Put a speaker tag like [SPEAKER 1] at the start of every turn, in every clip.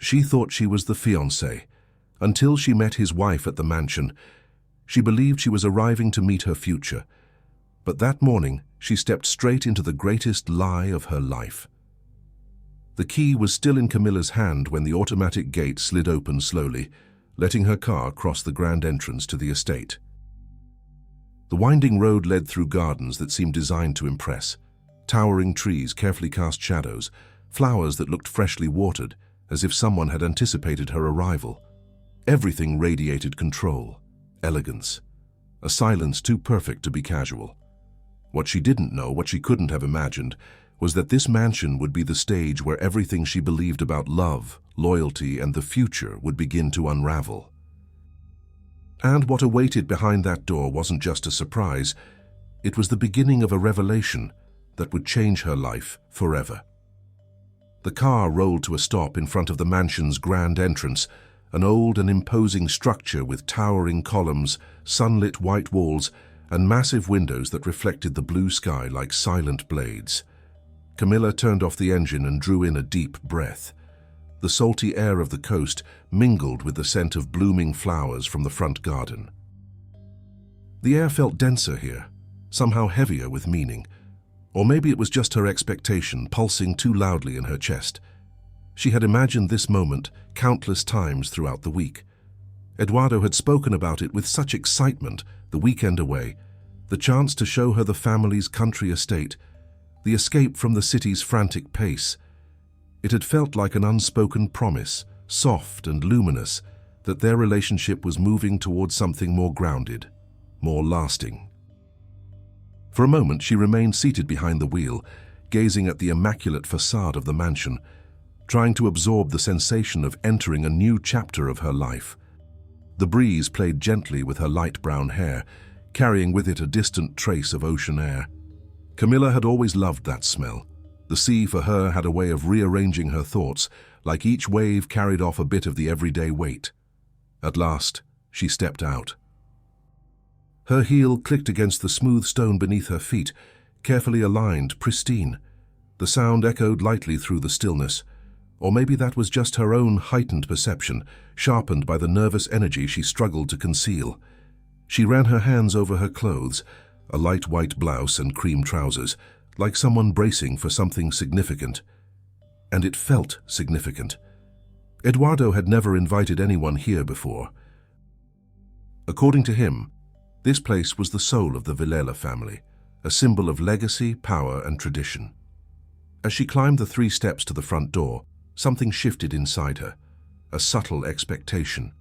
[SPEAKER 1] She thought she was the fiancée. Until she met his wife at the mansion, she believed she was arriving to meet her future. But that morning, she stepped straight into the greatest lie of her life. The key was still in Camilla's hand when the automatic gate slid open slowly, letting her car cross the grand entrance to the estate. The winding road led through gardens that seemed designed to impress. Towering trees, carefully cast shadows, flowers that looked freshly watered, as if someone had anticipated her arrival. Everything radiated control, elegance, a silence too perfect to be casual. What she didn't know, what she couldn't have imagined, was that this mansion would be the stage where everything she believed about love, loyalty, and the future would begin to unravel. And what awaited behind that door wasn't just a surprise, it was the beginning of a revelation that would change her life forever. The car rolled to a stop in front of the mansion's grand entrance, an old and imposing structure with towering columns, sunlit white walls, and massive windows that reflected the blue sky like silent blades. Camilla turned off the engine and drew in a deep breath. The salty air of the coast mingled with the scent of blooming flowers from the front garden. The air felt denser here, somehow heavier with meaning. Or maybe it was just her expectation pulsing too loudly in her chest. She had imagined this moment countless times throughout the week. Eduardo had spoken about it with such excitement the weekend away, the chance to show her the family's country estate, the escape from the city's frantic pace. It had felt like an unspoken promise, soft and luminous, that their relationship was moving towards something more grounded, more lasting. For a moment, she remained seated behind the wheel, gazing at the immaculate facade of the mansion, trying to absorb the sensation of entering a new chapter of her life. The breeze played gently with her light brown hair, carrying with it a distant trace of ocean air. Camilla had always loved that smell. The sea for her had a way of rearranging her thoughts, like each wave carried off a bit of the everyday weight. At last, she stepped out. Her heel clicked against the smooth stone beneath her feet, carefully aligned, pristine. The sound echoed lightly through the stillness. Or maybe that was just her own heightened perception, sharpened by the nervous energy she struggled to conceal. She ran her hands over her clothes, a light white blouse and cream trousers, like someone bracing for something significant. And it felt significant. Eduardo had never invited anyone here before. According to him, this place was the soul of the Villela family, a symbol of legacy, power, and tradition. As she climbed the 3 steps to the front door, something shifted inside her, a subtle expectation,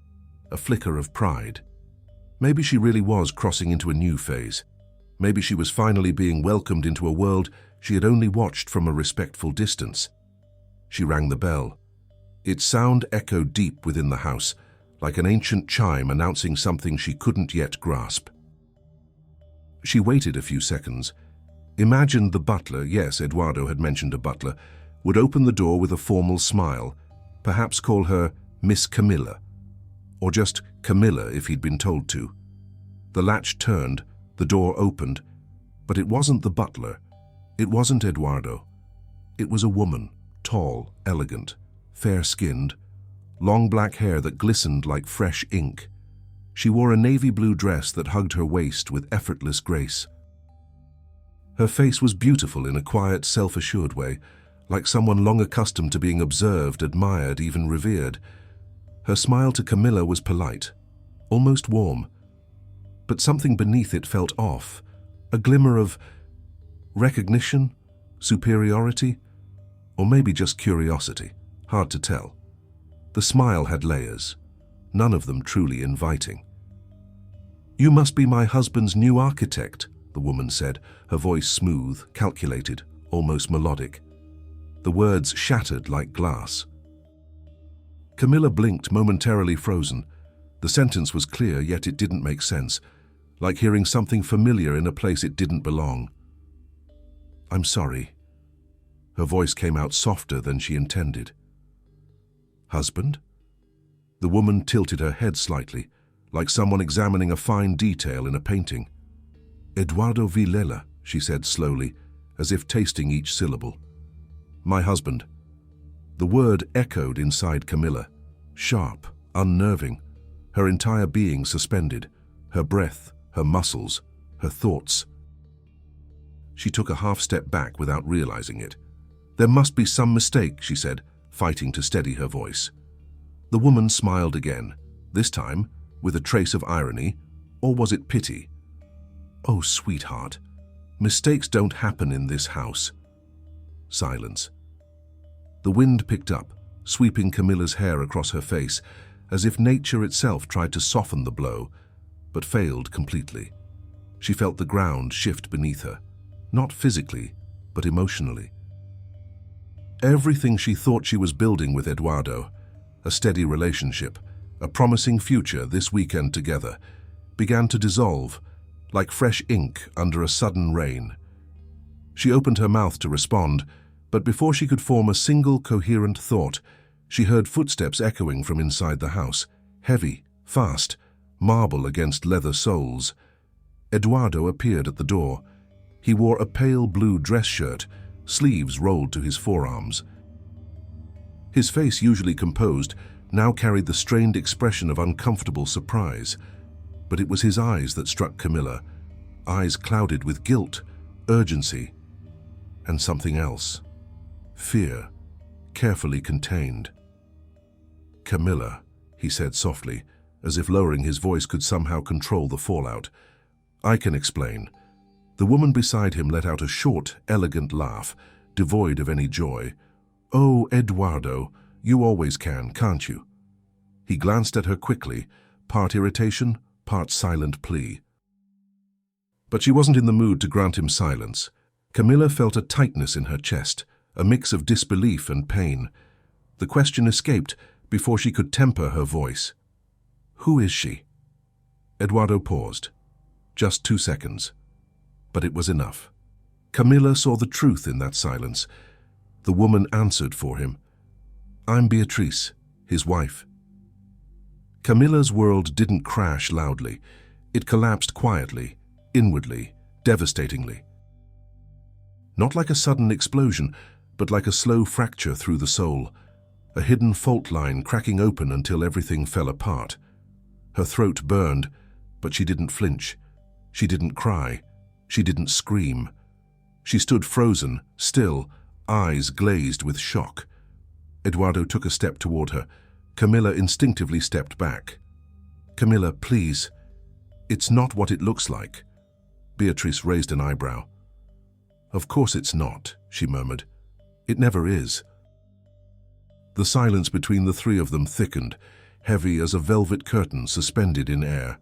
[SPEAKER 1] a flicker of pride. Maybe she really was crossing into a new phase. Maybe she was finally being welcomed into a world she had only watched from a respectful distance. She rang the bell. Its sound echoed deep within the house, like an ancient chime announcing something she couldn't yet grasp. She waited a few seconds, imagined the butler, yes, Eduardo had mentioned a butler, would open the door with a formal smile, perhaps call her Miss Camilla, or just Camilla if he'd been told to. The latch turned, the door opened, but it wasn't the butler. It wasn't Eduardo. It was a woman, tall, elegant, fair-skinned, long black hair that glistened like fresh ink. She wore a navy blue dress that hugged her waist with effortless grace. Her face was beautiful in a quiet, self-assured way, like someone long accustomed to being observed, admired, even revered. Her smile to Camilla was polite, almost warm, but something beneath it felt off, a glimmer of recognition, superiority, or maybe just curiosity, hard to tell. The smile had layers, none of them truly inviting. "You must be my husband's new architect," the woman said, her voice smooth, calculated, almost melodic. The words shattered like glass. Camilla blinked, momentarily frozen. The sentence was clear, yet it didn't make sense, like hearing something familiar in a place it didn't belong. "I'm sorry." Her voice came out softer than she intended. "Husband?" The woman tilted her head slightly, like someone examining a fine detail in a painting. "Eduardo Villela," she said slowly, as if tasting each syllable. "My husband." The word echoed inside Camilla, sharp, unnerving, her entire being suspended, her breath, her muscles, her thoughts. She took a half step back without realizing it. "There must be some mistake," she said, fighting to steady her voice. The woman smiled again, this time with a trace of irony, or was it pity? "Oh, sweetheart, mistakes don't happen in this house." Silence. The wind picked up, sweeping Camilla's hair across her face, as if nature itself tried to soften the blow, but failed completely. She felt the ground shift beneath her, not physically, but emotionally. Everything she thought she was building with Eduardo, a steady relationship, a promising future this weekend together, began to dissolve, like fresh ink under a sudden rain. She opened her mouth to respond, but before she could form a single coherent thought, she heard footsteps echoing from inside the house, heavy, fast, marble against leather soles. Eduardo appeared at the door. He wore a pale blue dress shirt, sleeves rolled to his forearms. His face, usually composed, now carried the strained expression of uncomfortable surprise. But it was his eyes that struck Camilla, eyes clouded with guilt, urgency, and something else. Fear, carefully contained. "Camilla," he said softly, as if lowering his voice could somehow control the fallout. "I can explain." The woman beside him let out a short, elegant laugh, devoid of any joy. "Oh, Eduardo, you always can, can't you?" He glanced at her quickly, part irritation, part silent plea. But she wasn't in the mood to grant him silence. Camilla felt a tightness in her chest, a mix of disbelief and pain. The question escaped before she could temper her voice. "Who is she?" Eduardo paused. Just 2 seconds. But it was enough. Camilla saw the truth in that silence. The woman answered for him. "I'm Beatrice, his wife." Camilla's world didn't crash loudly. It collapsed quietly, inwardly, devastatingly. Not like a sudden explosion, but like a slow fracture through the soul, a hidden fault line cracking open until everything fell apart. Her throat burned, but she didn't flinch. She didn't cry. She didn't scream. She stood frozen, still, eyes glazed with shock. Eduardo took a step toward her. Camilla instinctively stepped back. "Camilla, please. It's not what it looks like." Beatrice raised an eyebrow. "Of course it's not," she murmured. "It never is." The silence between the three of them thickened, heavy as a velvet curtain suspended in air.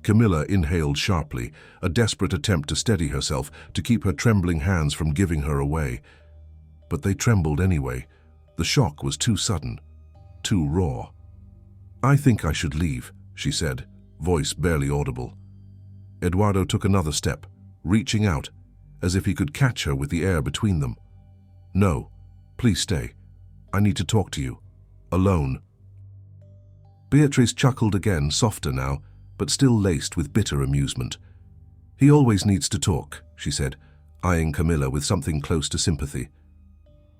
[SPEAKER 1] Camilla inhaled sharply, a desperate attempt to steady herself, to keep her trembling hands from giving her away. But they trembled anyway. The shock was too sudden, too raw. "I think I should leave," she said, voice barely audible. Eduardo took another step, reaching out, as if he could catch her with the air between them. "No, please stay. I need to talk to you. Alone." Beatrice chuckled again, softer now, but still laced with bitter amusement. "He always needs to talk," she said, eyeing Camilla with something close to sympathy.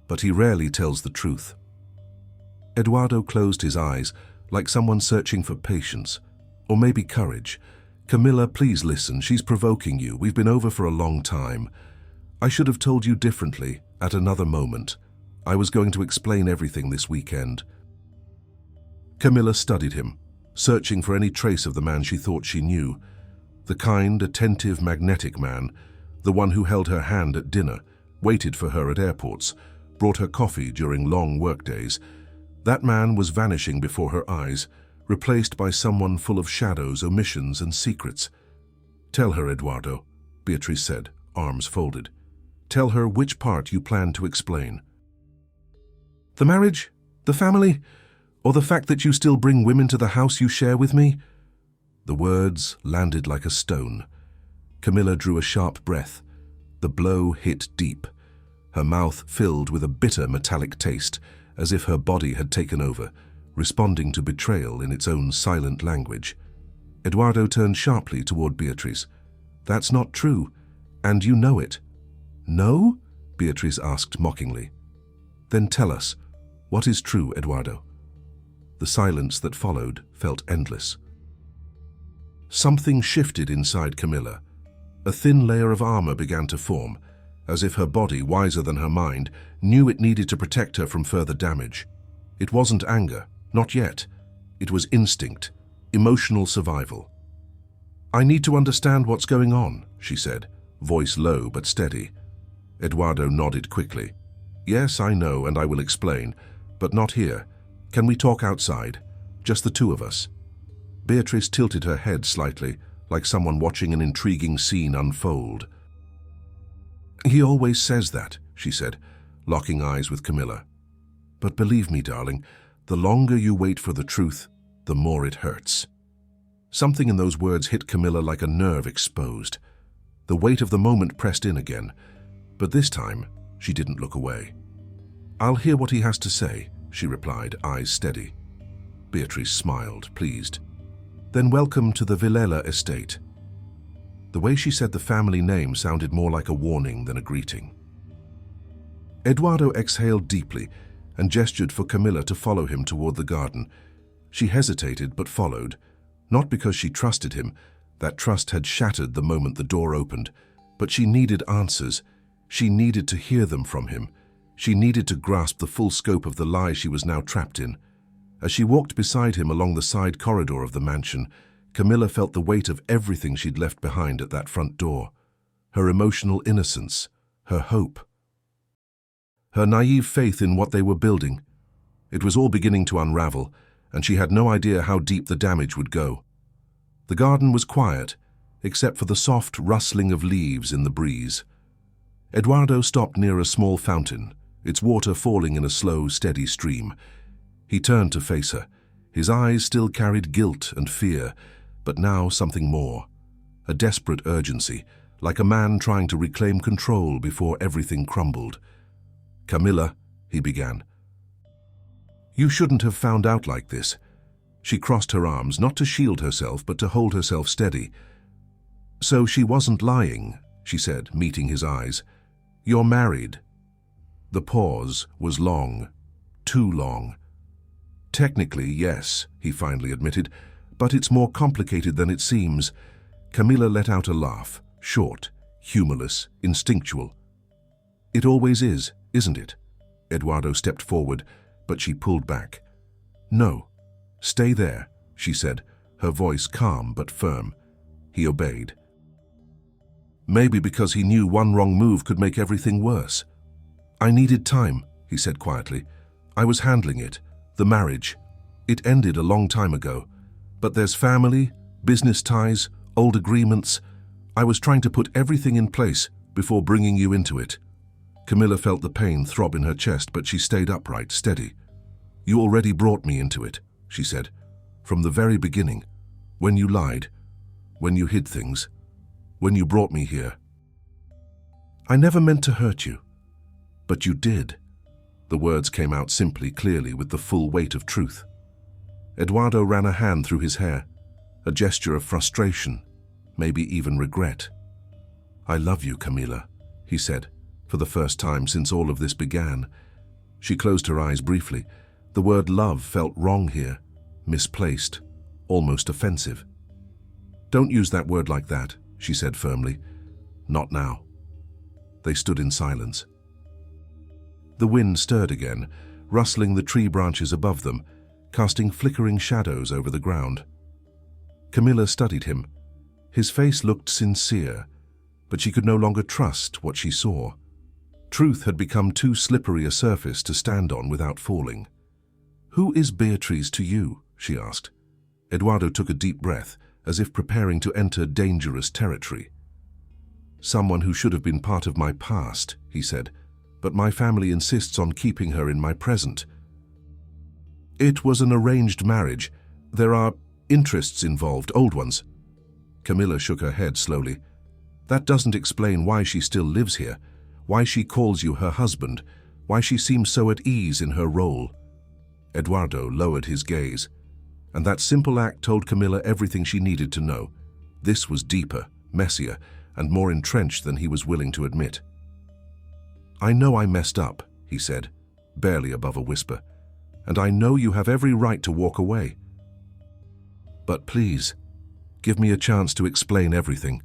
[SPEAKER 1] "But he rarely tells the truth." Eduardo closed his eyes, like someone searching for patience, or maybe courage. "Camilla, please listen. She's provoking you. We've been over for a long time. I should have told you differently, at another moment. I was going to explain everything this weekend." Camilla studied him, searching for any trace of the man she thought she knew. The kind, attentive, magnetic man, the one who held her hand at dinner, waited for her at airports, brought her coffee during long workdays. That man was vanishing before her eyes, replaced by someone full of shadows, omissions, and secrets. "Tell her, Eduardo," Beatrice said, arms folded. "Tell her which part you plan to explain." "The marriage? The family? Or the fact that you still bring women to the house you share with me?" The words landed like a stone. Camilla drew a sharp breath. The blow hit deep. Her mouth filled with a bitter metallic taste, as if her body had taken over, responding to betrayal in its own silent language. Eduardo turned sharply toward Beatrice. "That's not true, and you know it." "No?" Beatrice asked mockingly. "Then tell us, What is true, Eduardo? The silence that followed felt endless. Something shifted inside Camilla. A thin layer of armor began to form, as if her body, wiser than her mind, knew it needed to protect her from further damage. It wasn't anger, not yet. It was instinct, emotional survival. "I need to understand what's going on," she said, voice low but steady. Eduardo nodded quickly. "Yes, I know, and I will explain, but not here. Can we talk outside? Just the two of us?" Beatrice tilted her head slightly, like someone watching an intriguing scene unfold. "He always says that," she said, locking eyes with Camilla. "But believe me, darling, the longer you wait for the truth, the more it hurts." Something in those words hit Camilla like a nerve exposed. The weight of the moment pressed in again, but this time she didn't look away. "I'll hear what he has to say," she replied, eyes steady. Beatrice smiled, pleased. "Then welcome to the Villela estate." The way she said the family name sounded more like a warning than a greeting. Eduardo exhaled deeply and gestured for Camilla to follow him toward the garden. She hesitated but followed, not because she trusted him. That trust had shattered the moment the door opened, but she needed answers. She needed to hear them from him. She needed to grasp the full scope of the lie she was now trapped in. As she walked beside him along the side corridor of the mansion, Camilla felt the weight of everything she'd left behind at that front door. Her emotional innocence, her hope, her naive faith in what they were building. It was all beginning to unravel, and she had no idea how deep the damage would go. The garden was quiet, except for the soft rustling of leaves in the breeze. Eduardo stopped near a small fountain, its water falling in a slow, steady stream. He turned to face her. His eyes still carried guilt and fear, but now something more. A desperate urgency, like a man trying to reclaim control before everything crumbled. "Camilla," he began. "You shouldn't have found out like this." She crossed her arms, not to shield herself, but to hold herself steady. "So she wasn't lying," she said, meeting his eyes. "You're married." The pause was long, too long. "Technically, yes," he finally admitted, "but it's more complicated than it seems." Camilla let out a laugh, short, humorless, instinctual. "It always is, isn't it?" Eduardo stepped forward, but she pulled back. "No, stay there," she said, her voice calm but firm. He obeyed. Maybe because he knew one wrong move could make everything worse. "I needed time," he said quietly. "I was handling it, the marriage. It ended a long time ago. But there's family, business ties, old agreements. I was trying to put everything in place before bringing you into it." Camilla felt the pain throb in her chest, but she stayed upright, steady. "You already brought me into it," she said. "From the very beginning. When you lied, when you hid things, when you brought me here. I never meant to hurt you, but you did." The words came out simply, clearly, with the full weight of truth. Eduardo ran a hand through his hair, a gesture of frustration, maybe even regret. "I love you, Camilla," he said, for the first time since all of this began. She closed her eyes briefly. The word love felt wrong here, misplaced, almost offensive. "Don't use that word like that," she said firmly. "Not now." They stood in silence. The wind stirred again, rustling the tree branches above them, casting flickering shadows over the ground. Camilla studied him. His face looked sincere, but she could no longer trust what she saw. Truth had become too slippery a surface to stand on without falling. "Who is Beatrice to you?" she asked. Eduardo took a deep breath, as if preparing to enter dangerous territory. "Someone who should have been part of my past," he said, "but my family insists on keeping her in my present. It was an arranged marriage. There are interests involved, old ones." Camilla shook her head slowly. "That doesn't explain why she still lives here, why she calls you her husband, why she seems so at ease in her role." Eduardo lowered his gaze, and that simple act told Camilla everything she needed to know. This was deeper, messier, and more entrenched than he was willing to admit. "I know I messed up," he said, barely above a whisper. and I know you have every right to walk away. But please, give me a chance to explain everything,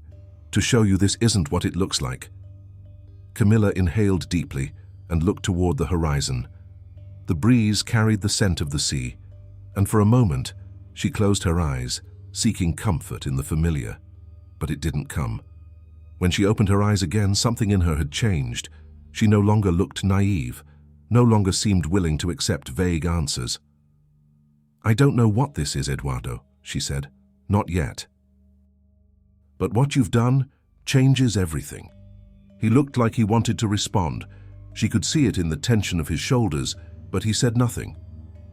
[SPEAKER 1] to show you this isn't what it looks like." Camilla inhaled deeply and looked toward the horizon. The breeze carried the scent of the sea, and for a moment she closed her eyes, seeking comfort in the familiar. But it didn't come. When she opened her eyes again, something in her had changed. She no longer looked naive, no longer seemed willing to accept vague answers. "I don't know what this is, Eduardo," she said. "Not yet. But what you've done changes everything." He looked like he wanted to respond. She could see it in the tension of his shoulders, but he said nothing.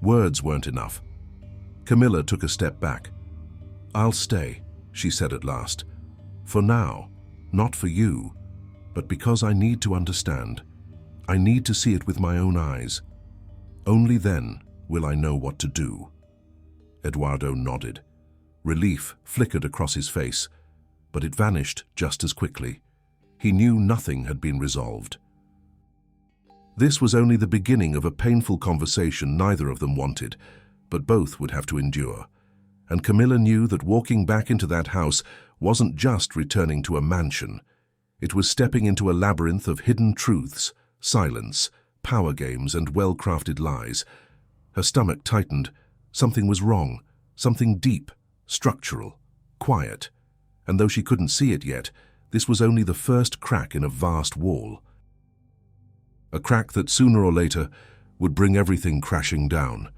[SPEAKER 1] Words weren't enough. Camilla took a step back. "I'll stay," she said at last. "For now, not for you, but because I need to understand. I need to see it with my own eyes. Only then will I know what to do." Eduardo nodded. Relief flickered across his face, but it vanished just as quickly. He knew nothing had been resolved. This was only the beginning of a painful conversation neither of them wanted, but both would have to endure. And Camilla knew that walking back into that house wasn't just returning to a mansion. It was stepping into a labyrinth of hidden truths, silence, power games, and well-crafted lies. Her stomach tightened. Something was wrong, something deep, structural, quiet. And though she couldn't see it yet, this was only the first crack in a vast wall. A crack that sooner or later would bring everything crashing down.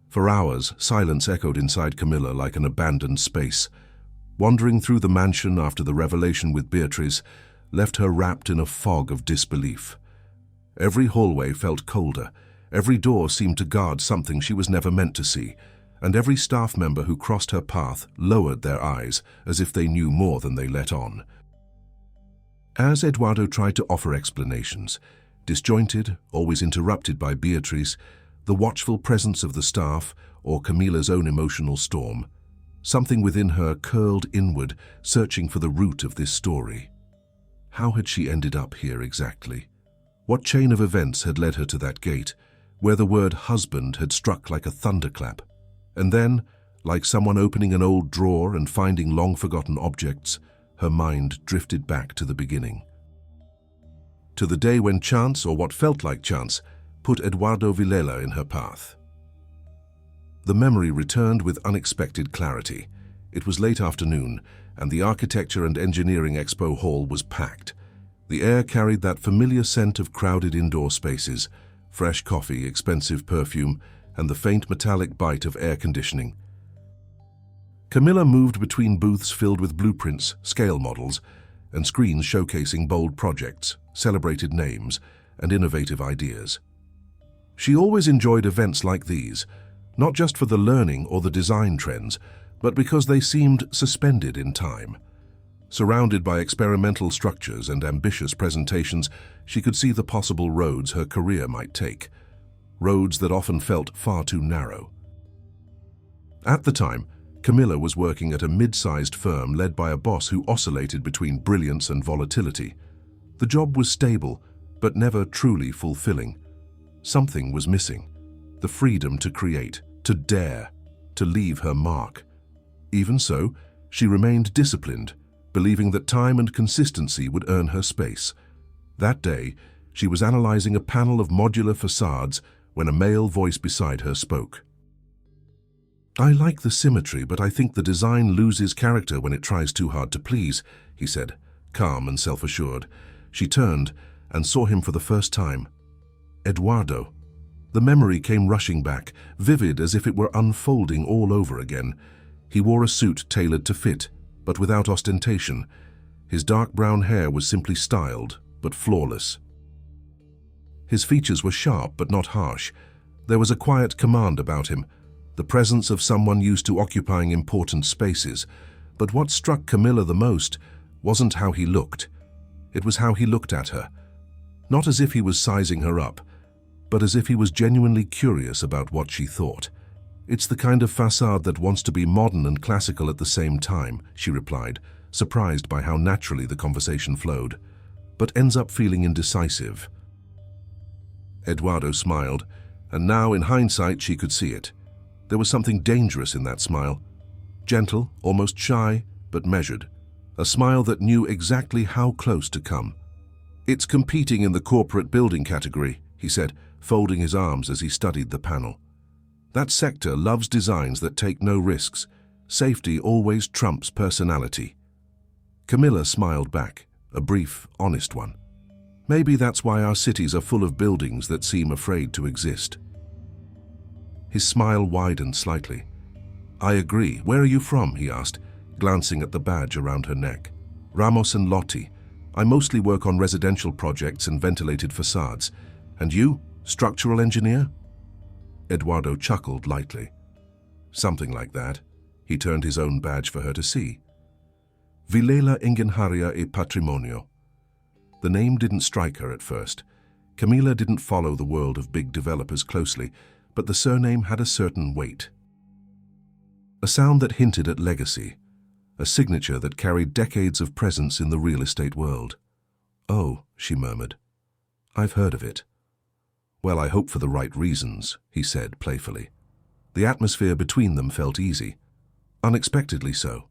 [SPEAKER 1] For hours, silence echoed inside Camilla like an abandoned space. Wandering through the mansion after the revelation with Beatrice left her wrapped in a fog of disbelief. Every hallway felt colder, every door seemed to guard something she was never meant to see, and every staff member who crossed her path lowered their eyes as if they knew more than they let on. As Eduardo tried to offer explanations, disjointed, always interrupted by Beatrice, the watchful presence of the staff, or Camilla's own emotional storm, something within her curled inward, searching for the root of this story. How had she ended up here exactly? What chain of events had led her to that gate, where the word husband had struck like a thunderclap? And then, like someone opening an old drawer and finding long-forgotten objects, her mind drifted back to the beginning. To the day when chance, or what felt like chance, put Eduardo Villela in her path. The memory returned with unexpected clarity. It was late afternoon, and the Architecture and Engineering Expo Hall was packed. The air carried that familiar scent of crowded indoor spaces, fresh coffee, expensive perfume, and the faint metallic bite of air conditioning. Camilla moved between booths filled with blueprints, scale models, and screens showcasing bold projects, celebrated names, and innovative ideas. She always enjoyed events like these, not just for the learning or the design trends, but because they seemed suspended in time. Surrounded by experimental structures and ambitious presentations, she could see the possible roads her career might take, roads that often felt far too narrow. At the time, Camilla was working at a mid-sized firm led by a boss who oscillated between brilliance and volatility. The job was stable, but never truly fulfilling. Something was missing: the freedom to create, to dare, to leave her mark. Even so, she remained disciplined, believing that time and consistency would earn her space. That day, she was analyzing a panel of modular facades when a male voice beside her spoke. "I like the symmetry, but I think the design loses character when it tries too hard to please," he said, calm and self-assured. She turned and saw him for the first time. Eduardo. The memory came rushing back, vivid as if it were unfolding all over again. He wore a suit tailored to fit, but without ostentation. His dark brown hair was simply styled, but flawless. His features were sharp but not harsh. There was a quiet command about him, the presence of someone used to occupying important spaces. But what struck Camilla the most wasn't how he looked. It was how he looked at her. Not as if he was sizing her up, but as if he was genuinely curious about what she thought. "It's the kind of facade that wants to be modern and classical at the same time," she replied, surprised by how naturally the conversation flowed, "but ends up feeling indecisive." Eduardo smiled, and now in hindsight she could see it. There was something dangerous in that smile. Gentle, almost shy, but measured. A smile that knew exactly how close to come. "It's competing in the corporate building category," he said, folding his arms as he studied the panel. "That sector loves designs that take no risks. Safety always trumps personality." Camilla smiled back, a brief, honest one. "Maybe that's why our cities are full of buildings that seem afraid to exist." His smile widened slightly. "I agree. Where are you from?" he asked, glancing at the badge around her neck. "Ramos and Lotti. I mostly work on residential projects and ventilated facades. And you? Structural engineer?" Eduardo chuckled lightly. "Something like that." He turned his own badge for her to see. Vilela Ingeniería y Patrimonio. The name didn't strike her at first. Camila didn't follow the world of big developers closely, but the surname had a certain weight. A sound that hinted at legacy, a signature that carried decades of presence in the real estate world. "Oh," she murmured. "I've heard of it." "Well, I hope for the right reasons," he said playfully. The atmosphere between them felt easy, unexpectedly so,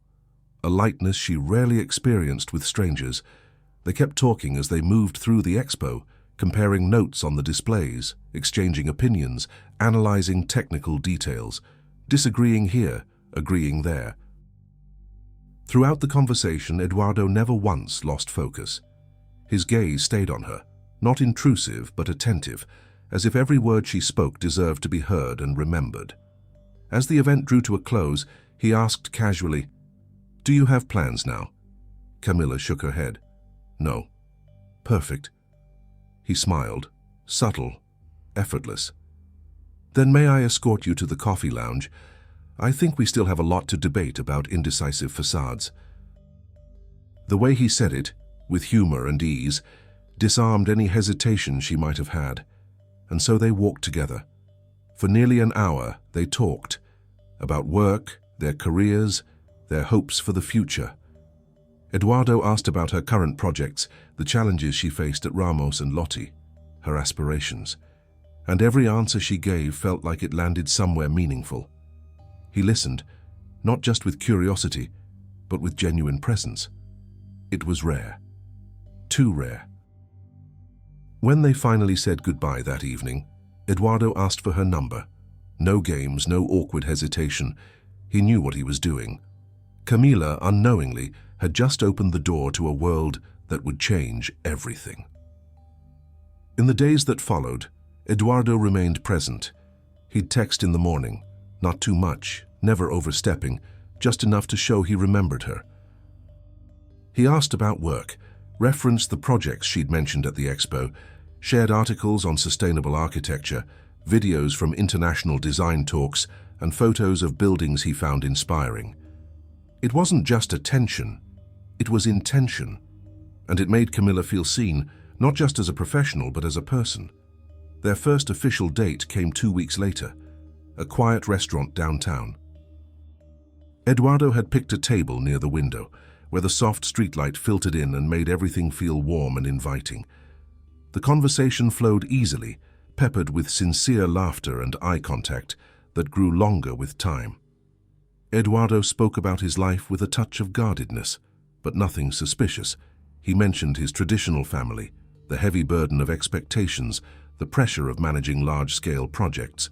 [SPEAKER 1] a lightness she rarely experienced with strangers. They kept talking as they moved through the expo, comparing notes on the displays, exchanging opinions, analyzing technical details, disagreeing here, agreeing there. Throughout the conversation, Eduardo never once lost focus. His gaze stayed on her, not intrusive but attentive, as if every word she spoke deserved to be heard and remembered. As the event drew to a close, he asked casually, "Do you have plans now?" Camilla shook her head. "No." "Perfect." He smiled, subtle, effortless. "Then may I escort you to the coffee lounge? I think we still have a lot to debate about indecisive facades." The way he said it, with humor and ease, disarmed any hesitation she might have had. And so they walked together. For nearly an hour, they talked about work, their careers, their hopes for the future. Eduardo asked about her current projects, the challenges she faced at Ramos and Lotti, her aspirations. And every answer she gave felt like it landed somewhere meaningful. He listened, not just with curiosity, but with genuine presence. It was rare. Too rare. When they finally said goodbye that evening, Eduardo asked for her number. No games, no awkward hesitation. He knew what he was doing. Camila, unknowingly, had just opened the door to a world that would change everything. In the days that followed, Eduardo remained present. He'd text in the morning, not too much, never overstepping, just enough to show he remembered her. He asked about work, referenced the projects she'd mentioned at the expo, shared articles on sustainable architecture, videos from international design talks, and photos of buildings he found inspiring. It wasn't just attention, it was intention, and it made Camilla feel seen, not just as a professional but as a person. Their first official date came 2 weeks later, a quiet restaurant downtown. Eduardo had picked a table near the window, where the soft streetlight filtered in and made everything feel warm and inviting. The conversation flowed easily, peppered with sincere laughter and eye contact that grew longer with time. Eduardo spoke about his life with a touch of guardedness, but nothing suspicious. He mentioned his traditional family, the heavy burden of expectations, the pressure of managing large-scale projects.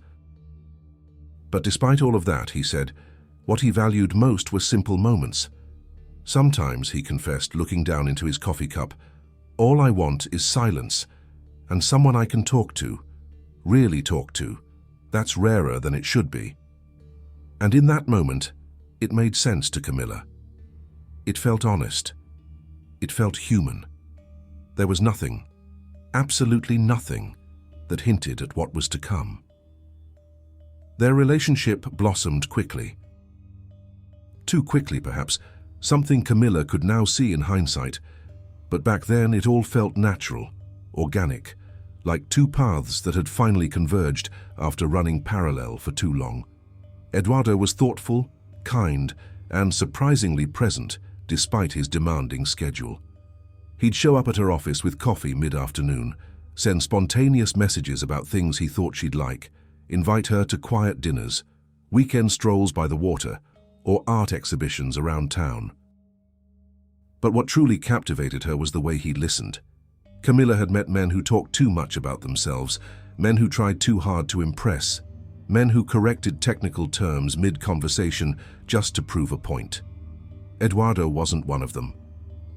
[SPEAKER 1] But despite all of that, he said, what he valued most were simple moments. Sometimes, he confessed, looking down into his coffee cup, all I want is silence, and someone I can talk to, really talk to. That's rarer than it should be. And in that moment, it made sense to Camilla. It felt honest. It felt human. There was nothing, absolutely nothing, that hinted at what was to come. Their relationship blossomed quickly. Too quickly, perhaps, something Camilla could now see in hindsight, but back then it all felt natural, organic, like two paths that had finally converged after running parallel for too long. Eduardo was thoughtful, kind, and surprisingly present despite his demanding schedule. He'd show up at her office with coffee mid-afternoon, send spontaneous messages about things he thought she'd like, invite her to quiet dinners, weekend strolls by the water, or art exhibitions around town. But what truly captivated her was the way he listened. Camilla had met men who talked too much about themselves, men who tried too hard to impress, men who corrected technical terms mid-conversation just to prove a point. Eduardo wasn't one of them.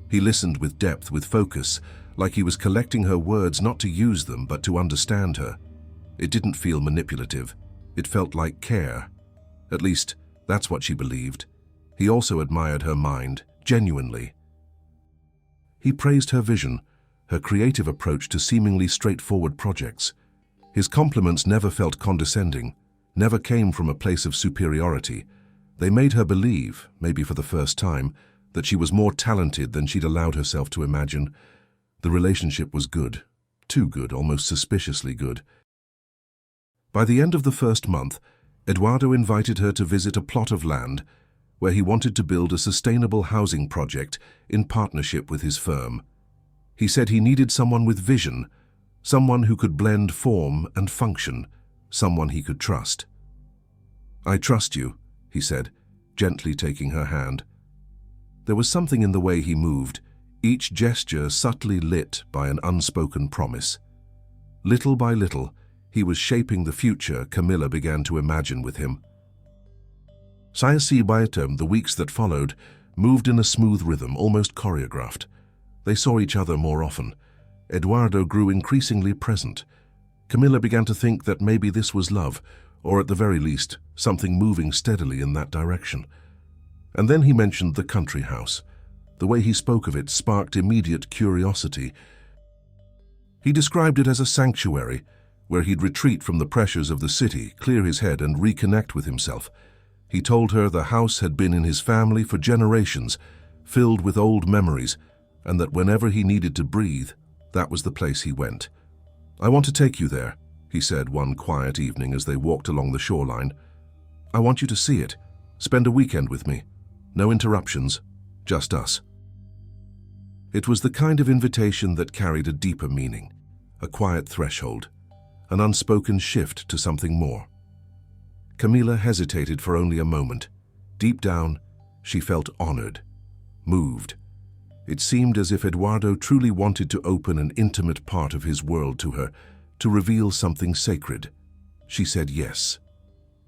[SPEAKER 1] He listened with depth, with focus, like he was collecting her words not to use them but to understand her. It didn't feel manipulative. It felt like care. At least, that's what she believed. He also admired her mind, genuinely. He praised her vision, her creative approach to seemingly straightforward projects. His compliments never felt condescending, never came from a place of superiority. They made her believe, maybe for the first time, that she was more talented than she'd allowed herself to imagine. The relationship was good, too good, almost suspiciously good. By the end of the first month, Eduardo invited her to visit a plot of land where he wanted to build a sustainable housing project in partnership with his firm. He said he needed someone with vision, someone who could blend form and function, someone he could trust. "I trust you," he said, gently taking her hand. There was something in the way he moved, each gesture subtly lit by an unspoken promise. Little by little, he was shaping the future Camilla began to imagine with him. The weeks that followed, moved in a smooth rhythm, almost choreographed. They saw each other more often. Eduardo grew increasingly present. Camilla began to think that maybe this was love, or at the very least, something moving steadily in that direction. And then he mentioned the country house. The way he spoke of it sparked immediate curiosity. He described it as a sanctuary, where he'd retreat from the pressures of the city, clear his head and reconnect with himself. He told her the house had been in his family for generations, filled with old memories, and that whenever he needed to breathe, that was the place he went. "I want to take you there," he said one quiet evening as they walked along the shoreline. "I want you to see it. Spend a weekend with me. No interruptions, just us." It was the kind of invitation that carried a deeper meaning, a quiet threshold, an unspoken shift to something more. Camilla hesitated for only a moment. Deep down, she felt honored, moved. It seemed as if Eduardo truly wanted to open an intimate part of his world to her, to reveal something sacred. She said yes.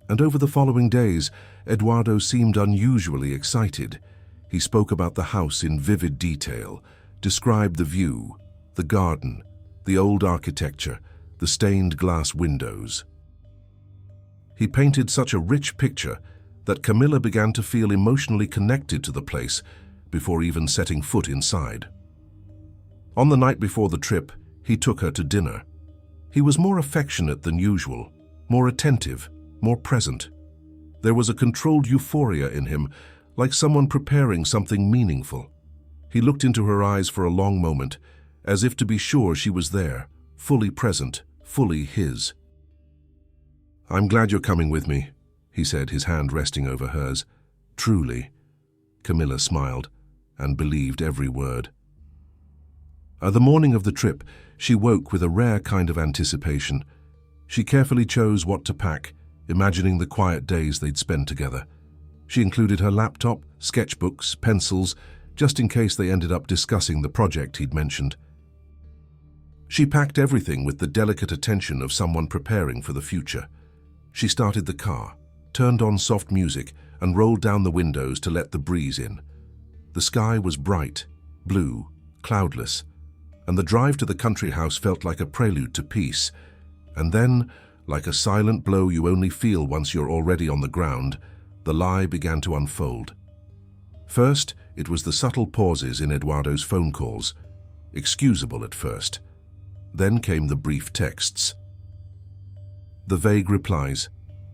[SPEAKER 1] And over the following days, Eduardo seemed unusually excited. He spoke about the house in vivid detail, described the view, the garden, the old architecture, the stained glass windows. He painted such a rich picture that Camilla began to feel emotionally connected to the place before even setting foot inside. On the night before the trip, he took her to dinner. He was more affectionate than usual, more attentive, more present. There was a controlled euphoria in him, like someone preparing something meaningful. He looked into her eyes for a long moment, as if to be sure she was there, fully present, fully his. "I'm glad you're coming with me," he said, his hand resting over hers. "Truly." Camilla smiled and believed every word. The morning of the trip, she woke with a rare kind of anticipation. She carefully chose what to pack, imagining the quiet days they'd spend together. She included her laptop, sketchbooks, pencils, just in case they ended up discussing the project he'd mentioned. She packed everything with the delicate attention of someone preparing for the future. She started the car, turned on soft music, and rolled down the windows to let the breeze in. The sky was bright, blue, cloudless, and the drive to the country house felt like a prelude to peace. And then, like a silent blow you only feel once you're already on the ground, the lie began to unfold. First, it was the subtle pauses in Eduardo's phone calls, excusable at first. Then came the brief texts. The vague replies,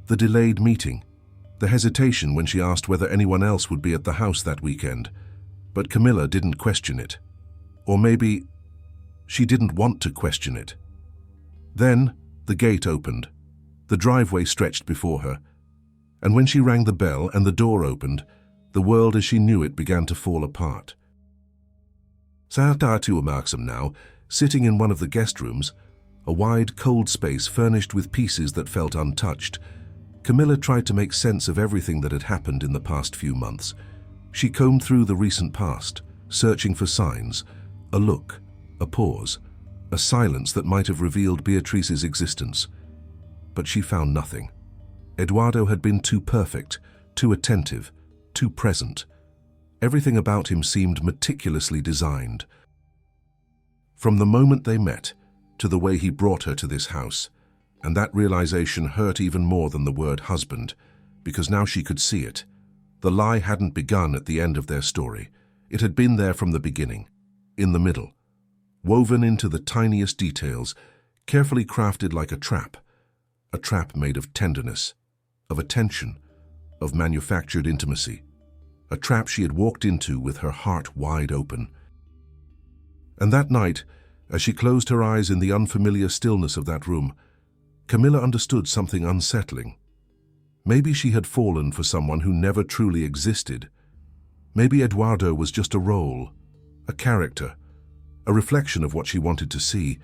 [SPEAKER 1] the delayed meeting, the hesitation when she asked whether anyone else would be at the house that weekend. But Camilla didn't question it. Or maybe she didn't want to question it. Then the gate opened. The driveway stretched before her. And when she rang the bell and the door opened, the world as she knew it began to fall apart. Now, sitting in one of the guest rooms, a wide, cold space furnished with pieces that felt untouched. Camilla tried to make sense of everything that had happened in the past few months. She combed through the recent past, searching for signs, a look, a pause, a silence that might have revealed Beatrice's existence. But she found nothing. Eduardo had been too perfect, too attentive, too present. Everything about him seemed meticulously designed. From the moment they met, to the way he brought her to this house, and that realization hurt even more than the word husband, because now she could see it. The lie hadn't begun at the end of their story. It had been there from the beginning, in the middle, woven into the tiniest details, carefully crafted like a trap made of tenderness, of attention, of manufactured intimacy, a trap she had walked into with her heart wide open. And that night, as she closed her eyes in the unfamiliar stillness of that room, Camilla understood something unsettling. Maybe she had fallen for someone who never truly existed. Maybe Eduardo was just a role, a character, a reflection of what she wanted to see.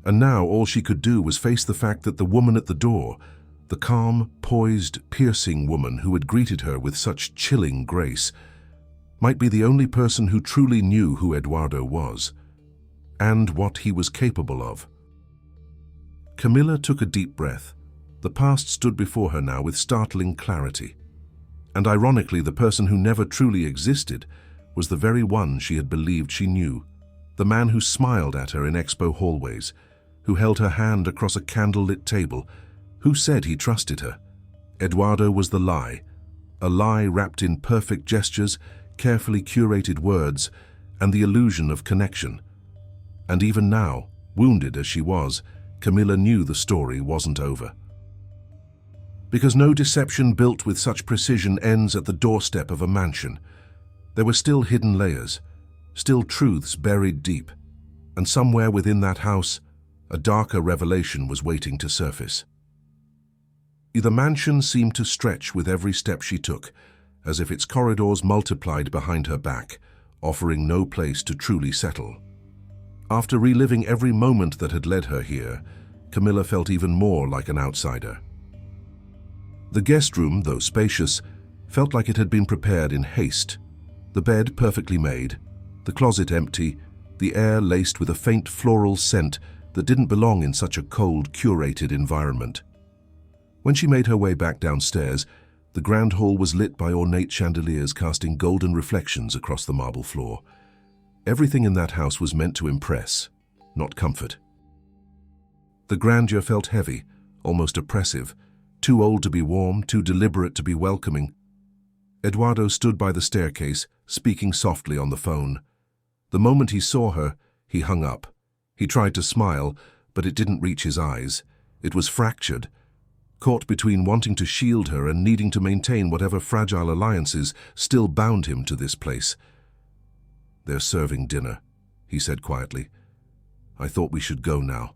[SPEAKER 1] And now all she could do was face the fact that the woman at the door, the calm, poised, piercing woman who had greeted her with such chilling grace, might be the only person who truly knew who Eduardo was, and what he was capable of. Camilla took a deep breath. The past stood before her now with startling clarity. And ironically, the person who never truly existed was the very one she had believed she knew, the man who smiled at her in expo hallways, who held her hand across a candle-lit table, who said he trusted her. Eduardo was the lie, a lie wrapped in perfect gestures, carefully curated words, and the illusion of connection. And even now, wounded as she was, Camilla knew the story wasn't over. Because no deception built with such precision ends at the doorstep of a mansion. There were still hidden layers, still truths buried deep, and somewhere within that house, a darker revelation was waiting to surface. The mansion seemed to stretch with every step she took, as if its corridors multiplied behind her back, offering no place to truly settle. After reliving every moment that had led her here, Camilla felt even more like an outsider. The guest room, though spacious, felt like it had been prepared in haste. The bed perfectly made, the closet empty, the air laced with a faint floral scent that didn't belong in such a cold, curated environment. When she made her way back downstairs, the grand hall was lit by ornate chandeliers casting golden reflections across the marble floor. Everything in that house was meant to impress, not comfort. The grandeur felt heavy, almost oppressive, too old to be warm, too deliberate to be welcoming. Eduardo stood by the staircase, speaking softly on the phone. The moment he saw her, he hung up. He tried to smile, but it didn't reach his eyes. It was fractured, caught between wanting to shield her and needing to maintain whatever fragile alliances still bound him to this place. "They're serving dinner," he said quietly. "I thought we should go now,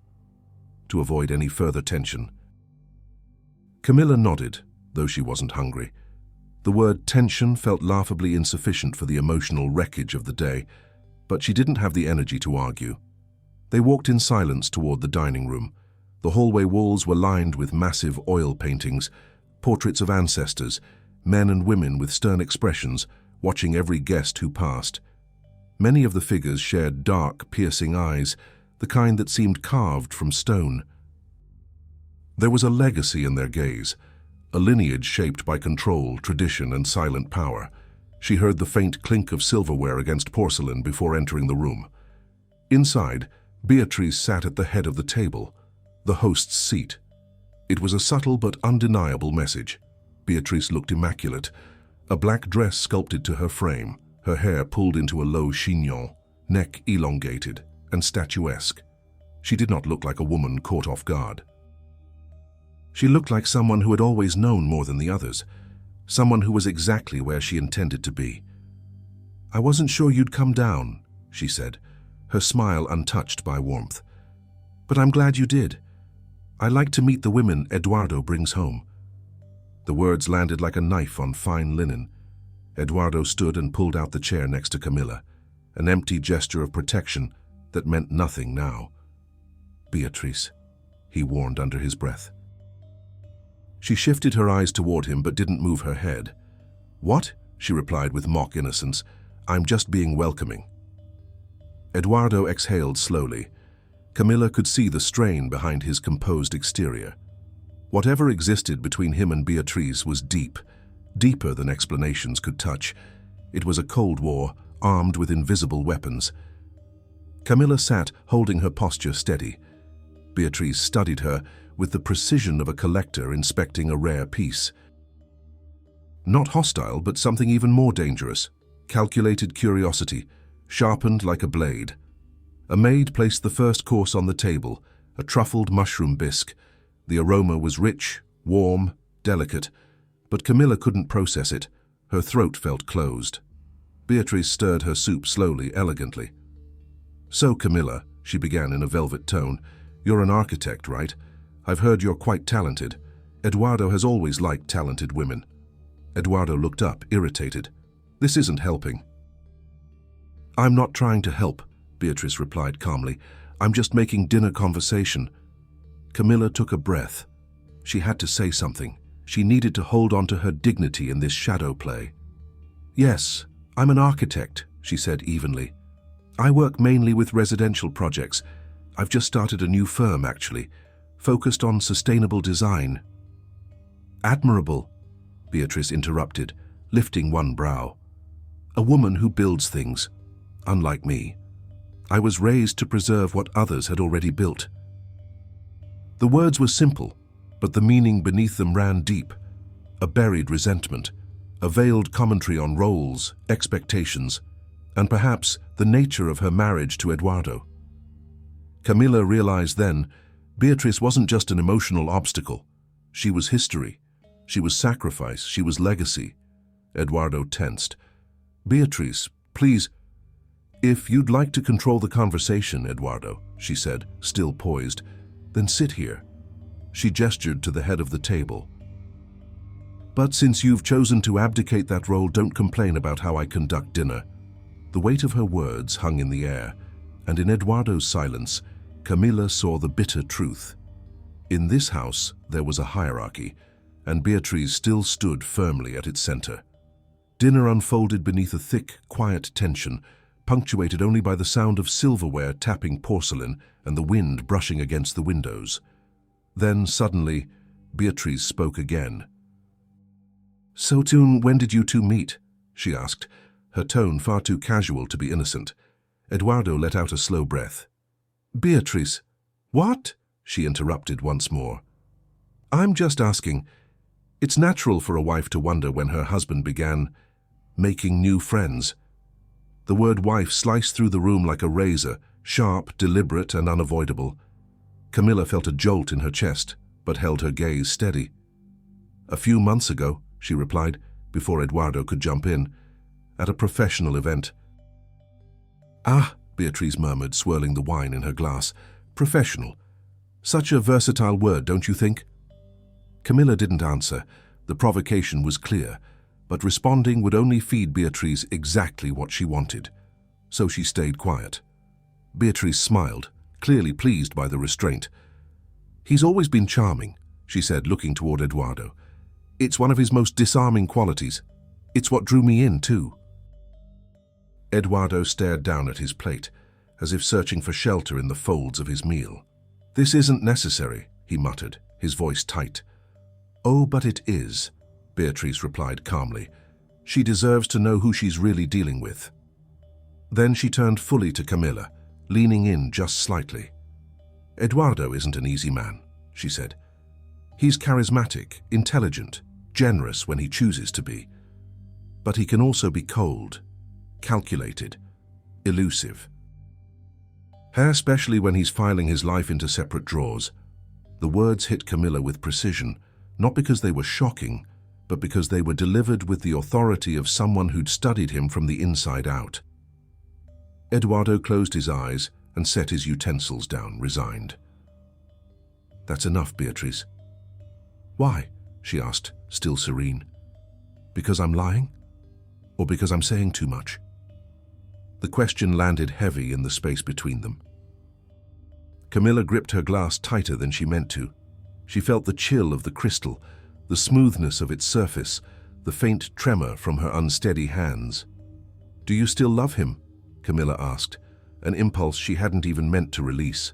[SPEAKER 1] to avoid any further tension." Camilla nodded, though she wasn't hungry. The word tension felt laughably insufficient for the emotional wreckage of the day, but she didn't have the energy to argue. They walked in silence toward the dining room. The hallway walls were lined with massive oil paintings, portraits of ancestors, men and women with stern expressions, watching every guest who passed. Many of the figures shared dark, piercing eyes, the kind that seemed carved from stone. There was a legacy in their gaze, a lineage shaped by control, tradition, and silent power. She heard the faint clink of silverware against porcelain before entering the room. Inside, Beatrice sat at the head of the table, the host's seat. It was a subtle but undeniable message. Beatrice looked immaculate, a black dress sculpted to her frame, her hair pulled into a low chignon, neck elongated and statuesque. She did not look like a woman caught off guard. She looked like someone who had always known more than the others, someone who was exactly where she intended to be. "I wasn't sure you'd come down," she said, her smile untouched by warmth. "But I'm glad you did. I like to meet the women Eduardo brings home." The words landed like a knife on fine linen. Eduardo stood and pulled out the chair next to Camilla, an empty gesture of protection that meant nothing now. Beatrice," he warned under his breath. She shifted her eyes toward him but didn't move her head. "What?" she replied with mock innocence. "I'm just being welcoming." Eduardo exhaled slowly. Camilla could see the strain behind his composed exterior. Whatever existed between him and Beatrice was deep, deeper than explanations could touch. It was a Cold War, armed with invisible weapons. Camilla sat, holding her posture steady. Beatrice studied her with the precision of a collector inspecting a rare piece. Not hostile, but something even more dangerous. Calculated curiosity, sharpened like a blade. A maid placed the first course on the table, a truffled mushroom bisque. The aroma was rich, warm, delicate, but Camilla couldn't process it. Her throat felt closed. Beatrice stirred her soup slowly, elegantly. "So, Camilla," she began in a velvet tone, "you're an architect, right? I've heard you're quite talented. Eduardo has always liked talented women." Eduardo looked up, irritated. "This isn't helping." "I'm not trying to help," Beatrice replied calmly. "I'm just making dinner conversation." Camilla took a breath. She had to say something. She needed to hold on to her dignity in this shadow play. "Yes, I'm an architect," she said evenly. "I work mainly with residential projects. I've just started a new firm, actually, focused on sustainable design." "Admirable," Beatrice interrupted, lifting one brow. "A woman who builds things, unlike me. I was raised to preserve what others had already built." The words were simple, but the meaning beneath them ran deep. A buried resentment, a veiled commentary on roles, expectations, and perhaps the nature of her marriage to Eduardo. Camilla realized then, Beatrice wasn't just an emotional obstacle. She was history. She was sacrifice. She was legacy. Eduardo tensed. "Beatrice, please." "If you'd like to control the conversation, Eduardo," she said, still poised, "then sit here." She gestured to the head of the table. "But since you've chosen to abdicate that role, don't complain about how I conduct dinner." The weight of her words hung in the air, and in Eduardo's silence, Camilla saw the bitter truth. In this house, there was a hierarchy, and Beatrice still stood firmly at its center. Dinner unfolded beneath a thick, quiet tension, punctuated only by the sound of silverware tapping porcelain and the wind brushing against the windows. Then, suddenly, Beatrice spoke again. "So, Tune, when did you two meet?" she asked, her tone far too casual to be innocent. Eduardo let out a slow breath. "Beatrice, what?" she interrupted once more. "I'm just asking. It's natural for a wife to wonder when her husband began making new friends." The word wife sliced through the room like a razor, sharp, deliberate, and unavoidable. Camilla felt a jolt in her chest, but held her gaze steady. "A few months ago," she replied, before Eduardo could jump in, "at a professional event." "Ah," Beatrice murmured, swirling the wine in her glass. "Professional. Such a versatile word, don't you think?" Camilla didn't answer. The provocation was clear, but responding would only feed Beatrice exactly what she wanted. So she stayed quiet. Beatrice smiled, clearly pleased by the restraint. "He's always been charming," she said, looking toward Eduardo. "It's one of his most disarming qualities. It's what drew me in, too." Eduardo stared down at his plate, as if searching for shelter in the folds of his meal. "This isn't necessary," he muttered, his voice tight. "Oh, but it is," Beatrice replied calmly. "She deserves to know who she's really dealing with." Then she turned fully to Camilla, leaning in just slightly. "Eduardo isn't an easy man," she said. "He's charismatic, intelligent, generous when he chooses to be. But he can also be cold, calculated, elusive. Especially when he's filing his life into separate drawers." The words hit Camilla with precision, not because they were shocking, but because they were delivered with the authority of someone who'd studied him from the inside out. Eduardo closed his eyes and set his utensils down, resigned. "That's enough, Beatrice." "Why?" she asked, still serene. "Because I'm lying? Or because I'm saying too much?" The question landed heavy in the space between them. Camilla gripped her glass tighter than she meant to. She felt the chill of the crystal, the smoothness of its surface, the faint tremor from her unsteady hands. "Do you still love him?" Camilla asked, an impulse she hadn't even meant to release.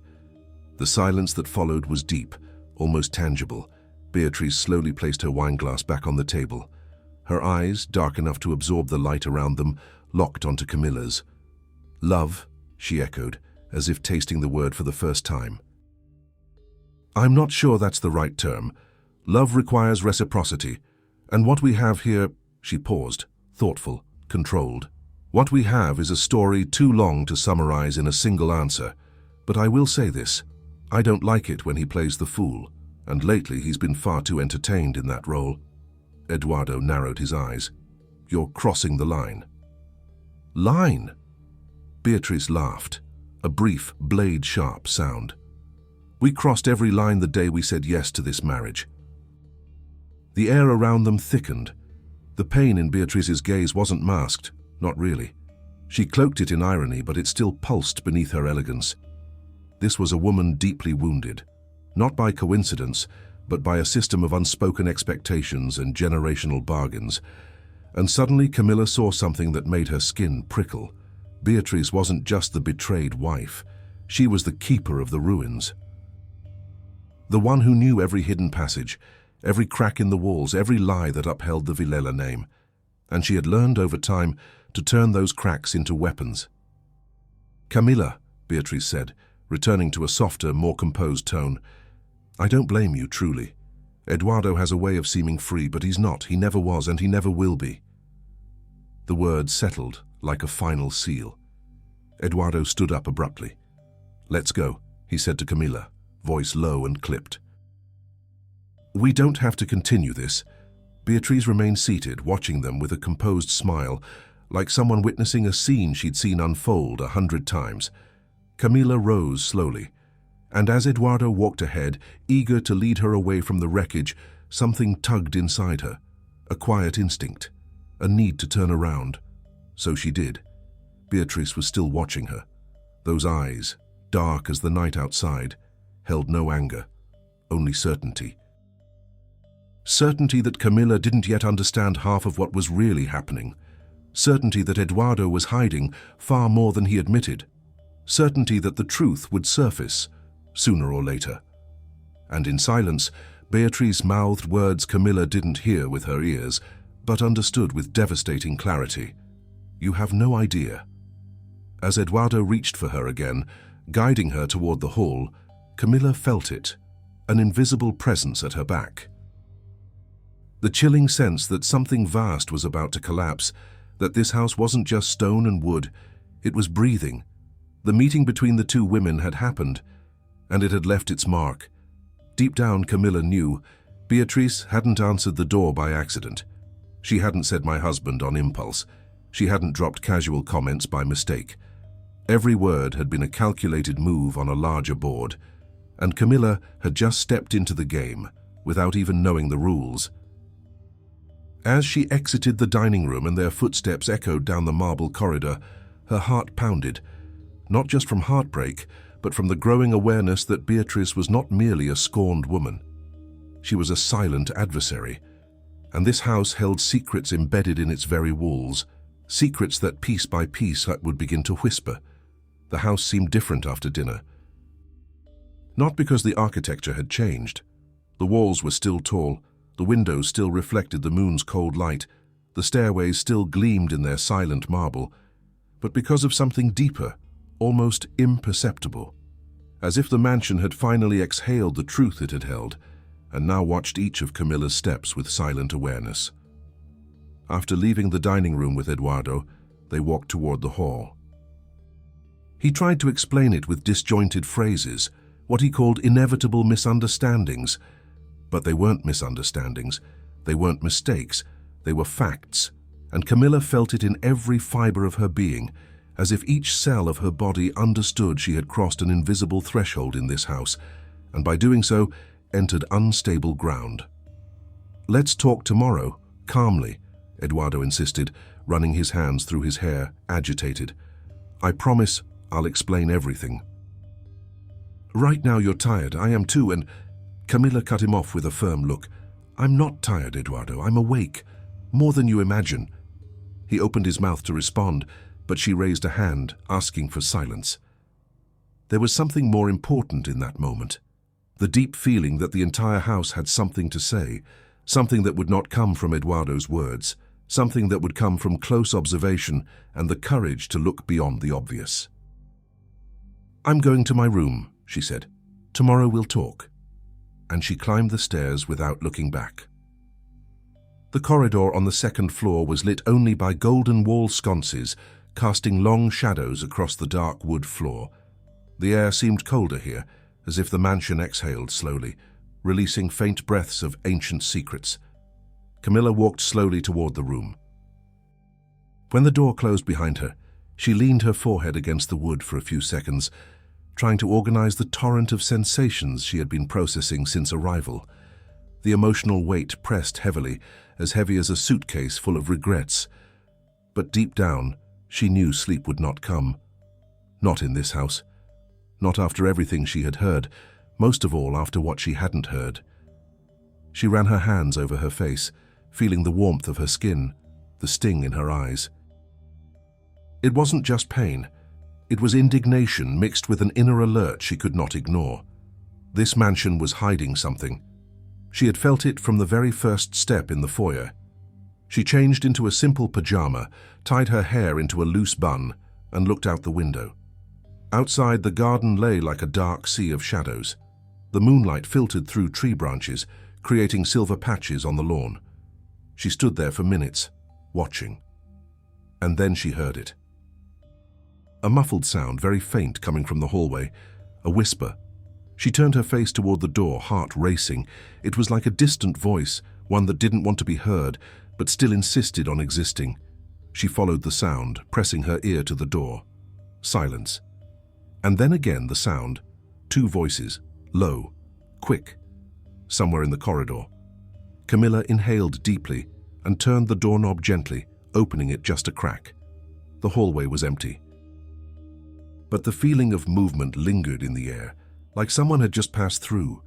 [SPEAKER 1] The silence that followed was deep, almost tangible. Beatrice slowly placed her wineglass back on the table. Her eyes, dark enough to absorb the light around them, locked onto Camilla's. "Love," she echoed, as if tasting the word for the first time. "I'm not sure that's the right term. Love requires reciprocity. And what we have here—" she paused, thoughtful, controlled. "What we have is a story too long to summarize in a single answer. But I will say this. I don't like it when he plays the fool, and lately he's been far too entertained in that role." Eduardo narrowed his eyes. "You're crossing the line." "Line?" Beatrice laughed, a brief, blade-sharp sound. "We crossed every line the day we said yes to this marriage." The air around them thickened. The pain in Beatrice's gaze wasn't masked, not really. She cloaked it in irony, but it still pulsed beneath her elegance. This was a woman deeply wounded, not by coincidence, but by a system of unspoken expectations and generational bargains. And suddenly Camilla saw something that made her skin prickle. Beatrice wasn't just the betrayed wife. She was the keeper of the ruins. The one who knew every hidden passage, every crack in the walls, every lie that upheld the Villela name. And she had learned over time to turn those cracks into weapons. "Camilla," Beatrice said, returning to a softer, more composed tone, "I don't blame you, truly. Eduardo has a way of seeming free, but he's not. He never was, and he never will be." The words settled like a final seal. Eduardo stood up abruptly. "Let's go," he said to Camilla, voice low and clipped. "We don't have to continue this." Beatrice remained seated, watching them with a composed smile, like someone witnessing a scene she'd seen unfold 100 times. Camilla rose slowly, and as Eduardo walked ahead, eager to lead her away from the wreckage, something tugged inside her, a quiet instinct, a need to turn around. So she did. Beatrice was still watching her. Those eyes, dark as the night outside, held no anger, only certainty. Certainty that Camilla didn't yet understand half of what was really happening. Certainty that Eduardo was hiding far more than he admitted. Certainty that the truth would surface, sooner or later. And in silence, Beatrice mouthed words Camilla didn't hear with her ears, but understood with devastating clarity. "You have no idea." As Eduardo reached for her again, guiding her toward the hall, Camilla felt it, an invisible presence at her back. The chilling sense that something vast was about to collapse, that this house wasn't just stone and wood, it was breathing. The meeting between the two women had happened, and it had left its mark. Deep down, Camilla knew Beatrice hadn't answered the door by accident. She hadn't said "my husband" on impulse. She hadn't dropped casual comments by mistake. Every word had been a calculated move on a larger board, and Camilla had just stepped into the game without even knowing the rules. As she exited the dining room and their footsteps echoed down the marble corridor, her heart pounded, not just from heartbreak, but from the growing awareness that Beatrice was not merely a scorned woman. She was a silent adversary, and this house held secrets embedded in its very walls, secrets that piece by piece would begin to whisper. The house seemed different after dinner. Not because the architecture had changed. The walls were still tall, the windows still reflected the moon's cold light, the stairways still gleamed in their silent marble, but because of something deeper, almost imperceptible, as if the mansion had finally exhaled the truth it had held, and now watched each of Camilla's steps with silent awareness. After leaving the dining room with Eduardo, they walked toward the hall. He tried to explain it with disjointed phrases, what he called inevitable misunderstandings. But they weren't misunderstandings, they weren't mistakes, they were facts, and Camilla felt it in every fiber of her being, as if each cell of her body understood she had crossed an invisible threshold in this house, and by doing so, entered unstable ground. "Let's talk tomorrow, calmly," Eduardo insisted, running his hands through his hair, agitated. "I promise I'll explain everything." Right now you're tired, I am too, and Camilla cut him off with a firm look. I'm not tired, Eduardo, I'm awake. More than you imagine. He opened his mouth to respond, but she raised a hand, asking for silence. There was something more important in that moment. The deep feeling that the entire house had something to say, something that would not come from Eduardo's words, something that would come from close observation and the courage to look beyond the obvious. I'm going to my room, she said. Tomorrow we'll talk. And she climbed the stairs without looking back. The corridor on the second floor was lit only by golden wall sconces, casting long shadows across the dark wood floor. The air seemed colder here, as if the mansion exhaled slowly, releasing faint breaths of ancient secrets. Camilla walked slowly toward the room. When the door closed behind her, she leaned her forehead against the wood for a few seconds, trying to organize the torrent of sensations she had been processing since arrival. The emotional weight pressed heavy as a suitcase full of regrets. But deep down, she knew sleep would not come. Not in this house. Not after everything she had heard, most of all after what she hadn't heard. She ran her hands over her face, feeling the warmth of her skin, the sting in her eyes. It wasn't just pain. It was indignation mixed with an inner alert she could not ignore. This mansion was hiding something. She had felt it from the very first step in the foyer. She changed into a simple pajama, tied her hair into a loose bun, and looked out the window. Outside, the garden lay like a dark sea of shadows. The moonlight filtered through tree branches, creating silver patches on the lawn. She stood there for minutes, watching. And then she heard it. A muffled sound, very faint, coming from the hallway. A whisper. She turned her face toward the door, heart racing. It was like a distant voice, one that didn't want to be heard, but still insisted on existing. She followed the sound, pressing her ear to the door. Silence. And then again the sound. Two voices, low, quick, somewhere in the corridor. Camilla inhaled deeply and turned the doorknob gently, opening it just a crack. The hallway was empty. But the feeling of movement lingered in the air, like someone had just passed through.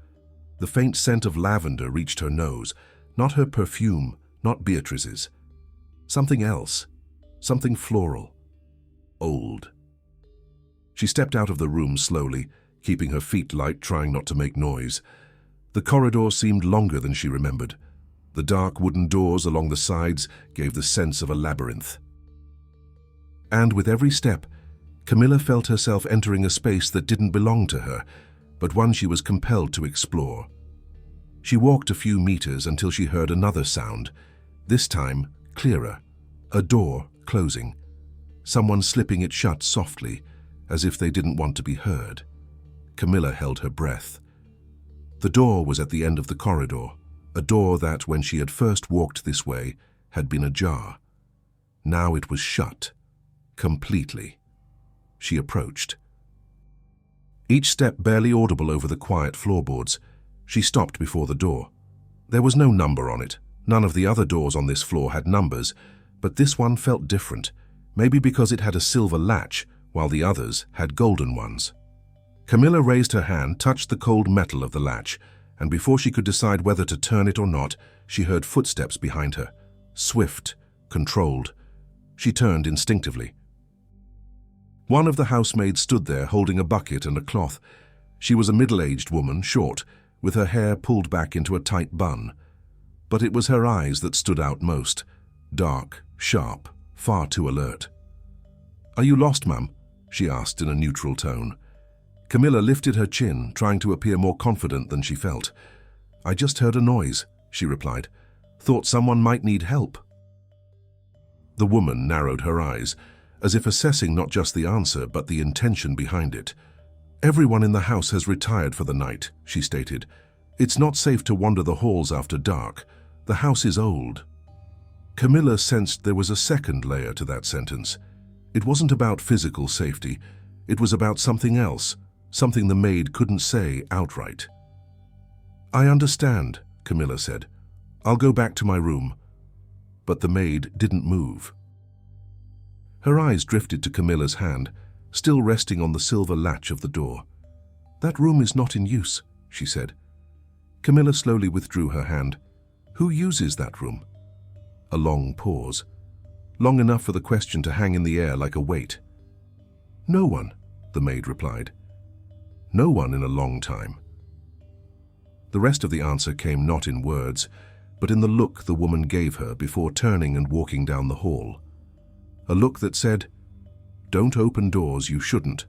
[SPEAKER 1] The faint scent of lavender reached her nose, not her perfume, not Beatrice's. Something else, something floral, old. She stepped out of the room slowly, keeping her feet light, trying not to make noise. The corridor seemed longer than she remembered. The dark wooden doors along the sides gave the sense of a labyrinth. And with every step, Camilla felt herself entering a space that didn't belong to her, but one she was compelled to explore. She walked a few meters until she heard another sound, this time clearer, a door closing, someone slipping it shut softly, as if they didn't want to be heard. Camilla held her breath. The door was at the end of the corridor, a door that, when she had first walked this way, had been ajar. Now it was shut, completely. She approached. Each step barely audible over the quiet floorboards. She stopped before the door. There was no number on it. None of the other doors on this floor had numbers, but this one felt different, maybe because it had a silver latch, while the others had golden ones. Camilla raised her hand, touched the cold metal of the latch, and before she could decide whether to turn it or not, she heard footsteps behind her. Swift, controlled. She turned instinctively. One of the housemaids stood there holding a bucket and a cloth. She was a middle-aged woman, short, with her hair pulled back into a tight bun. But it was her eyes that stood out most. Dark, sharp, far too alert. "Are you lost, ma'am?" she asked in a neutral tone. Camilla lifted her chin, trying to appear more confident than she felt. "I just heard a noise," she replied. "Thought someone might need help." The woman narrowed her eyes, as if assessing not just the answer, but the intention behind it. "Everyone in the house has retired for the night," she stated. "It's not safe to wander the halls after dark. The house is old." Camilla sensed there was a second layer to that sentence. It wasn't about physical safety. It was about something else, something the maid couldn't say outright. "I understand," Camilla said. "I'll go back to my room." But the maid didn't move. Her eyes drifted to Camilla's hand, still resting on the silver latch of the door. "That room is not in use," she said. Camilla slowly withdrew her hand. "Who uses that room?" A long pause, long enough for the question to hang in the air like a weight. "No one," the maid replied. "No one in a long time." The rest of the answer came not in words, but in the look the woman gave her before turning and walking down the hall. A look that said, "Don't open doors you shouldn't.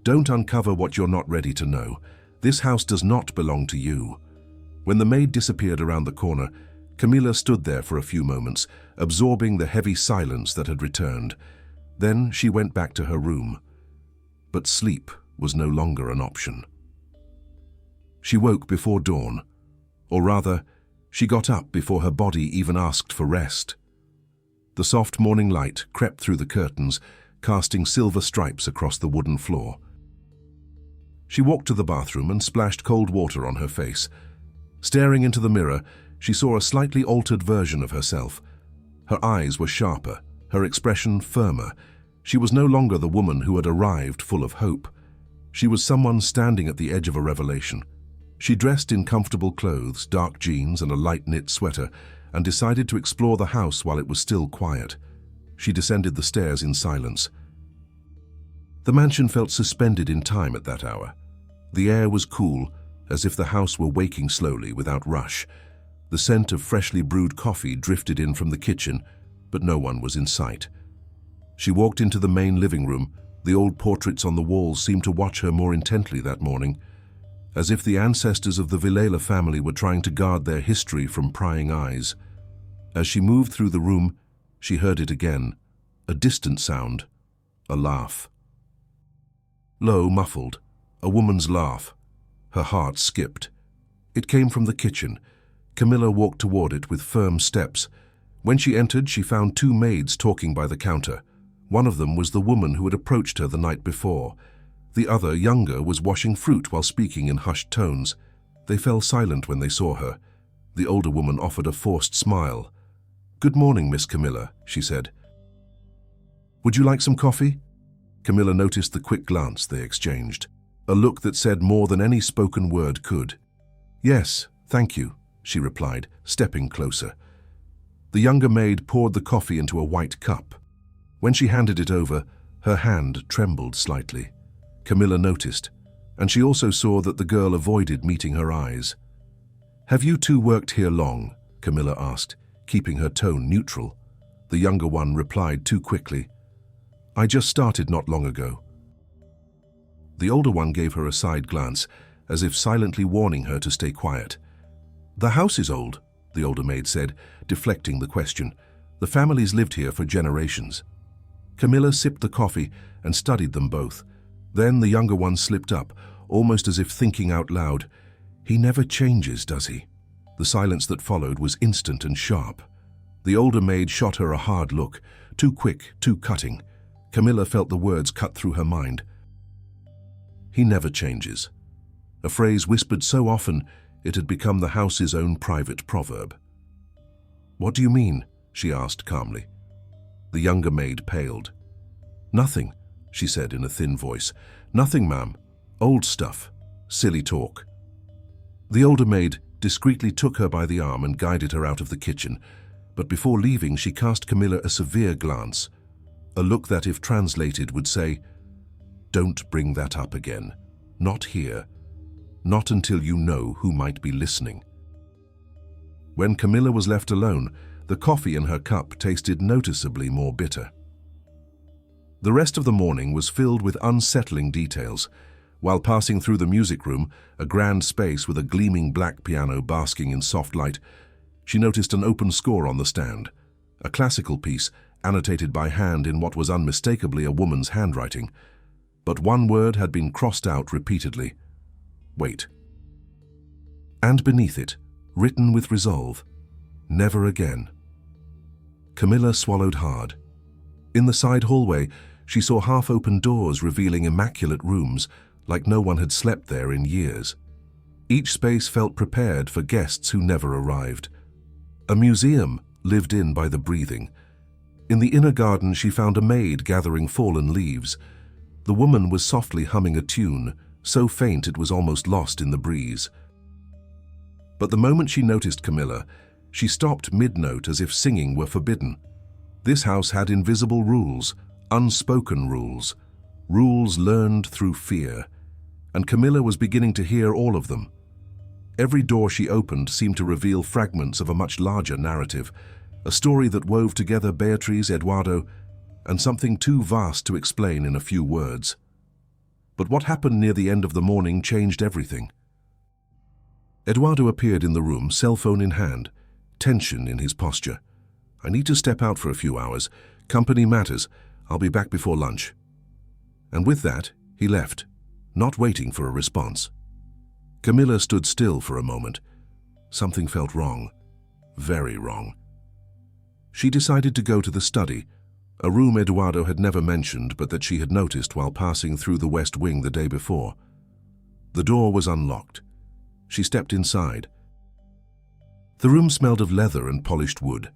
[SPEAKER 1] Don't uncover what you're not ready to know. This house does not belong to you." When the maid disappeared around the corner, Camilla stood there for a few moments, absorbing the heavy silence that had returned. Then she went back to her room. But sleep was no longer an option. She woke before dawn, or rather, she got up before her body even asked for rest. The soft morning light crept through the curtains, casting silver stripes across the wooden floor. She walked to the bathroom and splashed cold water on her face. Staring into the mirror, she saw a slightly altered version of herself. Her eyes were sharper, her expression firmer. She was no longer the woman who had arrived full of hope. She was someone standing at the edge of a revelation. She dressed in comfortable clothes, dark jeans and a light knit sweater, and decided to explore the house while it was still quiet. She descended the stairs in silence. The mansion felt suspended in time at that hour. The air was cool, as if the house were waking slowly without rush. The scent of freshly brewed coffee drifted in from the kitchen, but no one was in sight. She walked into the main living room. The old portraits on the walls seemed to watch her more intently that morning, as if the ancestors of the Villela family were trying to guard their history from prying eyes. As she moved through the room, she heard it again, a distant sound, a laugh. Low, muffled, a woman's laugh. Her heart skipped. It came from the kitchen. Camilla walked toward it with firm steps. When she entered, she found two maids talking by the counter. One of them was the woman who had approached her the night before. The other, younger, was washing fruit while speaking in hushed tones. They fell silent when they saw her. The older woman offered a forced smile. "Good morning, Miss Camilla," she said. "Would you like some coffee?" Camilla noticed the quick glance they exchanged, a look that said more than any spoken word could. "Yes, thank you," she replied, stepping closer. The younger maid poured the coffee into a white cup. When she handed it over, her hand trembled slightly. Camilla noticed, and she also saw that the girl avoided meeting her eyes. "Have you two worked here long?" Camilla asked, keeping her tone neutral. The younger one replied too quickly. "I just started not long ago." The older one gave her a side glance, as if silently warning her to stay quiet. "The house is old," the older maid said, deflecting the question. "The family's lived here for generations." Camilla sipped the coffee and studied them both. Then the younger one slipped up, almost as if thinking out loud. "He never changes, does he?" The silence that followed was instant and sharp. The older maid shot her a hard look, too quick, too cutting. Camilla felt the words cut through her mind. "He never changes." A phrase whispered so often it had become the house's own private proverb. "What do you mean?" she asked calmly. The younger maid paled. "Nothing," she said in a thin voice. "Nothing, ma'am. Old stuff. Silly talk." The older maid discreetly took her by the arm and guided her out of the kitchen, but before leaving she cast Camilla a severe glance, a look that, if translated, would say, "Don't bring that up again. Not here. Not until you know who might be listening." When Camilla was left alone, the coffee in her cup tasted noticeably more bitter. The rest of the morning was filled with unsettling details. While passing through the music room, a grand space with a gleaming black piano basking in soft light, she noticed an open score on the stand, a classical piece annotated by hand in what was unmistakably a woman's handwriting. But one word had been crossed out repeatedly. "Wait." And beneath it, written with resolve, "Never again." Camilla swallowed hard. In the side hallway, she saw half-open doors revealing immaculate rooms, like no one had slept there in years. Each space felt prepared for guests who never arrived. A museum lived in by the breathing. In the inner garden, she found a maid gathering fallen leaves. The woman was softly humming a tune, so faint it was almost lost in the breeze. But the moment she noticed Camilla, she stopped mid-note as if singing were forbidden. This house had invisible rules, unspoken rules, rules learned through fear, and Camilla was beginning to hear all of them. Every door she opened seemed to reveal fragments of a much larger narrative, a story that wove together Beatriz, Eduardo, and something too vast to explain in a few words. But what happened near the end of the morning changed everything. Eduardo appeared in the room, cell phone in hand, tension in his posture. "I need to step out for a few hours. Company matters. I'll be back before lunch." And with that, he left, not waiting for a response. Camilla stood still for a moment. Something felt wrong, very wrong. She decided to go to the study, a room Eduardo had never mentioned but that she had noticed while passing through the west wing the day before. The door was unlocked. She stepped inside. The room smelled of leather and polished wood.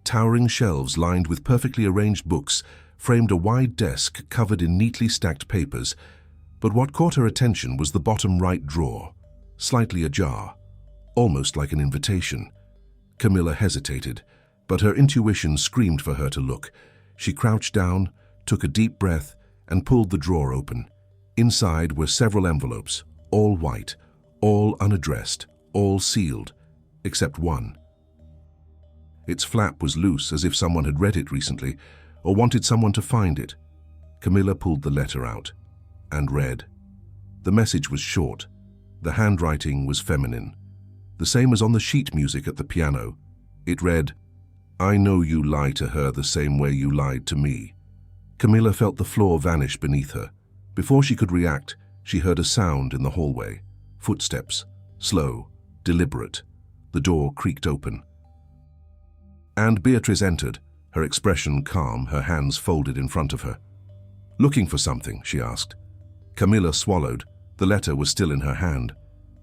[SPEAKER 1] Towering shelves lined with perfectly arranged books framed a wide desk covered in neatly stacked papers, but what caught her attention was the bottom right drawer, slightly ajar, almost like an invitation. Camilla hesitated, but her intuition screamed for her to look. She crouched down, took a deep breath, and pulled the drawer open. Inside were several envelopes, all white, all unaddressed, all sealed, except one. Its flap was loose, as if someone had read it recently, or wanted someone to find it. Camilla pulled the letter out, and read. The message was short. The handwriting was feminine, the same as on the sheet music at the piano. It read, "I know you lie to her the same way you lied to me." Camilla felt the floor vanish beneath her. Before she could react, she heard a sound in the hallway. Footsteps, slow, deliberate. The door creaked open. And Beatriz entered, her expression calm, her hands folded in front of her. "Looking for something?" she asked. Camilla swallowed. The letter was still in her hand.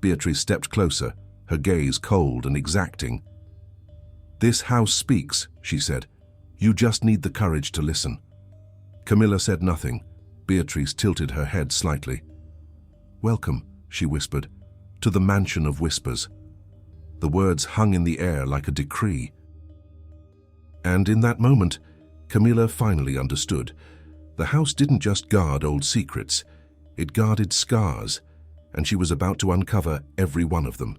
[SPEAKER 1] Beatriz stepped closer, her gaze cold and exacting. "This house speaks," she said. "You just need the courage to listen." Camilla said nothing. Beatriz tilted her head slightly. "Welcome," she whispered, "to the Mansion of Whispers." The words hung in the air like a decree. And in that moment, Camilla finally understood. The house didn't just guard old secrets, it guarded scars, and she was about to uncover every one of them.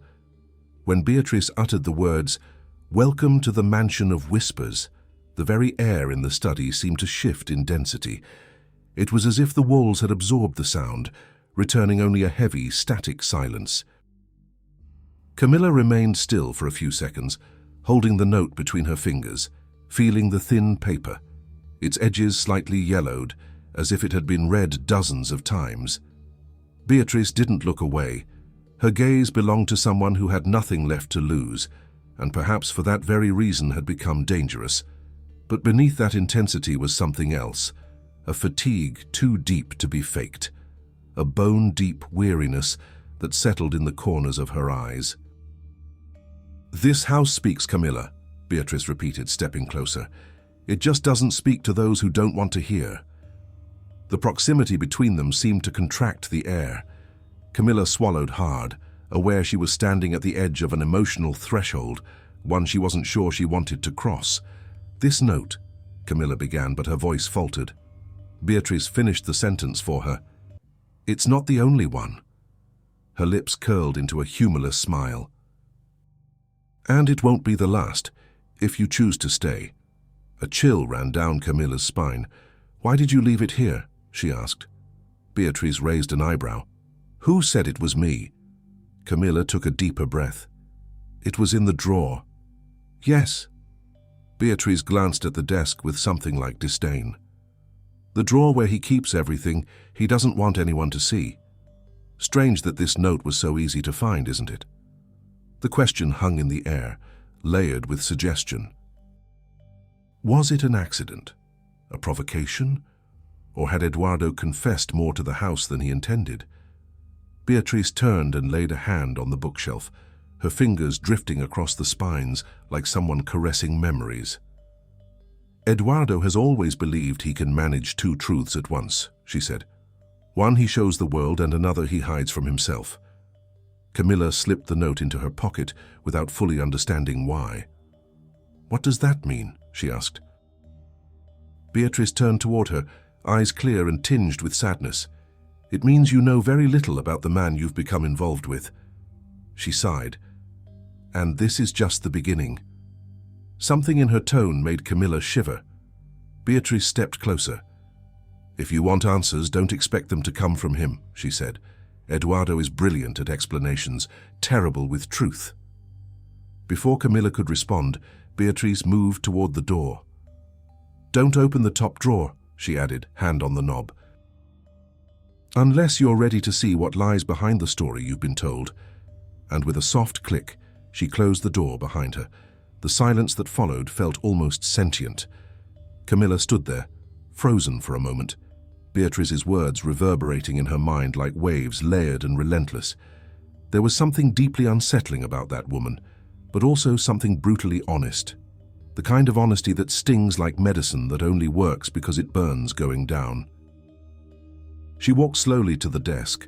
[SPEAKER 1] When Beatriz uttered the words, "Welcome to the Mansion of Whispers," the very air in the study seemed to shift in density. It was as if the walls had absorbed the sound, returning only a heavy, static silence. Camilla remained still for a few seconds, holding the note between her fingers, feeling the thin paper, its edges slightly yellowed, as if it had been read dozens of times. Beatriz didn't look away. Her gaze belonged to someone who had nothing left to lose, and perhaps for that very reason had become dangerous. But beneath that intensity was something else, a fatigue too deep to be faked, a bone-deep weariness that settled in the corners of her eyes. "This house speaks, Camilla," Beatriz repeated, stepping closer. "It just doesn't speak to those who don't want to hear." The proximity between them seemed to contract the air. Camilla swallowed hard, aware she was standing at the edge of an emotional threshold, one she wasn't sure she wanted to cross. "This note," Camilla began, but her voice faltered. Beatriz finished the sentence for her. "It's not the only one." Her lips curled into a humorless smile. "And it won't be the last, if you choose to stay." A chill ran down Camilla's spine. "Why did you leave it here?" she asked. Beatriz raised an eyebrow. "Who said it was me?" Camilla took a deeper breath. "It was in the drawer." "Yes." Beatriz glanced at the desk with something like disdain. "The drawer where he keeps everything he doesn't want anyone to see. Strange that this note was so easy to find, isn't it?" The question hung in the air, layered with suggestion. Was it an accident? A provocation? Or had Eduardo confessed more to the house than he intended? Beatriz turned and laid a hand on the bookshelf, her fingers drifting across the spines like someone caressing memories. "Eduardo has always believed he can manage two truths at once," she said. One he shows the world and another he hides from himself. Camilla slipped the note into her pocket without fully understanding why. "What does that mean?" she asked. Beatrice turned toward her, eyes clear and tinged with sadness. "It means you know very little about the man you've become involved with." She sighed. "And this is just the beginning." Something in her tone made Camilla shiver. Beatrice stepped closer. "If you want answers, don't expect them to come from him," she said. "Eduardo is brilliant at explanations, terrible with truth." Before Camilla could respond, Beatrice moved toward the door. "Don't open the top drawer," she added, hand on the knob. "Unless you're ready to see what lies behind the story you've been told." And with a soft click, she closed the door behind her. The silence that followed felt almost sentient. Camilla stood there, frozen for a moment, Beatrice's words reverberating in her mind like waves, layered and relentless. There was something deeply unsettling about that woman, but also something brutally honest. The kind of honesty that stings like medicine that only works because it burns going down. She walked slowly to the desk.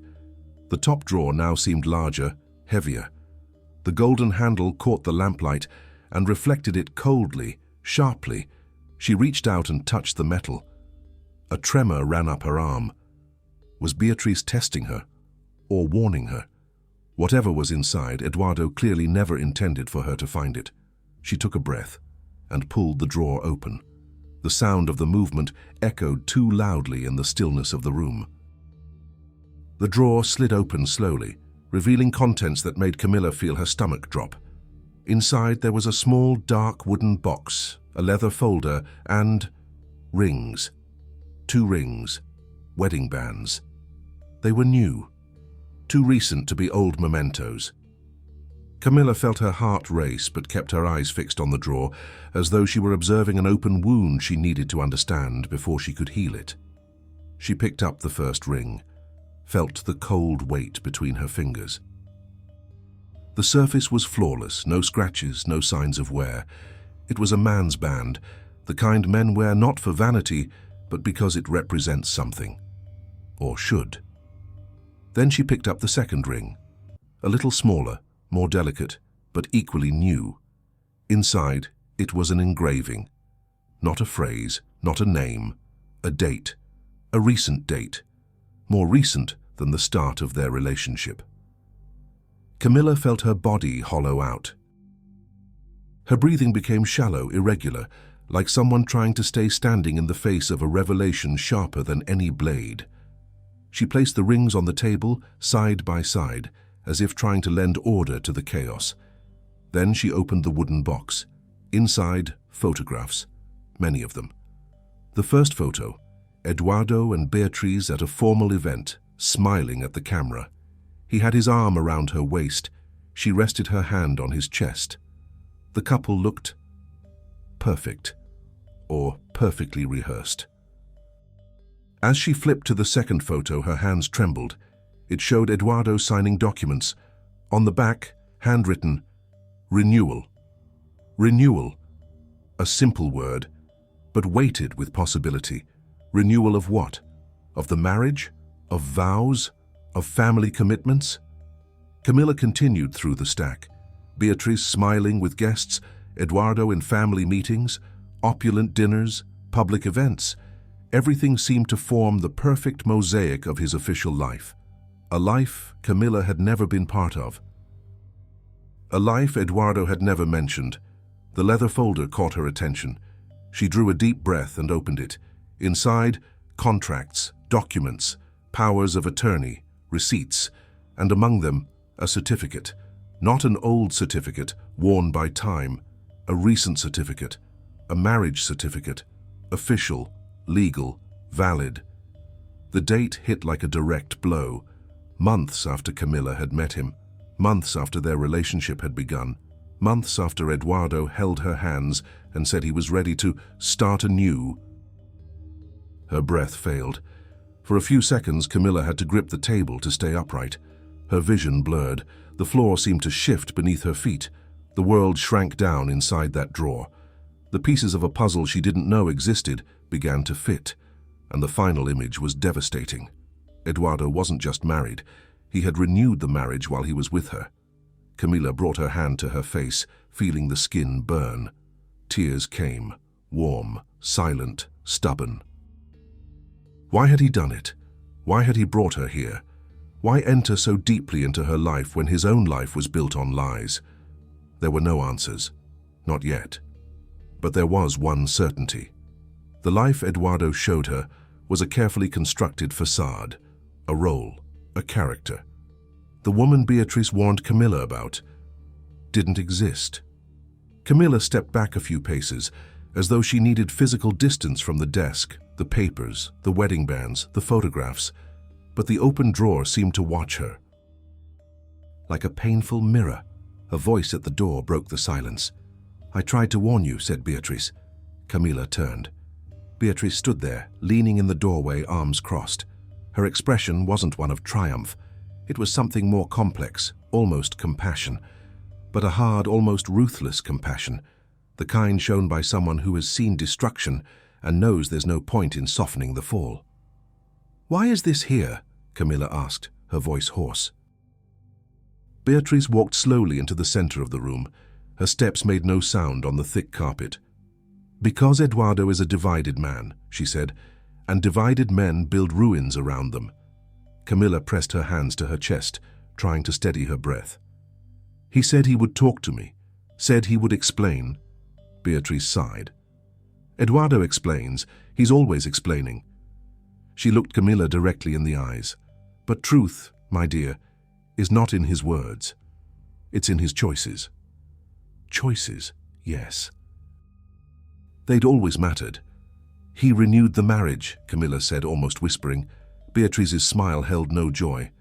[SPEAKER 1] The top drawer now seemed larger, heavier. The golden handle caught the lamplight and reflected it coldly, sharply. She reached out and touched the metal. A tremor ran up her arm. Was Beatrice testing her, or warning her? Whatever was inside, Eduardo clearly never intended for her to find it. She took a breath and pulled the drawer open. The sound of the movement echoed too loudly in the stillness of the room. The drawer slid open slowly, revealing contents that made Camilla feel her stomach drop. Inside there was a small, dark wooden box, a leather folder, and rings. 2 rings, wedding bands. They were new, too recent to be old mementos. Camilla felt her heart race but kept her eyes fixed on the drawer, as though she were observing an open wound she needed to understand before she could heal it. She picked up the first ring, felt the cold weight between her fingers. The surface was flawless, no scratches, no signs of wear. It was a man's band, the kind men wear not for vanity, but because it represents something. Or should. Then she picked up the second ring, a little smaller, more delicate, but equally new. Inside, it was an engraving. Not a phrase, not a name, a date, a recent date, more recent than the start of their relationship. Camilla felt her body hollow out. Her breathing became shallow, irregular, like someone trying to stay standing in the face of a revelation sharper than any blade. She placed the rings on the table, side by side, as if trying to lend order to the chaos. Then she opened the wooden box. Inside, photographs, many of them. The first photo, Eduardo and Beatrice at a formal event, smiling at the camera. He had his arm around her waist. She rested her hand on his chest. The couple looked perfect, or perfectly rehearsed. As she flipped to the second photo, her hands trembled. It showed Eduardo signing documents. On the back, handwritten, renewal. Renewal. A simple word, but weighted with possibility. Renewal of what? Of the marriage? Of vows? Of family commitments? Camilla continued through the stack. Beatrice smiling with guests, Eduardo in family meetings, opulent dinners, public events. Everything seemed to form the perfect mosaic of his official life. A life Camilla had never been part of. A life Eduardo had never mentioned. The leather folder caught her attention. She drew a deep breath and opened it. Inside, contracts, documents, powers of attorney, receipts, and among them, a certificate. Not an old certificate, worn by time, a recent certificate, a marriage certificate, official, legal, valid. The date hit like a direct blow. Months after Camilla had met him, months after their relationship had begun, months after Eduardo held her hands and said he was ready to start anew. Her breath failed. For a few seconds, Camilla had to grip the table to stay upright. Her vision blurred. The floor seemed to shift beneath her feet. The world shrank down inside that drawer. The pieces of a puzzle she didn't know existed began to fit, and the final image was devastating. Eduardo wasn't just married, he had renewed the marriage while he was with her. Camilla brought her hand to her face, feeling the skin burn. Tears came, warm, silent, stubborn. Why had he done it? Why had he brought her here? Why enter so deeply into her life when his own life was built on lies? There were no answers. Not yet. But there was one certainty. The life Eduardo showed her was a carefully constructed facade, a role, a character. The woman Beatrice warned Camilla about didn't exist. Camilla stepped back a few paces, as though she needed physical distance from the desk, the papers, the wedding bands, the photographs, but the open drawer seemed to watch her. Like a painful mirror, a voice at the door broke the silence. "I tried to warn you," said Beatrice. Camilla turned. Beatrice stood there, leaning in the doorway, arms crossed. Her expression wasn't one of triumph. It was something more complex, almost compassion, but a hard, almost ruthless compassion, the kind shown by someone who has seen destruction and knows there's no point in softening the fall. "Why is this here?" Camilla asked, her voice hoarse. Beatrice walked slowly into the center of the room. Her steps made no sound on the thick carpet. "Because Eduardo is a divided man," she said, "and divided men build ruins around them." Camilla pressed her hands to her chest, trying to steady her breath. "He said he would talk to me, said he would explain." Beatrice sighed. "Eduardo explains. He's always explaining." She looked Camilla directly in the eyes. "But truth, my dear, is not in his words. It's in his choices." Choices, yes. They'd always mattered. "He renewed the marriage," Camilla said, almost whispering. Beatrice's smile held no joy.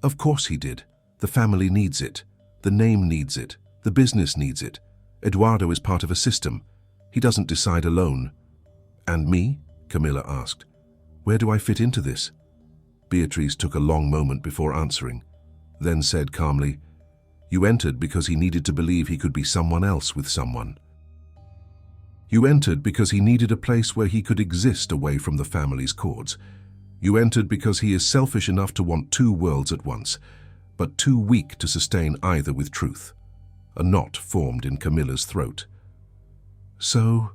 [SPEAKER 1] "Of course he did. The family needs it. The name needs it. The business needs it. Eduardo is part of a system. He doesn't decide alone." "And me?" Camilla asked. "Where do I fit into this?" Beatrice took a long moment before answering, then said calmly, "You entered because he needed to believe he could be someone else with someone. You entered because he needed a place where he could exist away from the family's cords. You entered because he is selfish enough to want two worlds at once, but too weak to sustain either with truth." A knot formed in Camilla's throat. "So,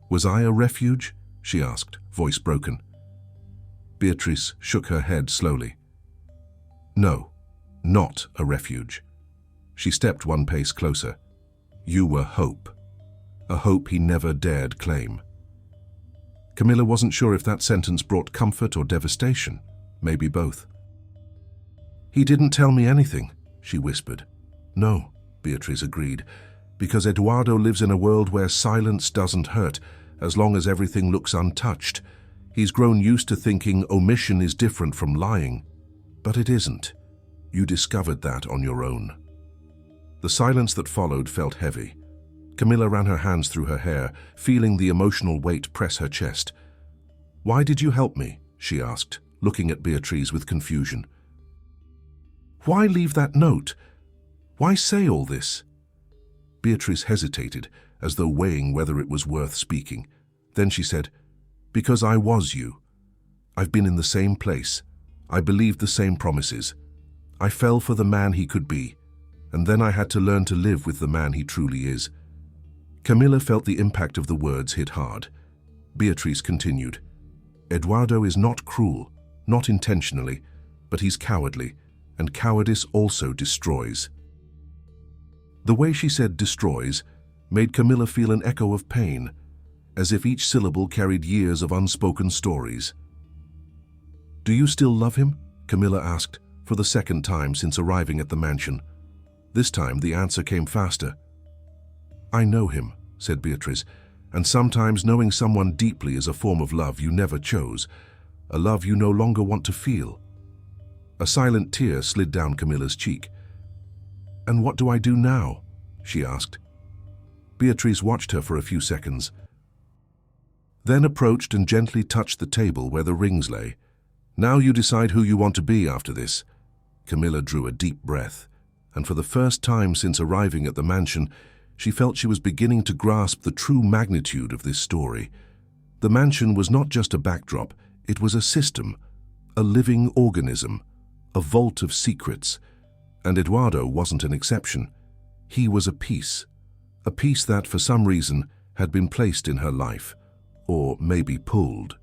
[SPEAKER 1] was I a refuge?" she asked, voice broken. Beatrice shook her head slowly. "No, not a refuge." She stepped one pace closer. "You were hope. A hope he never dared claim." Camilla wasn't sure if that sentence brought comfort or devastation, maybe both. "He didn't tell me anything," she whispered. "No," Beatrice agreed, "because Eduardo lives in a world where silence doesn't hurt as long as everything looks untouched. He's grown used to thinking omission is different from lying. But it isn't. You discovered that on your own." The silence that followed felt heavy. Camilla ran her hands through her hair, feeling the emotional weight press her chest. "Why did you help me?" she asked, looking at Beatrice with confusion. "Why leave that note? Why say all this?" Beatrice hesitated, as though weighing whether it was worth speaking. Then she said, "Because I was you. I've been in the same place. I believed the same promises. I fell for the man he could be, and then I had to learn to live with the man he truly is." Camilla felt the impact of the words hit hard. Beatrice continued, "Eduardo is not cruel, not intentionally, but he's cowardly, and cowardice also destroys." The way she said destroys made Camilla feel an echo of pain, as if each syllable carried years of unspoken stories. "Do you still love him?" Camilla asked, for the second time since arriving at the mansion. This time the answer came faster. "I know him," said Beatrice, "and sometimes knowing someone deeply is a form of love you never chose, a love you no longer want to feel." A silent tear slid down Camilla's cheek. "And what do I do now?" she asked. Beatrice watched her for a few seconds, then approached and gently touched the table where the rings lay. "Now you decide who you want to be after this." Camilla drew a deep breath, and for the first time since arriving at the mansion, she felt she was beginning to grasp the true magnitude of this story. The mansion was not just a backdrop, it was a system, a living organism, a vault of secrets, and Eduardo wasn't an exception. He was a piece that for some reason had been placed in her life, or maybe pulled.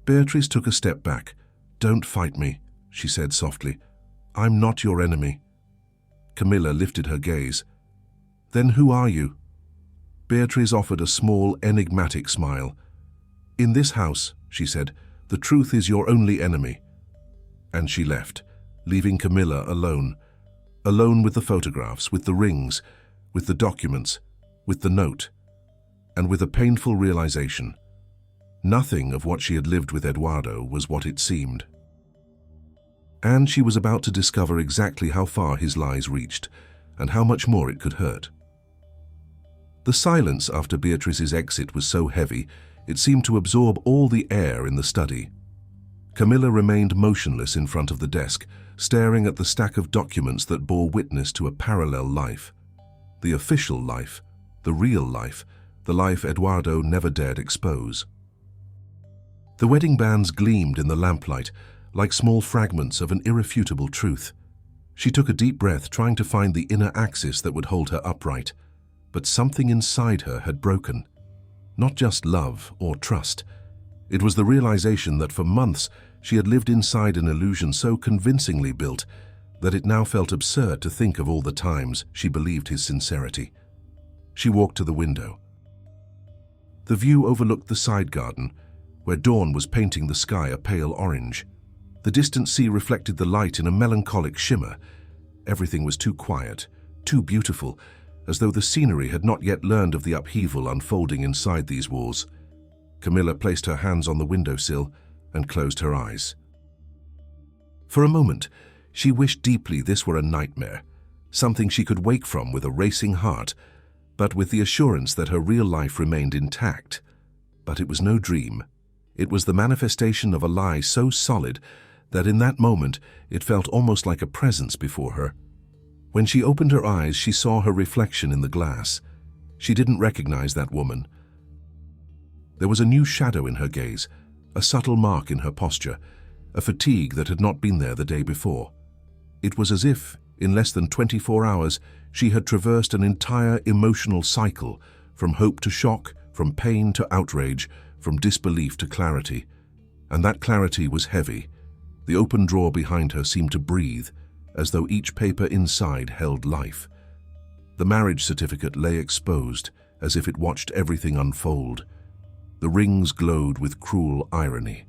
[SPEAKER 1] Beatrice took a step back. "Don't fight me," she said softly. "I'm not your enemy." Camilla lifted her gaze. "Then who are you?" Beatrice offered a small, enigmatic smile. "In this house," she said, "the truth is your only enemy." And she left, leaving Camilla alone with the photographs, with the rings, with the documents, with the note, and with a painful realization. Nothing of what she had lived with Eduardo was what it seemed. And she was about to discover exactly how far his lies reached, and how much more it could hurt. The silence after Beatrice's exit was so heavy, it seemed to absorb all the air in the study. Camilla remained motionless in front of the desk, staring at the stack of documents that bore witness to a parallel life. The official life, the real life, the life Eduardo never dared expose. The wedding bands gleamed in the lamplight, like small fragments of an irrefutable truth. She took a deep breath, trying to find the inner axis that would hold her upright. But something inside her had broken. Not just love or trust. It was the realization that for months she had lived inside an illusion so convincingly built that it now felt absurd to think of all the times she believed his sincerity. She walked to the window. The view overlooked the side garden, where dawn was painting the sky a pale orange. The distant sea reflected the light in a melancholic shimmer. Everything was too quiet, too beautiful, as though the scenery had not yet learned of the upheaval unfolding inside these walls. Camilla placed her hands on the windowsill and closed her eyes. For a moment, she wished deeply this were a nightmare, something she could wake from with a racing heart, but with the assurance that her real life remained intact. But it was no dream. It was the manifestation of a lie so solid that in that moment it felt almost like a presence before her. When she opened her eyes, she saw her reflection in the glass. She didn't recognize that woman. There was a new shadow in her gaze, a subtle mark in her posture, a fatigue that had not been there the day before. It was as if, in less than 24 hours, she had traversed an entire emotional cycle, from hope to shock, from pain to outrage, from disbelief to clarity. And that clarity was heavy. The open drawer behind her seemed to breathe, as though each paper inside held life. The marriage certificate lay exposed, as if it watched everything unfold. The rings glowed with cruel irony.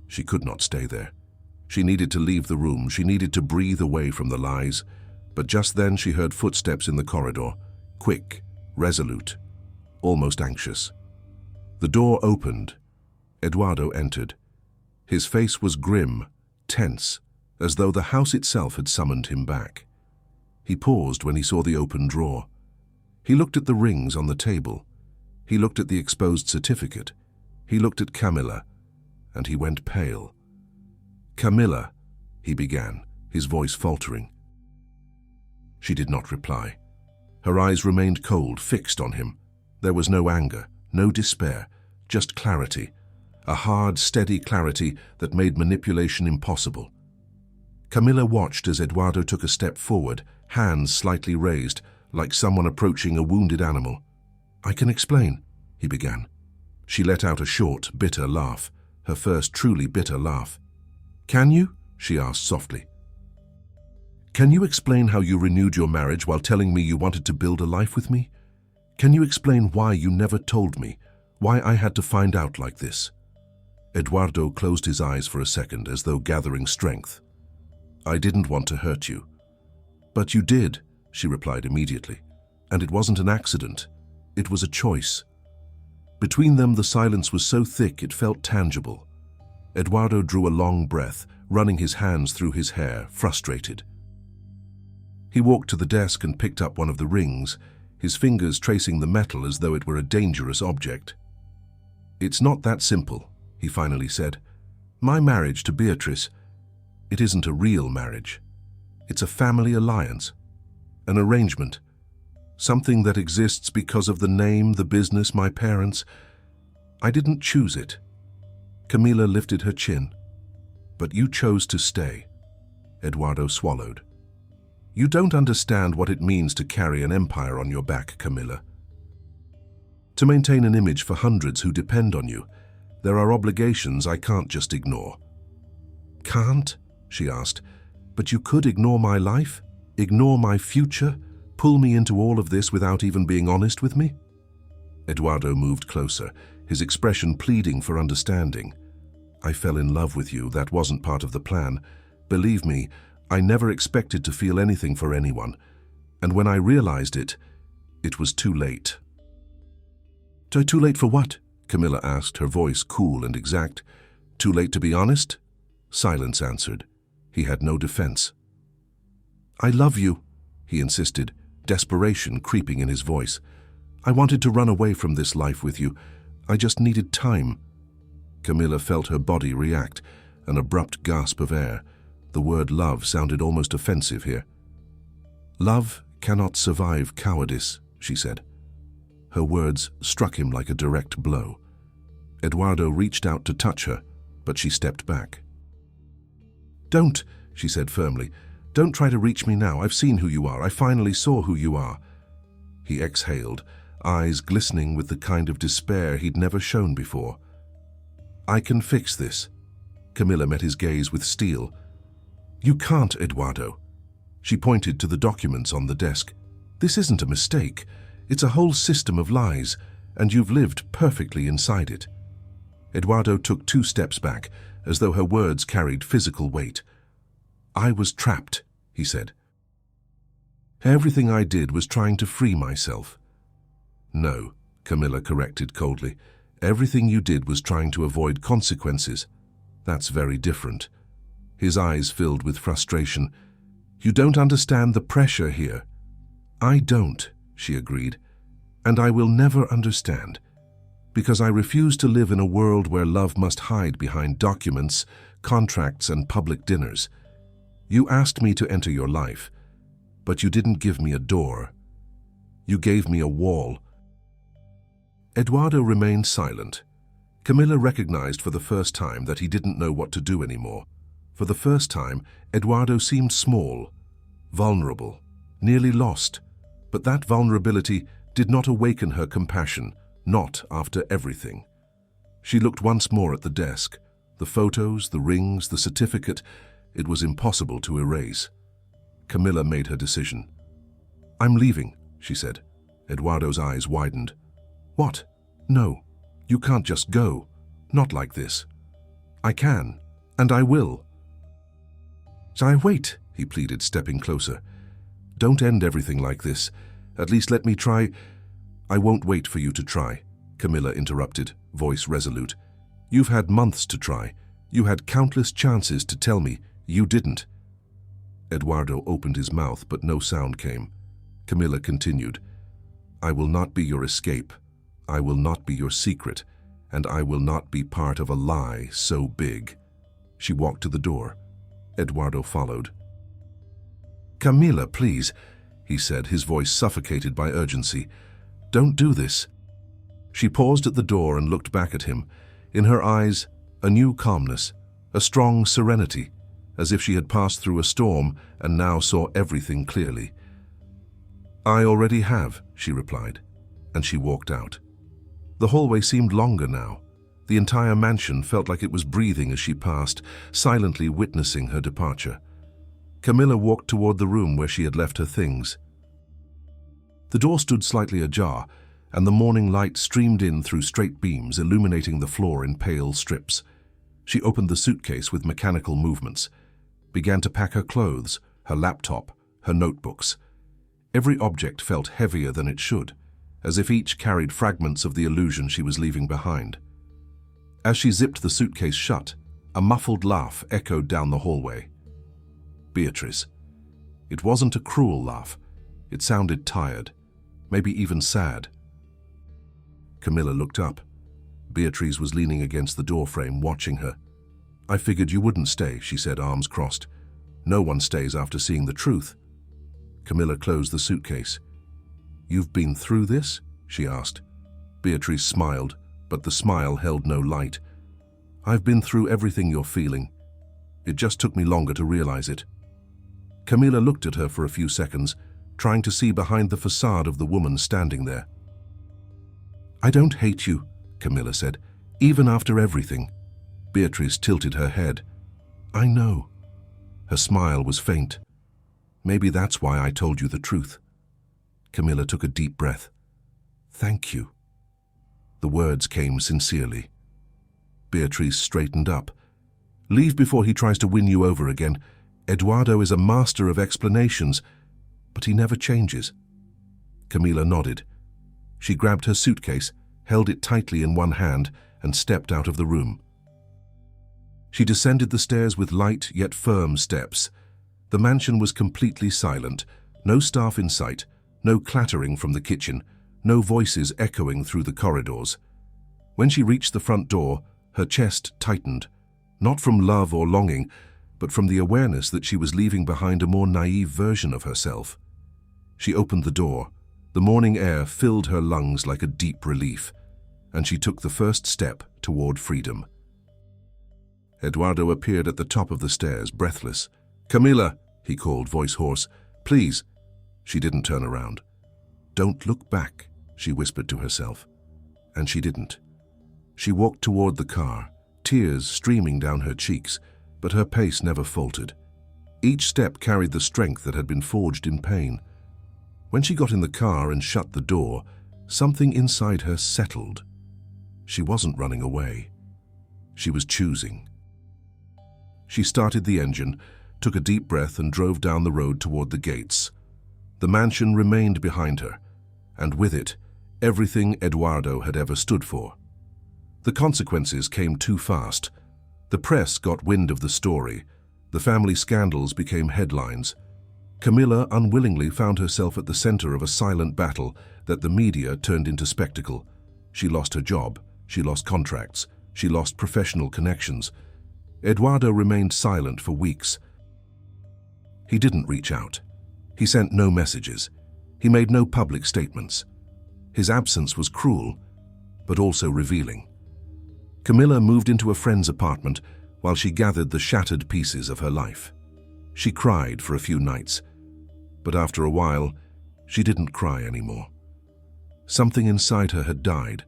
[SPEAKER 1] She could not stay there. She needed to leave the room. She needed to breathe away from the lies. But just then she heard footsteps in the corridor, quick, resolute, almost anxious. The door opened. Eduardo entered. His face was grim, tense, as though the house itself had summoned him back. He paused when he saw the open drawer. He looked at the rings on the table. He looked at the exposed certificate. He looked at Camilla, and he went pale. "Camilla," he began, his voice faltering. She did not reply. Her eyes remained cold, fixed on him. There was no anger, no despair, just clarity, a hard, steady clarity that made manipulation impossible. Camilla watched as Eduardo took a step forward, hands slightly raised, like someone approaching a wounded animal. "I can explain," he began. She let out a short, bitter laugh, her first truly bitter laugh. "Can you?" she asked softly. "Can you explain how you renewed your marriage while telling me you wanted to build a life with me? Can you explain why you never told me, why I had to find out like this?" Eduardo closed his eyes for a second, as though gathering strength. "I didn't want to hurt you." "But you did," she replied immediately. "And it wasn't an accident. It was a choice." Between them, the silence was so thick it felt tangible. Eduardo drew a long breath, running his hands through his hair, frustrated. He walked to the desk and picked up one of the rings, his fingers tracing the metal as though it were a dangerous object. "It's not that simple," he finally said. "My marriage to Beatrice, it isn't a real marriage. It's a family alliance, an arrangement, something that exists because of the name, the business, my parents. I didn't choose it." Camila lifted her chin. But you chose to stay. Eduardo swallowed. You don't understand what it means to carry an empire on your back, Camila. To maintain an image for hundreds who depend on you, there are obligations I can't just ignore. Can't? She asked. But you could ignore my life? Ignore my future? Pull me into all of this without even being honest with me? Eduardo moved closer, his expression pleading for understanding. I fell in love with you, that wasn't part of the plan. Believe me, I never expected to feel anything for anyone. And when I realized it, it was too late. Too late for what? Camila asked, her voice cool and exact. Too late to be honest? Silence answered. He had no defense. I love you, he insisted, desperation creeping in his voice. I wanted to run away from this life with you. I just needed time. Camila felt her body react, an abrupt gasp of air. The word love sounded almost offensive here. Love cannot survive cowardice, she said. Her words struck him like a direct blow. Eduardo reached out to touch her, but she stepped back. Don't, she said firmly. Don't try to reach me now. I've seen who you are. I finally saw who you are. He exhaled, eyes glistening with the kind of despair he'd never shown before. I can fix this. Camila met his gaze with steel. You can't, Eduardo. She pointed to the documents on the desk. This isn't a mistake. It's a whole system of lies, and you've lived perfectly inside it. Eduardo took 2 steps back, as though her words carried physical weight. I was trapped, he said. Everything I did was trying to free myself. No, Camila corrected coldly. Everything you did was trying to avoid consequences. That's very different. His eyes filled with frustration. You don't understand the pressure here. I don't, she agreed. And I will never understand. Because I refuse to live in a world where love must hide behind documents, contracts, and public dinners. You asked me to enter your life, but you didn't give me a door. You gave me a wall. Eduardo remained silent. Camila recognized for the first time that he didn't know what to do anymore. For the first time, Eduardo seemed small, vulnerable, nearly lost. But that vulnerability did not awaken her compassion, not after everything. She looked once more at the desk. The photos, the rings, the certificate. It was impossible to erase. Camila made her decision. I'm leaving, she said. Eduardo's eyes widened. What? No, you can't just go. Not like this. I can, and I will. Wait, he pleaded, stepping closer. Don't end everything like this. At least let me try. I won't wait for you to try, Camila interrupted, voice resolute. You've had months to try. You had countless chances to tell me. You didn't. Eduardo opened his mouth, but no sound came. Camila continued. I will not be your escape. I will not be your secret. And I will not be part of a lie so big. She walked to the door. Eduardo followed. Camila, please, he said, his voice suffocated by urgency. Don't do this. She paused at the door and looked back at him. In her eyes, a new calmness, a strong serenity, as if she had passed through a storm and now saw everything clearly. I already have, she replied, and she walked out. The hallway seemed longer now. The entire mansion felt like it was breathing as she passed, silently witnessing her departure. Camila walked toward the room where she had left her things. The door stood slightly ajar, and the morning light streamed in through straight beams, illuminating the floor in pale strips. She opened the suitcase with mechanical movements, began to pack her clothes, her laptop, her notebooks. Every object felt heavier than it should, as if each carried fragments of the illusion she was leaving behind. As she zipped the suitcase shut, a muffled laugh echoed down the hallway. Beatrice. It wasn't a cruel laugh. It sounded tired, maybe even sad. Camila looked up. Beatrice was leaning against the doorframe, watching her. I figured you wouldn't stay, she said, arms crossed. No one stays after seeing the truth. Camila closed the suitcase. You've been through this? She asked. Beatrice smiled, but the smile held no light. I've been through everything you're feeling. It just took me longer to realize it." Camilla looked at her for a few seconds, trying to see behind the facade of the woman standing there. "I don't hate you," Camilla said, "even after everything." Beatrice tilted her head. "I know." Her smile was faint. "Maybe that's why I told you the truth." Camilla took a deep breath. "Thank you." The words came sincerely. Beatrice straightened up. "Leave before he tries to win you over again. Eduardo is a master of explanations, but he never changes." Camilla nodded. She grabbed her suitcase, held it tightly in one hand, and stepped out of the room. She descended the stairs with light yet firm steps. The mansion was completely silent, no staff in sight, no clattering from the kitchen, no voices echoing through the corridors. When she reached the front door, her chest tightened, not from love or longing, but from the awareness that she was leaving behind a more naive version of herself. She opened the door. The morning air filled her lungs like a deep relief, and she took the first step toward freedom. Eduardo appeared at the top of the stairs, breathless. "Camilla," he called, voice hoarse. "Please." She didn't turn around. "Don't look back," she whispered to herself. And she didn't. She walked toward the car, tears streaming down her cheeks, but her pace never faltered. Each step carried the strength that had been forged in pain. When she got in the car and shut the door, something inside her settled. She wasn't running away. She was choosing. She started the engine, took a deep breath, and drove down the road toward the gates. The mansion remained behind her, and with it, everything Eduardo had ever stood for. The consequences came too fast. The press got wind of the story. The family scandals became headlines. Camilla unwillingly found herself at the center of a silent battle that the media turned into spectacle. She lost her job, she lost contracts, she lost professional connections. Eduardo remained silent for weeks. He didn't reach out. He sent no messages. He made no public statements. His absence was cruel, but also revealing. Camilla moved into a friend's apartment while she gathered the shattered pieces of her life. She cried for a few nights, but after a while, she didn't cry anymore. Something inside her had died,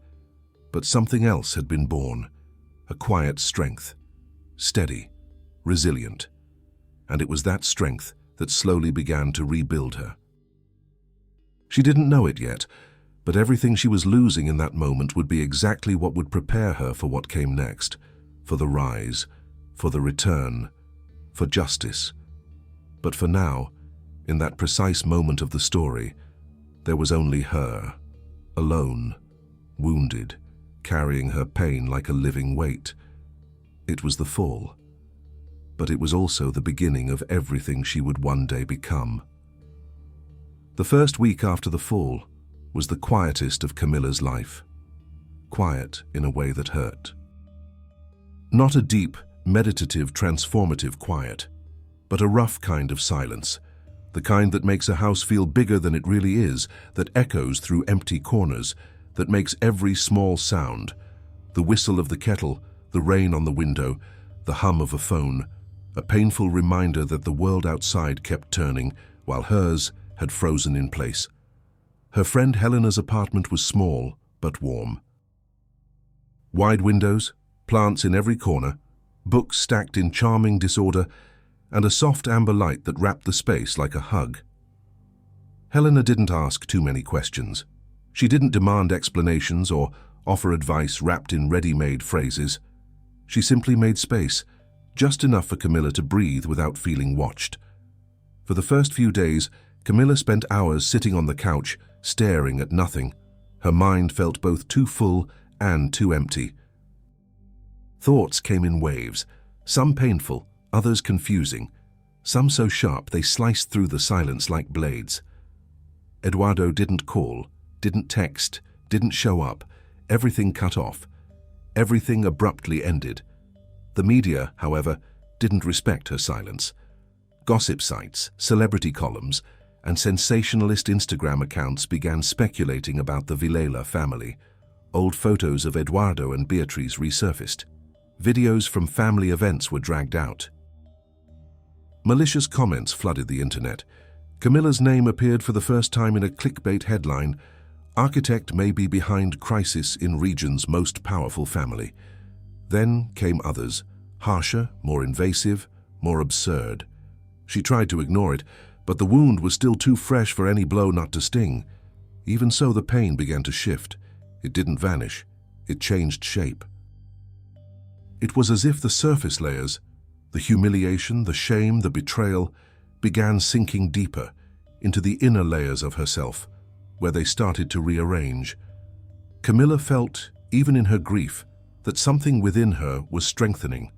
[SPEAKER 1] but something else had been born, a quiet strength, steady, resilient, and it was that strength that slowly began to rebuild her. She didn't know it yet, but everything she was losing in that moment would be exactly what would prepare her for what came next, for the rise, for the return, for justice. But for now, in that precise moment of the story, there was only her, alone, wounded, carrying her pain like a living weight. It was the fall, but it was also the beginning of everything she would one day become. The first week after the fall was the quietest of Camilla's life. Quiet in a way that hurt. Not a deep, meditative, transformative quiet, but a rough kind of silence, the kind that makes a house feel bigger than it really is, that echoes through empty corners, that makes every small sound, the whistle of the kettle, the rain on the window, the hum of a phone, a painful reminder that the world outside kept turning while hers had frozen in place. Her friend Helena's apartment was small but warm. Wide windows, plants in every corner, books stacked in charming disorder, and a soft amber light that wrapped the space like a hug. Helena didn't ask too many questions. She didn't demand explanations or offer advice wrapped in ready-made phrases. She simply made space, just enough for Camilla to breathe without feeling watched. For the first few days, Camilla spent hours sitting on the couch, staring at nothing. Her mind felt both too full and too empty. Thoughts came in waves, some painful, others confusing, some so sharp they sliced through the silence like blades. Eduardo didn't call, didn't text, didn't show up. Everything cut off. Everything abruptly ended. The media, however, didn't respect her silence. Gossip sites, celebrity columns, and sensationalist Instagram accounts began speculating about the Vilela family. Old photos of Eduardo and Beatrice resurfaced. Videos from family events were dragged out. Malicious comments flooded the internet. Camilla's name appeared for the first time in a clickbait headline, "Architect may be behind crisis in region's most powerful family." Then came others, harsher, more invasive, more absurd. She tried to ignore it, but the wound was still too fresh for any blow not to sting. Even so, the pain began to shift. It didn't vanish. It changed shape. It was as if the surface layers, the humiliation, the shame, the betrayal, began sinking deeper into the inner layers of herself, where they started to rearrange. Camilla felt, even in her grief, that something within her was strengthening.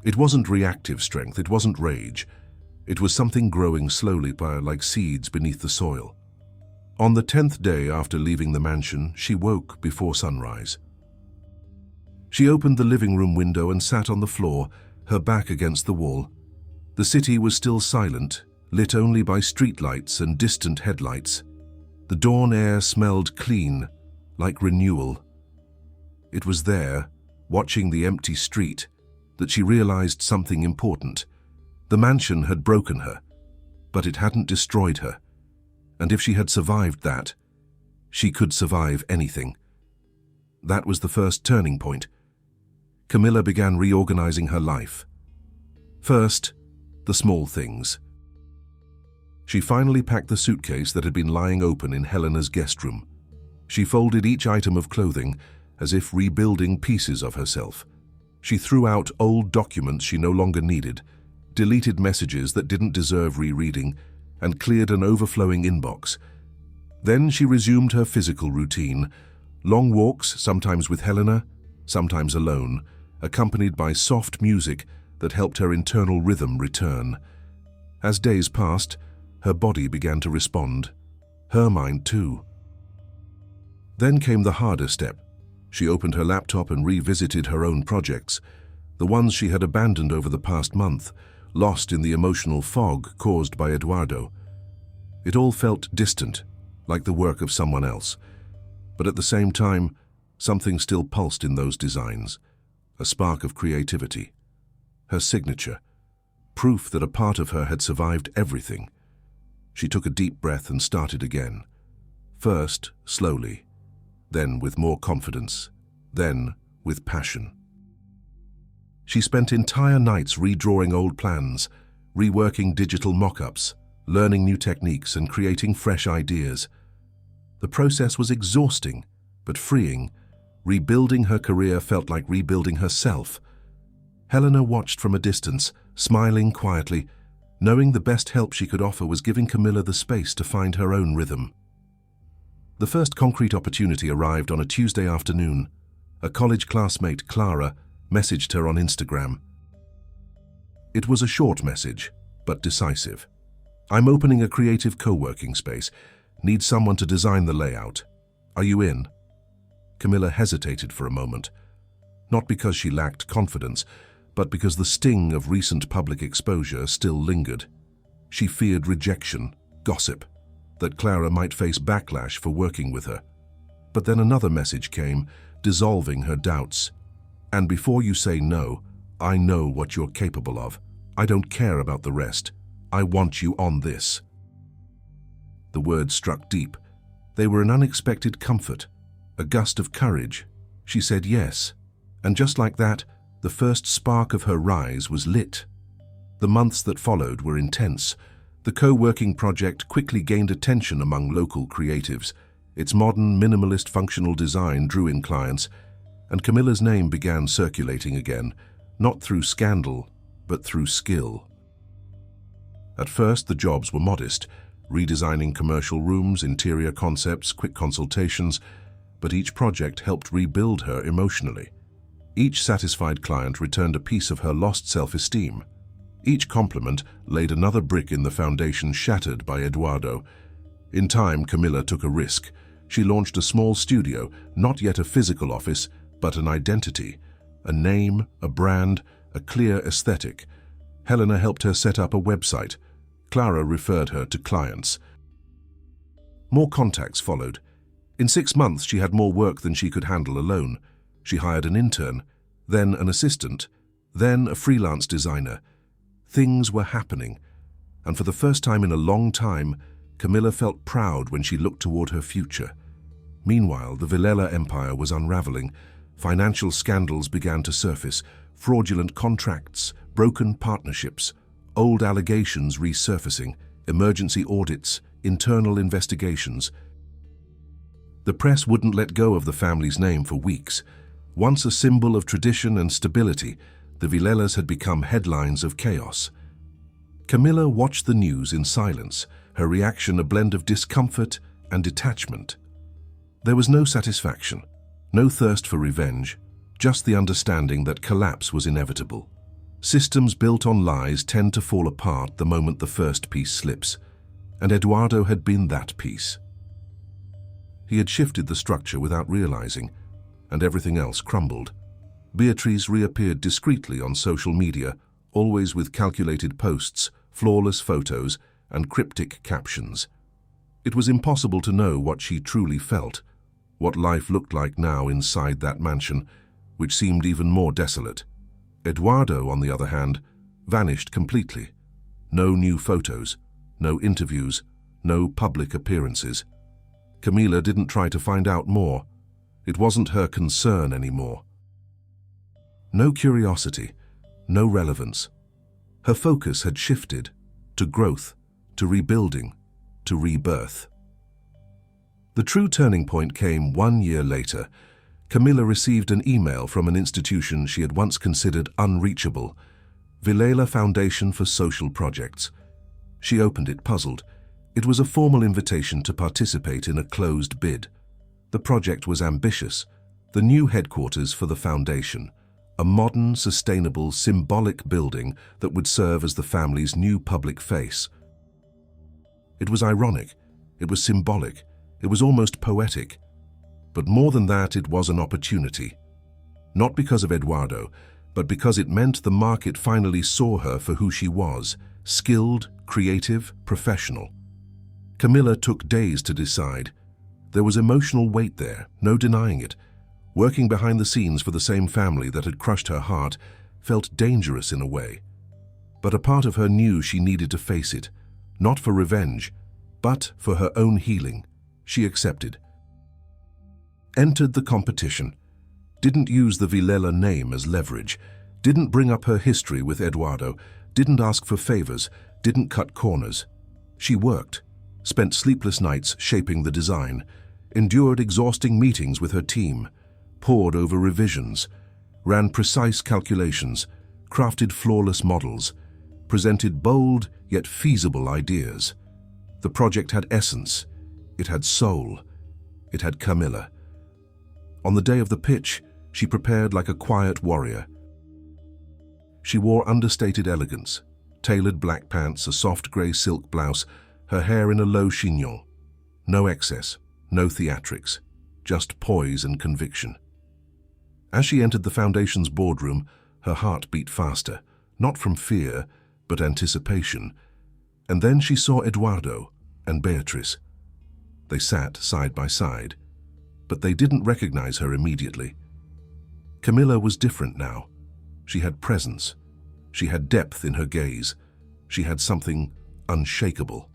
[SPEAKER 1] It wasn't reactive strength, it wasn't rage. It was something growing slowly like seeds beneath the soil. On the 10th day after leaving the mansion, she woke before sunrise. She opened the living room window and sat on the floor, her back against the wall. The city was still silent, lit only by streetlights and distant headlights. The dawn air smelled clean, like renewal. It was there, watching the empty street, that she realized something important. The mansion had broken her, but it hadn't destroyed her. And if she had survived that, she could survive anything. That was the first turning point. Camilla began reorganizing her life. First, the small things. She finally packed the suitcase that had been lying open in Helena's guest room. She folded each item of clothing as if rebuilding pieces of herself. She threw out old documents she no longer needed, deleted messages that didn't deserve rereading, and cleared an overflowing inbox. Then she resumed her physical routine, long walks, sometimes with Helena, sometimes alone, accompanied by soft music that helped her internal rhythm return. As days passed, her body began to respond. Her mind too. Then came the harder step. She opened her laptop and revisited her own projects, the ones she had abandoned over the past month, lost in the emotional fog caused by Eduardo. It all felt distant, like the work of someone else. But at the same time, something still pulsed in those designs, a spark of creativity. Her signature, proof that a part of her had survived everything. She took a deep breath and started again. First, slowly, then with more confidence, then with passion. She spent entire nights redrawing old plans, reworking digital mock-ups, learning new techniques and creating fresh ideas. The process was exhausting, but freeing. Rebuilding her career felt like rebuilding herself. Helena watched from a distance, smiling quietly, knowing the best help she could offer was giving Camilla the space to find her own rhythm. The first concrete opportunity arrived on a Tuesday afternoon. A college classmate, Clara, messaged her on Instagram. It was a short message, but decisive. "I'm opening a creative co-working space. Need someone to design the layout. Are you in?" Camilla hesitated for a moment, not because she lacked confidence, but because the sting of recent public exposure still lingered. She feared rejection, gossip, that Clara might face backlash for working with her. But then another message came, dissolving her doubts. "And before you say no, I know what you're capable of. I don't care about the rest. I want you on this." The words struck deep. They were an unexpected comfort, a gust of courage. She said yes, and just like that, the first spark of her rise was lit. The months that followed were intense. The co-working project quickly gained attention among local creatives. Its modern, minimalist functional design drew in clients, and Camilla's name began circulating again, not through scandal, but through skill. At first, the jobs were modest, redesigning commercial rooms, interior concepts, quick consultations, but each project helped rebuild her emotionally. Each satisfied client returned a piece of her lost self-esteem. Each compliment laid another brick in the foundation shattered by Eduardo. In time, Camilla took a risk. She launched a small studio, not yet a physical office, but an identity, a name, a brand, a clear aesthetic. Helena helped her set up a website. Clara referred her to clients. More contacts followed. In 6 months, she had more work than she could handle alone. She hired an intern, then an assistant, then a freelance designer. Things were happening, and for the first time in a long time, Camilla felt proud when she looked toward her future. Meanwhile, the Villela empire was unraveling. Financial scandals began to surface, fraudulent contracts, broken partnerships, old allegations resurfacing, emergency audits, internal investigations. The press wouldn't let go of the family's name for weeks. Once a symbol of tradition and stability, the Villelas had become headlines of chaos. Camilla watched the news in silence, her reaction a blend of discomfort and detachment. There was no satisfaction, no thirst for revenge, just the understanding that collapse was inevitable. Systems built on lies tend to fall apart the moment the first piece slips, and Eduardo had been that piece. He had shifted the structure without realizing, and everything else crumbled. Beatriz reappeared discreetly on social media, always with calculated posts, flawless photos, and cryptic captions. It was impossible to know what she truly felt, what life looked like now inside that mansion, which seemed even more desolate. Eduardo, on the other hand, vanished completely. No new photos, no interviews, no public appearances. Camilla didn't try to find out more. It wasn't her concern anymore. No curiosity, no relevance. Her focus had shifted to growth, to rebuilding, to rebirth. The true turning point came 1 year later. Camilla received an email from an institution she had once considered unreachable, Villela Foundation for Social Projects. She opened it puzzled. It was a formal invitation to participate in a closed bid. The project was ambitious, the new headquarters for the foundation, a modern, sustainable, symbolic building that would serve as the family's new public face. It was ironic, it was symbolic, it was almost poetic. But more than that, it was an opportunity. Not because of Eduardo, but because it meant the market finally saw her for who she was, skilled, creative, professional. Camilla took days to decide. There was emotional weight there, no denying it. Working behind the scenes for the same family that had crushed her heart felt dangerous in a way. But a part of her knew she needed to face it, not for revenge, but for her own healing. She accepted. Entered the competition. Didn't use the Villela name as leverage. Didn't bring up her history with Eduardo. Didn't ask for favors. Didn't cut corners. She worked. Spent sleepless nights shaping the design. Endured exhausting meetings with her team. Pored over revisions. Ran precise calculations. Crafted flawless models. Presented bold yet feasible ideas. The project had essence. It had soul. It had Camilla. On the day of the pitch, she prepared like a quiet warrior. She wore understated elegance, tailored black pants, a soft grey silk blouse, her hair in a low chignon. No excess, no theatrics, just poise and conviction. As she entered the foundation's boardroom, her heart beat faster, not from fear, but anticipation. And then she saw Eduardo and Beatriz. They sat side by side, but they didn't recognize her immediately. Camilla was different now. She had presence. She had depth in her gaze. She had something unshakable.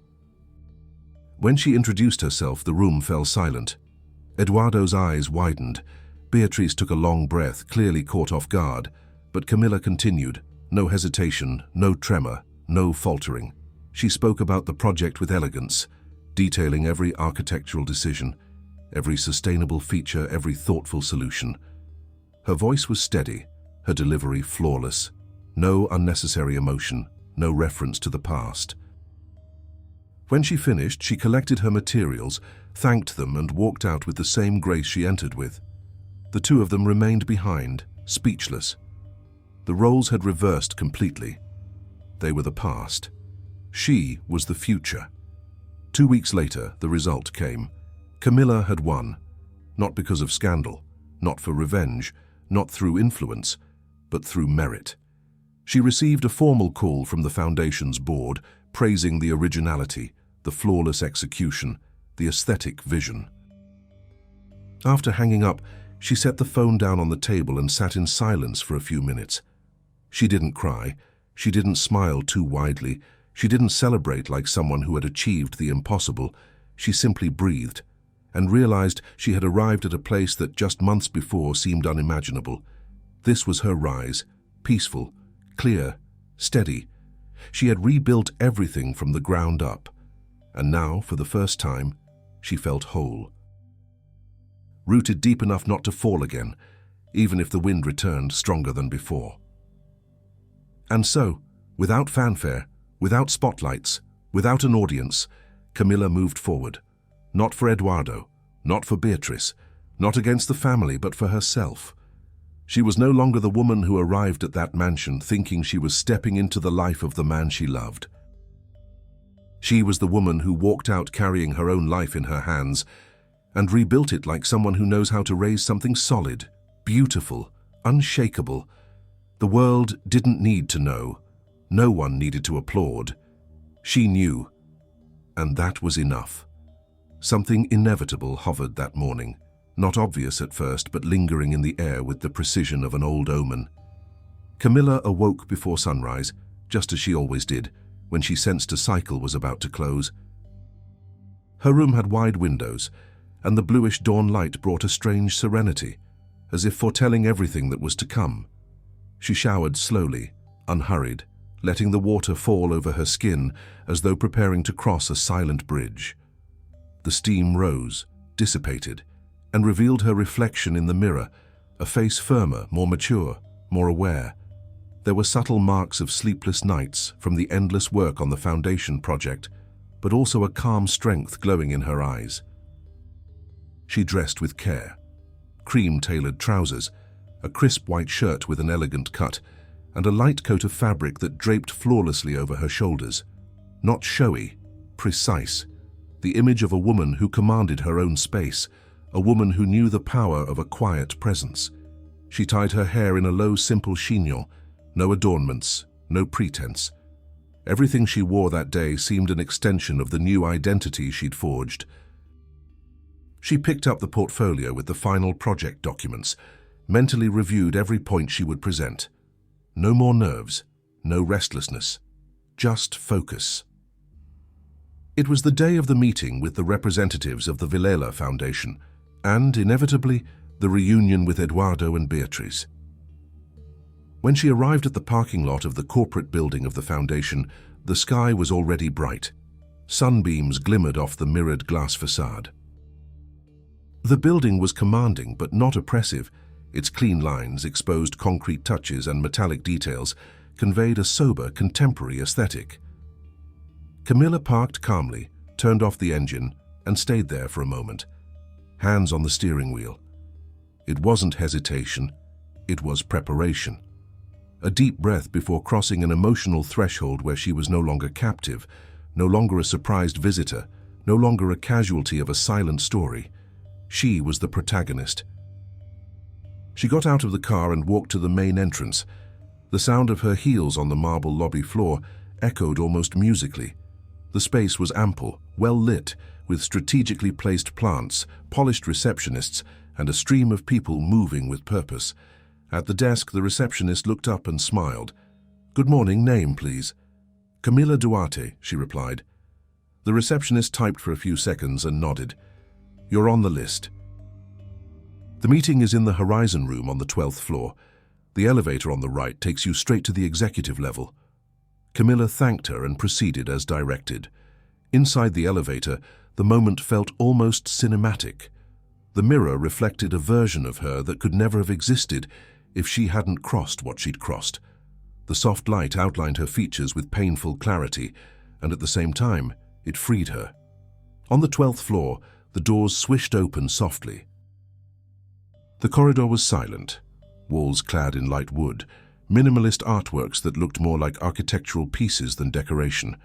[SPEAKER 1] When she introduced herself, the room fell silent. Eduardo's eyes widened. Beatriz took a long breath, clearly caught off guard, but Camilla continued. No hesitation, no tremor, no faltering. She spoke about the project with elegance, detailing every architectural decision, every sustainable feature, every thoughtful solution. Her voice was steady, her delivery flawless. No unnecessary emotion, no reference to the past. When she finished, she collected her materials, thanked them, and walked out with the same grace she entered with. The two of them remained behind, speechless. The roles had reversed completely. They were the past. She was the future. 2 weeks later, the result came. Camilla had won, not because of scandal, not for revenge, not through influence, but through merit. She received a formal call from the foundation's board, praising the originality, the flawless execution, the aesthetic vision. After hanging up, She set the phone down on the table and sat in silence for a few minutes. She didn't cry. She didn't smile too widely. She didn't celebrate like someone who had achieved the impossible. She simply breathed and realized she had arrived at a place that just months before seemed unimaginable. This was her rise, peaceful, clear, steady. She had rebuilt everything from the ground up, and now, for the first time, she felt whole. Rooted deep enough not to fall again, even if the wind returned stronger than before. And so, without fanfare, without spotlights, without an audience, Camilla moved forward. Not for Eduardo, not for Beatrice, not against the family, but for herself. She was no longer the woman who arrived at that mansion thinking she was stepping into the life of the man she loved. She was the woman who walked out carrying her own life in her hands and rebuilt it like someone who knows how to raise something solid, beautiful, unshakable. The world didn't need to know. No one needed to applaud. She knew, and that was enough. Something inevitable hovered that morning, not obvious at first, but lingering in the air with the precision of an old omen. Camilla awoke before sunrise, just as she always did, when she sensed a cycle was about to close. Her room had wide windows, and the bluish dawn light brought a strange serenity, as if foretelling everything that was to come. She showered slowly, unhurried, letting the water fall over her skin as though preparing to cross a silent bridge. The steam rose, dissipated, and revealed her reflection in the mirror, a face firmer, more mature, more aware. There were subtle marks of sleepless nights from the endless work on the foundation project, but also a calm strength glowing in her eyes. She dressed with care. Cream-tailored trousers, a crisp white shirt with an elegant cut, and a light coat of fabric that draped flawlessly over her shoulders. Not showy, precise. The image of a woman who commanded her own space, a woman who knew the power of a quiet presence. She tied her hair in a low, simple chignon, no adornments, no pretense. Everything she wore that day seemed an extension of the new identity she'd forged. She picked up the portfolio with the final project documents, mentally reviewed every point she would present. No more nerves, no restlessness, just focus. It was the day of the meeting with the representatives of the Vilela Foundation, and, inevitably, the reunion with Eduardo and Beatrice. When she arrived at the parking lot of the corporate building of the foundation, the sky was already bright. Sunbeams glimmered off the mirrored glass facade. The building was commanding but not oppressive. Its clean lines, exposed concrete touches, and metallic details conveyed a sober, contemporary aesthetic. Camilla parked calmly, turned off the engine, and stayed there for a moment, hands on the steering wheel. It wasn't hesitation, it was preparation. A deep breath before crossing an emotional threshold where she was no longer captive, no longer a surprised visitor, no longer a casualty of a silent story. She was the protagonist. She got out of the car and walked to the main entrance. The sound of her heels on the marble lobby floor echoed almost musically. The space was ample, well lit, with strategically placed plants, polished receptionists, and a stream of people moving with purpose. At the desk, the receptionist looked up and smiled. "Good morning, name, please." "Camilla Duarte," she replied. The receptionist typed for a few seconds and nodded. "You're on the list." The meeting is in the Horizon Room on the 12th floor. The elevator on the right takes you straight to the executive level. Camilla thanked her and proceeded as directed. Inside the elevator, the moment felt almost cinematic. The mirror reflected a version of her that could never have existed if she hadn't crossed what she'd crossed. The soft light outlined her features with painful clarity, and at the same time, it freed her. On the 12th floor, the doors swished open softly. The corridor was silent, walls clad in light wood, minimalist artworks that looked more like architectural pieces than decoration.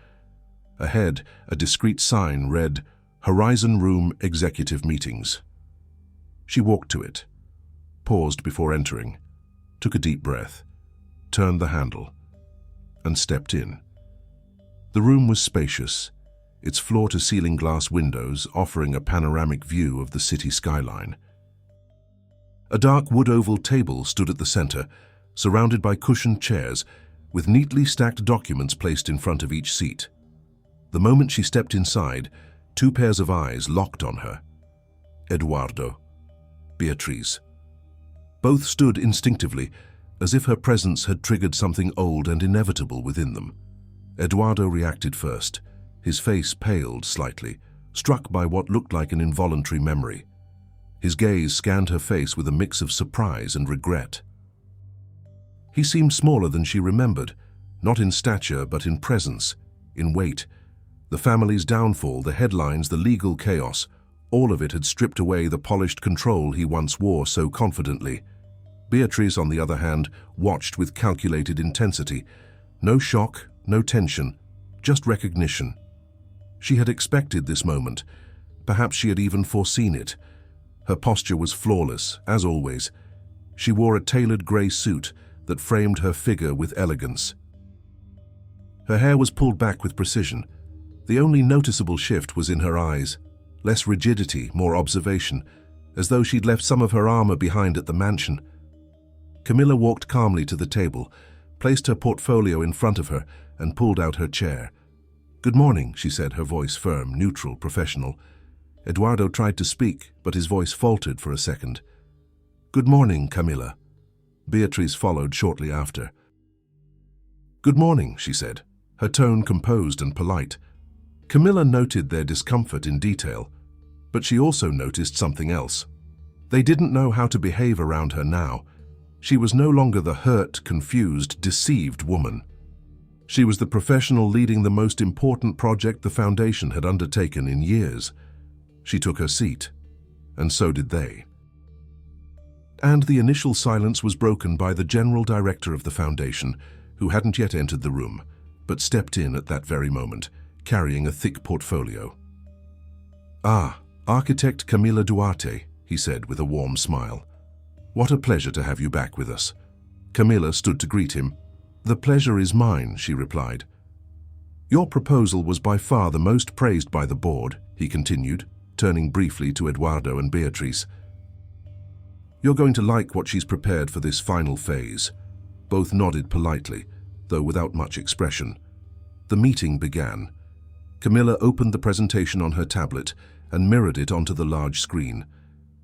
[SPEAKER 1] Ahead, a discreet sign read, "Horizon Room Executive Meetings." She walked to it, paused before entering, took a deep breath, turned the handle, and stepped in. The room was spacious, its floor-to-ceiling glass windows offering a panoramic view of the city skyline. A dark wood oval table stood at the center, surrounded by cushioned chairs, with neatly stacked documents placed in front of each seat. The moment she stepped inside, two pairs of eyes locked on her. Eduardo, Beatriz. Both stood instinctively, as if her presence had triggered something old and inevitable within them. Eduardo reacted first. His face paled slightly, struck by what looked like an involuntary memory. His gaze scanned her face with a mix of surprise and regret. He seemed smaller than she remembered, not in stature but in presence, in weight. The family's downfall, the headlines, the legal chaos, all of it had stripped away the polished control he once wore so confidently. Beatriz, on the other hand, watched with calculated intensity. No shock, no tension, just recognition. She had expected this moment. Perhaps she had even foreseen it. Her posture was flawless, as always. She wore a tailored grey suit that framed her figure with elegance. Her hair was pulled back with precision. The only noticeable shift was in her eyes. Less rigidity, more observation, as though she'd left some of her armor behind at the mansion. Camilla walked calmly to the table, placed her portfolio in front of her, and pulled out her chair. "Good morning," she said, her voice firm, neutral, professional. Eduardo tried to speak, but his voice faltered for a second. "Good morning, Camilla." Beatriz followed shortly after. "Good morning," she said, her tone composed and polite. Camilla noted their discomfort in detail, but she also noticed something else. They didn't know how to behave around her now. She was no longer the hurt, confused, deceived woman. She was the professional leading the most important project the Foundation had undertaken in years. She took her seat, and so did they. And the initial silence was broken by the General Director of the Foundation, who hadn't yet entered the room, but stepped in at that very moment, carrying a thick portfolio. "Ah, Architect Camilla Duarte," he said with a warm smile. "What a pleasure to have you back with us." Camilla stood to greet him. "The pleasure is mine," she replied. "Your proposal was by far the most praised by the board," he continued, turning briefly to Eduardo and Beatriz. "You're going to like what she's prepared for this final phase." Both nodded politely, though without much expression. The meeting began. Camilla opened the presentation on her tablet and mirrored it onto the large screen.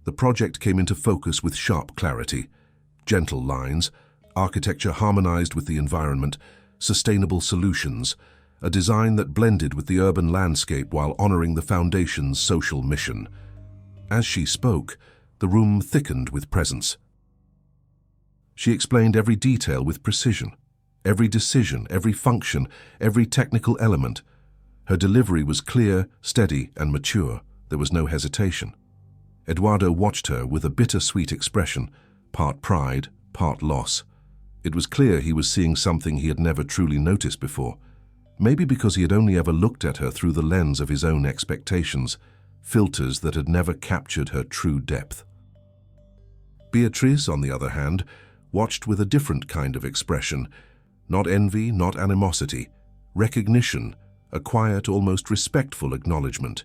[SPEAKER 1] The project came into focus with sharp clarity. Gentle lines, architecture harmonized with the environment, sustainable solutions, a design that blended with the urban landscape while honoring the Foundation's social mission. As she spoke, the room thickened with presence. She explained every detail with precision, every decision, every function, every technical element. Her delivery was clear, steady, and mature. There was no hesitation. Eduardo watched her with a bittersweet expression, part pride, part loss. It was clear he was seeing something he had never truly noticed before. Maybe because he had only ever looked at her through the lens of his own expectations, filters that had never captured her true depth. Beatriz, on the other hand, watched with a different kind of expression. Not envy, not animosity. Recognition, a quiet, almost respectful acknowledgement.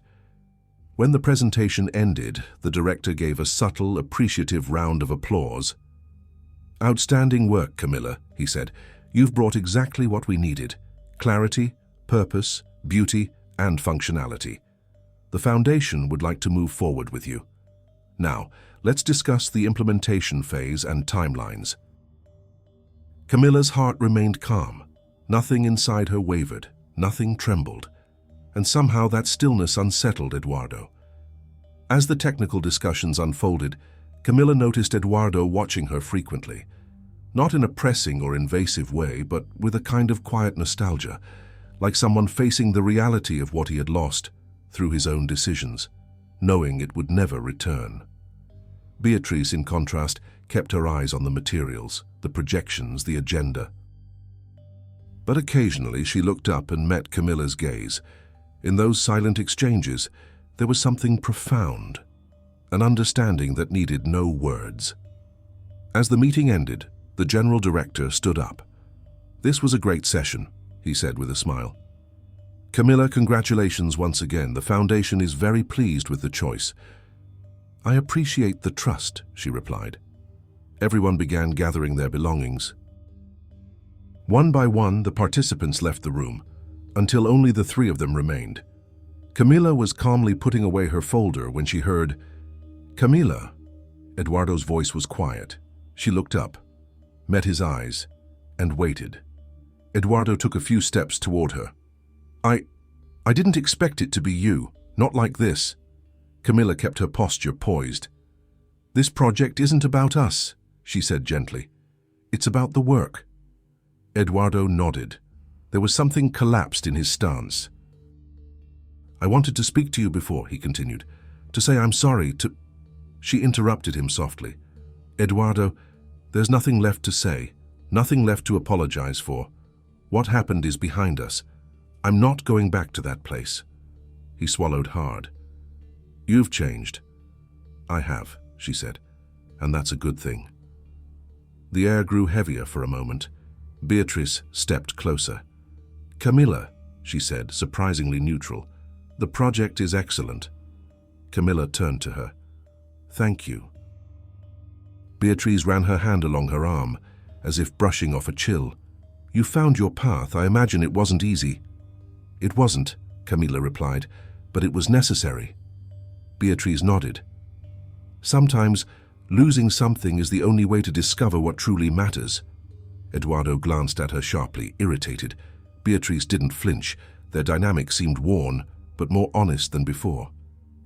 [SPEAKER 1] When the presentation ended, the director gave a subtle, appreciative round of applause. "Outstanding work, Camilla," he said. "You've brought exactly what we needed. Clarity, purpose, beauty, and functionality. The Foundation would like to move forward with you. Now, let's discuss the implementation phase and timelines." Camilla's heart remained calm. Nothing inside her wavered, nothing trembled. And somehow that stillness unsettled Eduardo. As the technical discussions unfolded, Camilla noticed Eduardo watching her frequently. Not in a pressing or invasive way, but with a kind of quiet nostalgia, like someone facing the reality of what he had lost through his own decisions, knowing it would never return. Beatriz, in contrast, kept her eyes on the materials, the projections, the agenda. But occasionally she looked up and met Camilla's gaze. In those silent exchanges, there was something profound, an understanding that needed no words. As the meeting ended, the General Director stood up. "This was a great session," he said with a smile. "Camilla, congratulations once again. The Foundation is very pleased with the choice." "I appreciate the trust," she replied. Everyone began gathering their belongings. One by one, the participants left the room, until only the three of them remained. Camila was calmly putting away her folder when she heard, "Camila." Eduardo's voice was quiet. She looked up, met his eyes, and waited. Eduardo took a few steps toward her. I didn't expect it to be you, not like this." Camila kept her posture poised. "This project isn't about us," she said gently. "It's about the work." Eduardo nodded. There was something collapsed in his stance. "I wanted to speak to you before," he continued, "to say I'm sorry, to—" She interrupted him softly. "Eduardo, there's nothing left to say, nothing left to apologize for. What happened is behind us. I'm not going back to that place." He swallowed hard. "You've changed." "I have," she said, "and that's a good thing." The air grew heavier for a moment. Beatrice stepped closer. "Camila," she said, surprisingly neutral, "the project is excellent." Camila turned to her. "Thank you." Beatrice ran her hand along her arm, as if brushing off a chill. "You found your path. I imagine it wasn't easy." "It wasn't," Camila replied, "but it was necessary." Beatrice nodded. "Sometimes, losing something is the only way to discover what truly matters." Eduardo glanced at her sharply, irritated. Beatrice didn't flinch. Their dynamic seemed worn, but more honest than before.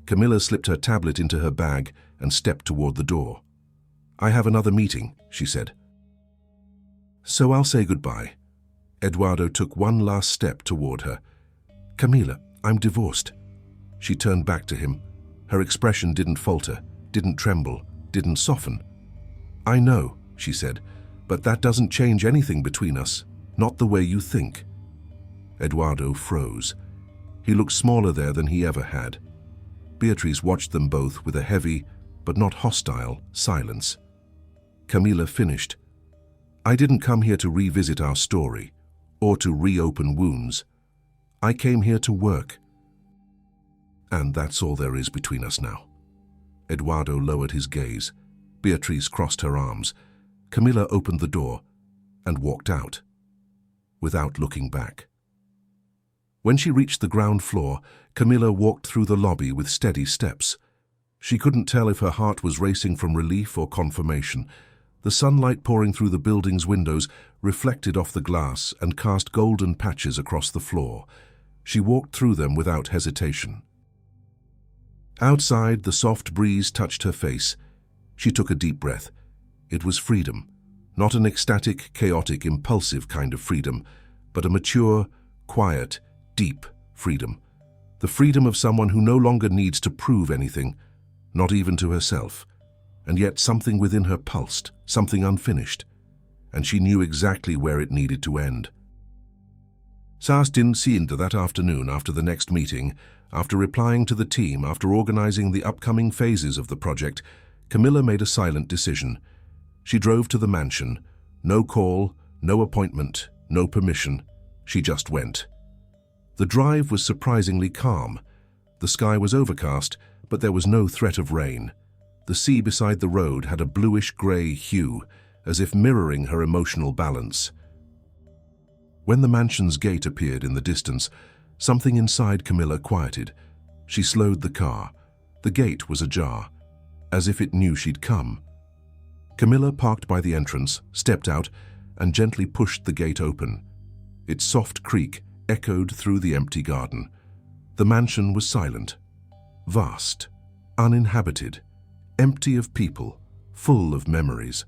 [SPEAKER 1] Camila slipped her tablet into her bag and stepped toward the door. "I have another meeting," she said. "So I'll say goodbye." Eduardo took one last step toward her. "Camila, I'm divorced." She turned back to him. Her expression didn't falter, didn't tremble, didn't soften. "I know," she said, "but that doesn't change anything between us, not the way you think." Eduardo froze. He looked smaller there than he ever had. Beatrice watched them both with a heavy, but not hostile, silence. Camila finished. "I didn't come here to revisit our story, or to reopen wounds. I came here to work. And that's all there is between us now." Eduardo lowered his gaze. Beatrice crossed her arms. Camila opened the door and walked out, without looking back. When she reached the ground floor, Camila walked through the lobby with steady steps. She couldn't tell if her heart was racing from relief or confirmation. The sunlight pouring through the building's windows reflected off the glass and cast golden patches across the floor. She walked through them without hesitation. Outside, the soft breeze touched her face. She took a deep breath. It was freedom, not an ecstatic, chaotic, impulsive kind of freedom, but a mature, quiet, deep freedom. The freedom of someone who no longer needs to prove anything, not even to herself. And yet something within her pulsed, something unfinished, and she knew exactly where it needed to end. Sas didn't see into that afternoon after the next meeting. After replying to the team, after organizing the upcoming phases of the project, Camila made a silent decision. She drove to the mansion. No call, no appointment, no permission. She just went. The drive was surprisingly calm. The sky was overcast, but there was no threat of rain. The sea beside the road had a bluish-gray hue, as if mirroring her emotional balance. When the mansion's gate appeared in the distance, something inside Camila quieted. She slowed the car. The gate was ajar, as if it knew she'd come. Camila parked by the entrance, stepped out, and gently pushed the gate open. Its soft creak echoed through the empty garden. The mansion was silent, vast, uninhabited, empty of people, full of memories.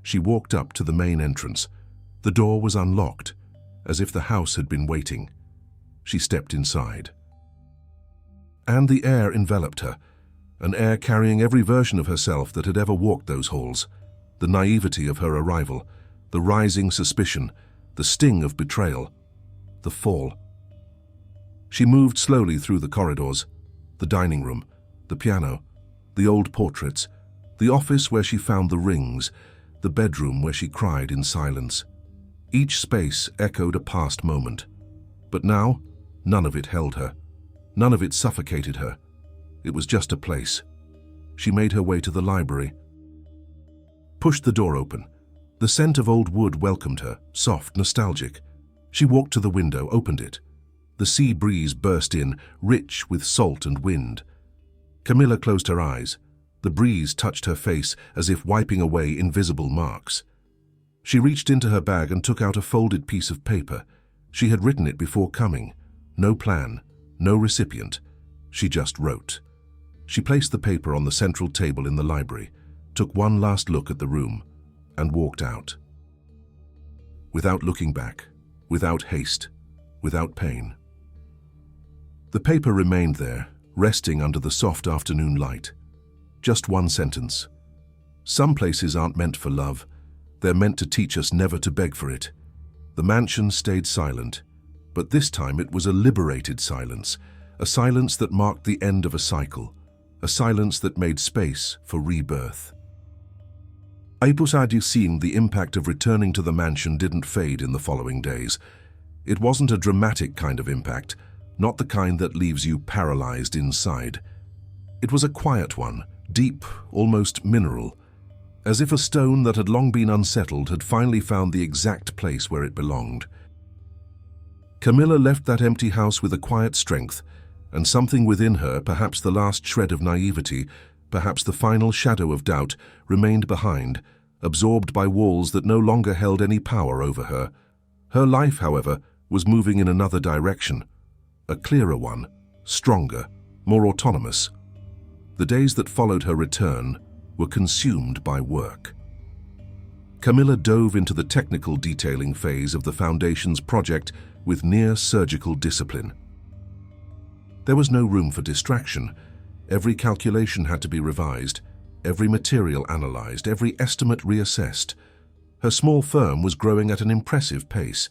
[SPEAKER 1] She walked up to the main entrance. The door was unlocked, as if the house had been waiting. She stepped inside. And the air enveloped her, an air carrying every version of herself that had ever walked those halls. The naivety of her arrival, the rising suspicion, the sting of betrayal, the fall. She moved slowly through the corridors, the dining room, the piano, the old portraits, the office where she found the rings, the bedroom where she cried in silence. Each space echoed a past moment. But now, none of it held her. None of it suffocated her. It was just a place. She made her way to the library. pushed the door open. The scent of old wood welcomed her, soft, nostalgic. She walked to the window, opened it. The sea breeze burst in, rich with salt and wind. Camilla closed her eyes. The breeze touched her face as if wiping away invisible marks. She reached into her bag and took out a folded piece of paper. She had written it before coming. No plan, no recipient. She just wrote. She placed the paper on the central table in the library, took one last look at the room, and walked out. Without looking back, without haste, without pain. The paper remained there, resting under the soft afternoon light. Just one sentence. Some places aren't meant for love. They're meant to teach us never to beg for it. The mansion stayed silent, but this time it was a liberated silence, a silence that marked the end of a cycle, a silence that made space for rebirth. Aipusadi seeing the impact of returning to the mansion didn't fade in the following days. It wasn't a dramatic kind of impact, not the kind that leaves you paralyzed inside. It was a quiet one, deep, almost mineral, as if a stone that had long been unsettled had finally found the exact place where it belonged. Camilla left that empty house with a quiet strength, and something within her, perhaps the last shred of naivety, perhaps the final shadow of doubt, remained behind, absorbed by walls that no longer held any power over her. Her life, however, was moving in another direction, a clearer one, stronger, more autonomous. The days that followed her return were consumed by work. Camilla dove into the technical detailing phase of the Foundation's project with near-surgical discipline. There was no room for distraction. Every calculation had to be revised, every material analyzed, every estimate reassessed. Her small firm was growing at an impressive pace.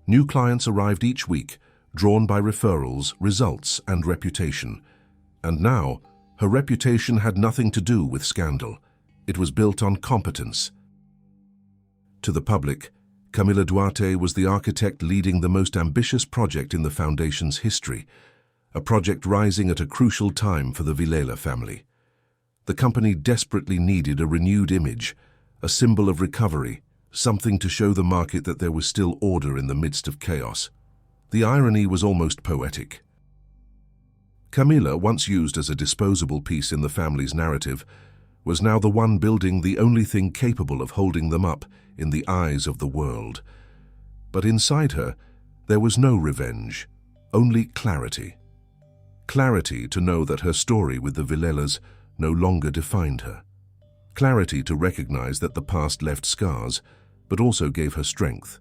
[SPEAKER 1] New clients arrived each week, drawn by referrals, results, and reputation. And now, her reputation had nothing to do with scandal. It was built on competence. To the public, Camilla Duarte was the architect leading the most ambitious project in the Foundation's history, a project rising at a crucial time for the Villela family. The company desperately needed a renewed image, a symbol of recovery, something to show the market that there was still order in the midst of chaos. The irony was almost poetic. Camilla, once used as a disposable piece in the family's narrative, was now the one building the only thing capable of holding them up in the eyes of the world. But inside her, there was no revenge, only clarity. Clarity to know that her story with the Villelas no longer defined her. Clarity to recognize that the past left scars, but also gave her strength.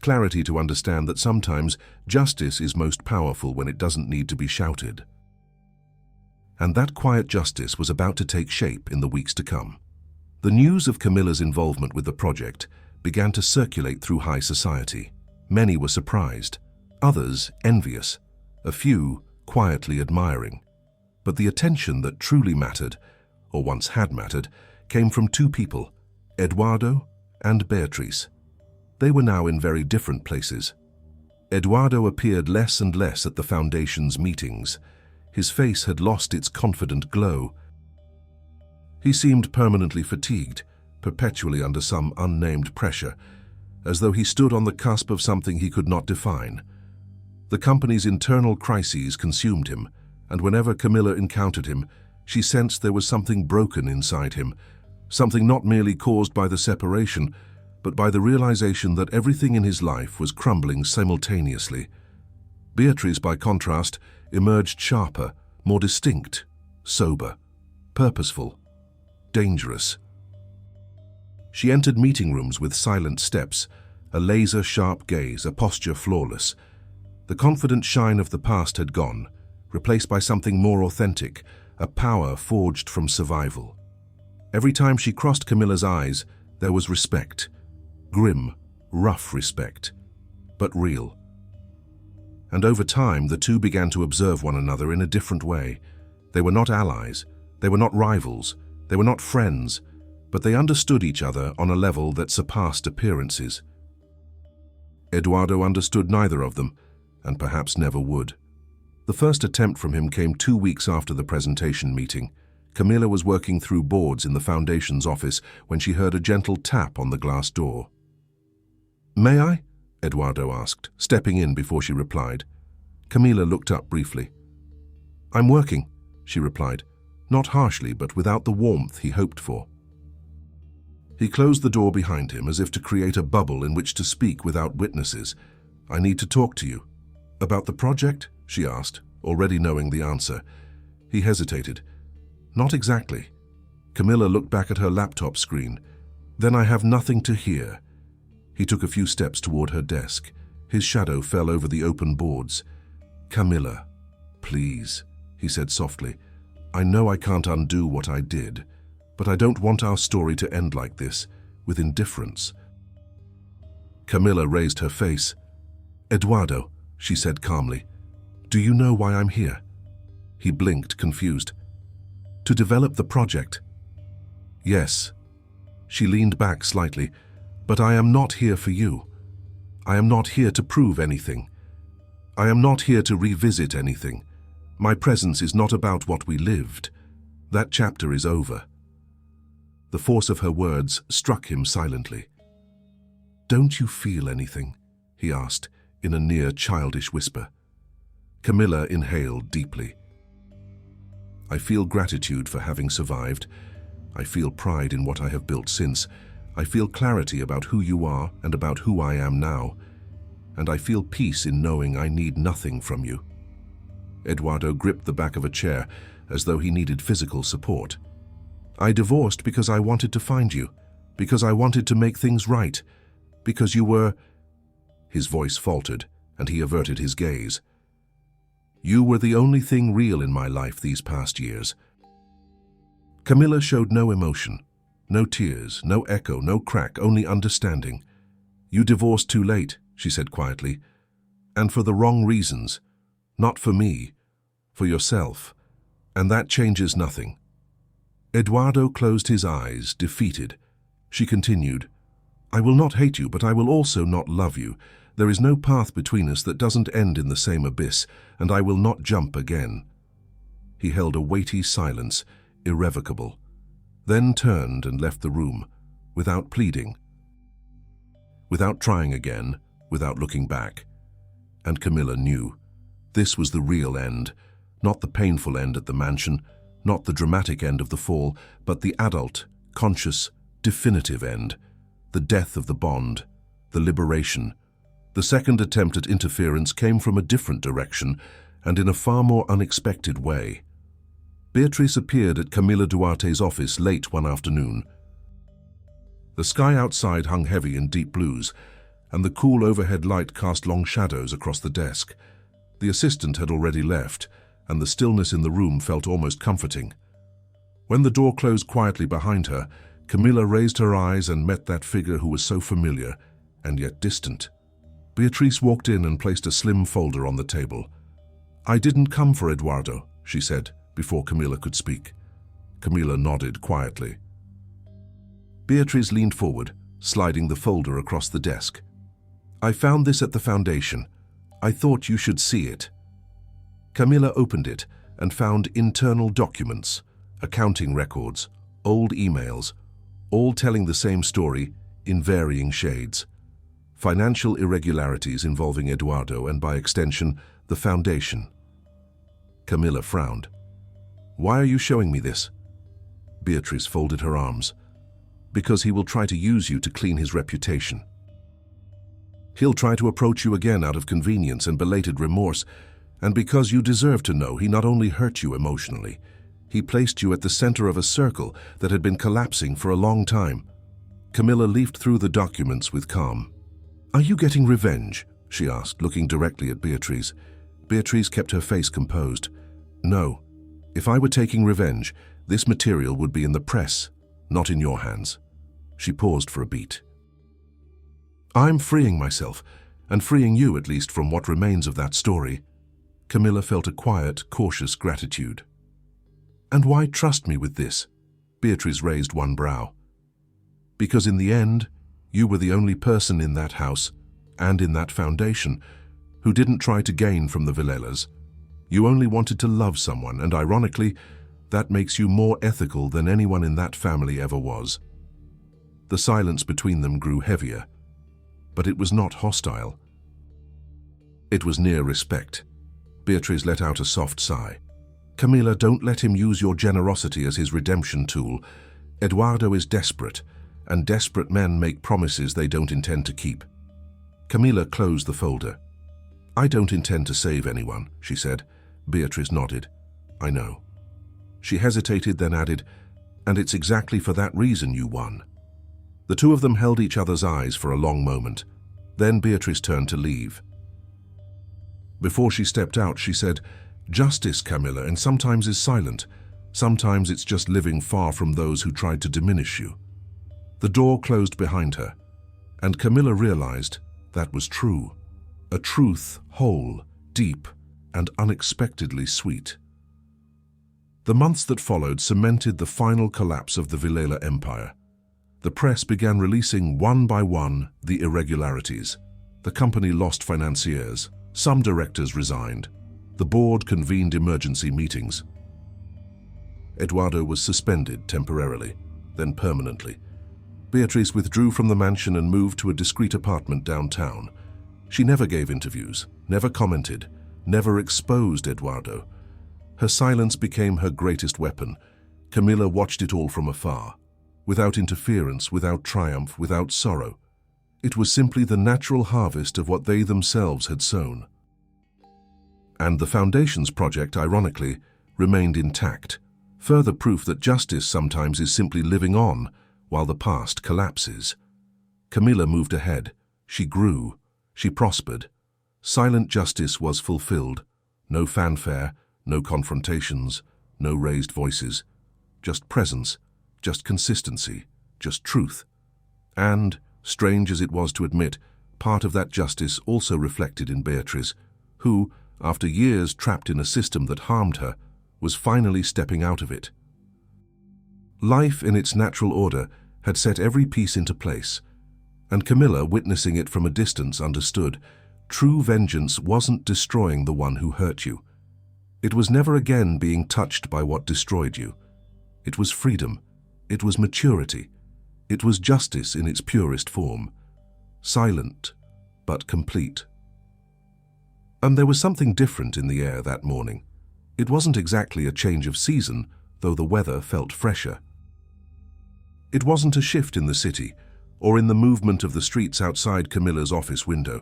[SPEAKER 1] Clarity to understand that sometimes justice is most powerful when it doesn't need to be shouted. And that quiet justice was about to take shape in the weeks to come. The news of Camilla's involvement with the project began to circulate through high society. Many were surprised, others envious, a few quietly admiring. But the attention that truly mattered, or once had mattered, came from two people, Eduardo and Beatrice. They were now in very different places. Eduardo appeared less and less at the Foundation's meetings. His face had lost its confident glow. He seemed permanently fatigued, perpetually under some unnamed pressure, as though he stood on the cusp of something he could not define. The company's internal crises consumed him, and whenever Camilla encountered him, she sensed there was something broken inside him, something not merely caused by the separation, but by the realization that everything in his life was crumbling simultaneously. Beatrice, by contrast, emerged sharper, more distinct, sober, purposeful, dangerous. She entered meeting rooms with silent steps, a laser-sharp gaze, a posture flawless. The confident shine of the past had gone, replaced by something more authentic, a power forged from survival. Every time she crossed Camilla's eyes, there was respect. Grim, rough respect, but real. And over time, the two began to observe one another in a different way. They were not allies, they were not rivals, they were not friends, but they understood each other on a level that surpassed appearances. Eduardo understood neither of them, and perhaps never would. The first attempt from him came 2 weeks after the presentation meeting. Camilla was working through boards in the Foundation's office when she heard a gentle tap on the glass door. "May I?" Eduardo asked, stepping in before she replied. Camilla looked up briefly. "I'm working," she replied, not harshly but without the warmth he hoped for. He closed the door behind him as if to create a bubble in which to speak without witnesses. "I need to talk to you." "About the project?" she asked, already knowing the answer. He hesitated. "Not exactly." Camilla looked back at her laptop screen. "Then I have nothing to hear." He took a few steps toward her desk. His shadow fell over the open boards. "Camilla, please," he said softly. "I know I can't undo what I did, but I don't want our story to end like this, with indifference." Camilla raised her face. "Eduardo," she said calmly, "do you know why I'm here?" He blinked, confused. "To develop the project." "Yes." She leaned back slightly. "But I am not here for you. I am not here to prove anything. I am not here to revisit anything. My presence is not about what we lived. That chapter is over." The force of her words struck him silently. "Don't you feel anything?" he asked in a near childish whisper. Camilla inhaled deeply. "I feel gratitude for having survived. I feel pride in what I have built since. I feel clarity about who you are and about who I am now. And I feel peace in knowing I need nothing from you." Eduardo gripped the back of a chair as though he needed physical support. "I divorced because I wanted to find you, because I wanted to make things right, because you were—" His voice faltered, and he averted his gaze. "You were the only thing real in my life these past years." Camilla showed no emotion. No tears, no echo, no crack, only understanding. "You divorced too late," she said quietly, "and for the wrong reasons. Not for me, for yourself, and that changes nothing." Eduardo closed his eyes, defeated. She continued, "I will not hate you, but I will also not love you. There is no path between us that doesn't end in the same abyss, and I will not jump again." He held a weighty silence, irrevocable, then turned and left the room, without pleading, without trying again, without looking back. And Camilla knew. This was the real end, not the painful end at the mansion, not the dramatic end of the fall, but the adult, conscious, definitive end, the death of the bond, the liberation. The second attempt at interference came from a different direction and in a far more unexpected way. Beatrice appeared at Camilla Duarte's office late one afternoon. The sky outside hung heavy in deep blues, and the cool overhead light cast long shadows across the desk. The assistant had already left, and the stillness in the room felt almost comforting. When the door closed quietly behind her, Camilla raised her eyes and met that figure who was so familiar and yet distant. Beatrice walked in and placed a slim folder on the table. "I didn't come for Eduardo," she said, before Camilla could speak. Camilla nodded quietly. Beatrice leaned forward, sliding the folder across the desk. "I found this at the Foundation. I thought you should see it." Camilla opened it and found internal documents, accounting records, old emails, all telling the same story in varying shades. Financial irregularities involving Eduardo and, by extension, the Foundation. Camilla frowned. "Why are you showing me this?" Beatrice folded her arms. "Because he will try to use you to clean his reputation. He'll try to approach you again out of convenience and belated remorse, and because you deserve to know he not only hurt you emotionally, he placed you at the center of a circle that had been collapsing for a long time." Camilla leafed through the documents with calm. "Are you getting revenge?" she asked, looking directly at Beatrice. Beatrice kept her face composed. "No. If I were taking revenge, this material would be in the press, not in your hands." She paused for a beat. "I'm freeing myself, and freeing you at least from what remains of that story." Camilla felt a quiet, cautious gratitude. "And why trust me with this?" Beatrice raised one brow. "Because in the end, you were the only person in that house, and in that foundation, who didn't try to gain from the Villelas. You only wanted to love someone, and ironically, That makes you more ethical than anyone in that family ever was." The silence between them grew heavier, but it was not hostile. It was near respect. Beatriz let out a soft sigh. "Camila, don't let him use your generosity as his redemption tool. Eduardo is desperate, and desperate men make promises they don't intend to keep." Camila closed the folder. "I don't intend to save anyone," she said. Beatriz nodded. "I know." She hesitated, then added, "And it's exactly for that reason you won." The two of them held each other's eyes for a long moment. Then Beatriz turned to leave. Before she stepped out, she said, "Justice, Camila, and sometimes is silent. Sometimes it's just living far from those who tried to diminish you." The door closed behind her, and Camila realized that was true. A truth whole, deep, and unexpectedly sweet. The months that followed cemented the final collapse of the Villela Empire. The press began releasing one by one the irregularities. The company lost financiers. Some directors resigned. The board convened emergency meetings. Eduardo was suspended temporarily, then permanently. Beatriz withdrew from the mansion and moved to a discreet apartment downtown. She never gave interviews, never commented, never exposed Eduardo. Her silence became her greatest weapon. Camila watched it all from afar, without interference, without triumph, without sorrow. It was simply the natural harvest of what they themselves had sown. And the Foundations project, ironically, remained intact, further proof that justice sometimes is simply living on while the past collapses. Camila moved ahead. She grew. She prospered. Silent justice was fulfilled. No fanfare, no confrontations, no raised voices. Just presence, just consistency, just truth. And, strange as it was to admit, part of that justice also reflected in Beatriz, who, after years trapped in a system that harmed her, was finally stepping out of it. Life in its natural order had set every piece into place, and Camila, witnessing it from a distance, understood true vengeance wasn't destroying the one who hurt you. It was never again being touched by what destroyed you. It was freedom. It was maturity. It was justice in its purest form. Silent, but complete. And there was something different in the air that morning. It wasn't exactly a change of season, though the weather felt fresher. It wasn't a shift in the city, or in the movement of the streets outside Camila's office window.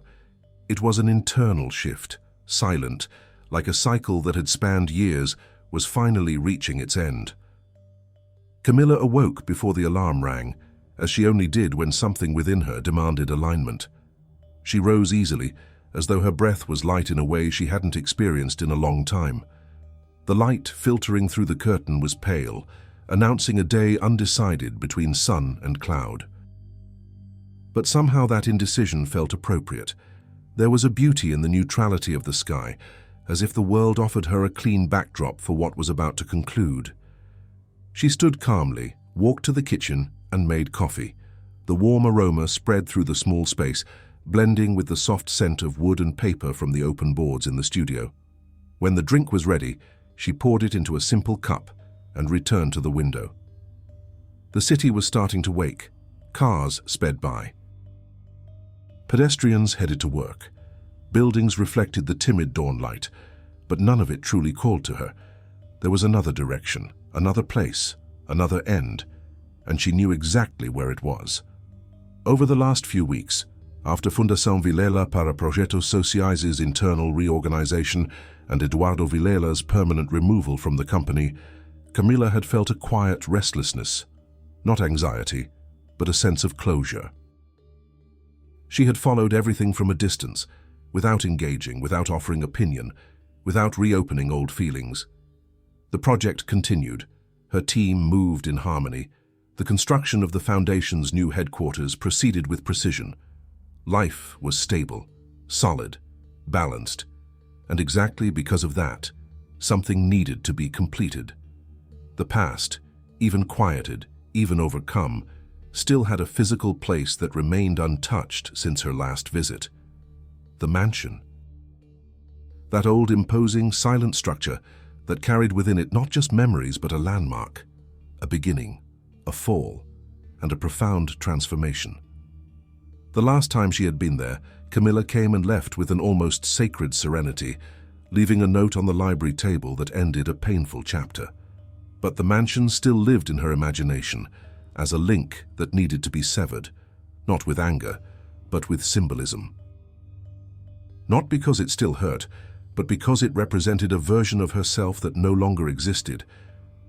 [SPEAKER 1] It was an internal shift, silent, like a cycle that had spanned years, was finally reaching its end. Camila awoke before the alarm rang, as she only did when something within her demanded alignment. She rose easily, as though her breath was light in a way she hadn't experienced in a long time. The light filtering through the curtain was pale, announcing a day undecided between sun and cloud. But somehow that indecision felt appropriate. There was a beauty in the neutrality of the sky, as if the world offered her a clean backdrop for what was about to conclude. She stood calmly, walked to the kitchen, and made coffee. The warm aroma spread through the small space, blending with the soft scent of wood and paper from the open boards in the studio. When the drink was ready, she poured it into a simple cup and returned to the window. The city was starting to wake. Cars sped by. Pedestrians headed to work. Buildings reflected the timid dawn light, but none of it truly called to her. There was another direction, another place, another end, and she knew exactly where it was. Over the last few weeks, after Fundação Villela para Projetos Sociais' internal reorganization and Eduardo Villella's permanent removal from the company, Camila had felt a quiet restlessness, not anxiety, but a sense of closure. She had followed everything from a distance, without engaging, without offering opinion, without reopening old feelings. The project continued. Her team moved in harmony. The construction of the Foundation's new headquarters proceeded with precision. Life was stable, solid, balanced, and exactly because of that, something needed to be completed. The past, even quieted, even overcome, still had a physical place that remained untouched since her last visit. The mansion. That old, imposing, silent structure, that carried within it not just memories but a landmark, a beginning, a fall, and a profound transformation. The last time she had been there, Camilla came and left with an almost sacred serenity, leaving a note on the library table that ended a painful chapter. But the mansion still lived in her imagination as a link that needed to be severed, not with anger, but with symbolism. Not because it still hurt, but because it represented a version of herself that no longer existed,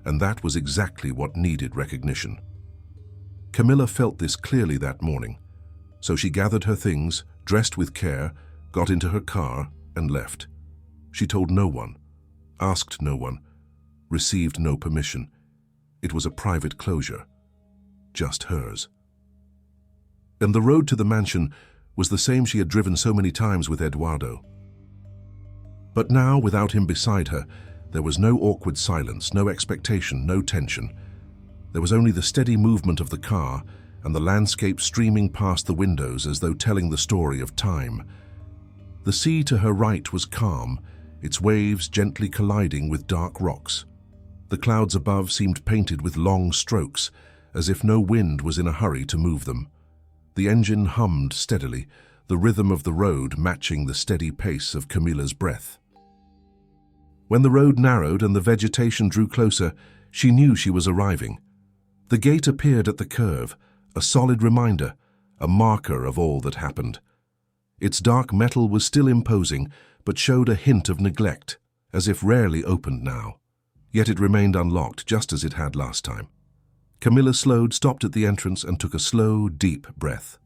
[SPEAKER 1] and that was exactly what needed recognition. Camilla felt this clearly that morning, so she gathered her things, dressed with care, got into her car, and left. She told no one, asked no one, received no permission. It was a private closure, just hers. And the road to the mansion was the same she had driven so many times with Eduardo. But now, without him beside her, there was no awkward silence, no expectation, no tension. There was only the steady movement of the car and the landscape streaming past the windows as though telling the story of time. The sea to her right was calm, its waves gently colliding with dark rocks. The clouds above seemed painted with long strokes, as if no wind was in a hurry to move them. The engine hummed steadily, the rhythm of the road matching the steady pace of Camilla's breath. When the road narrowed and the vegetation drew closer, she knew she was arriving. The gate appeared at the curve, a solid reminder, a marker of all that happened. Its dark metal was still imposing, but showed a hint of neglect, as if rarely opened now. Yet it remained unlocked, just as it had last time. Camilla slowed, stopped at the entrance, and took a slow, deep breath.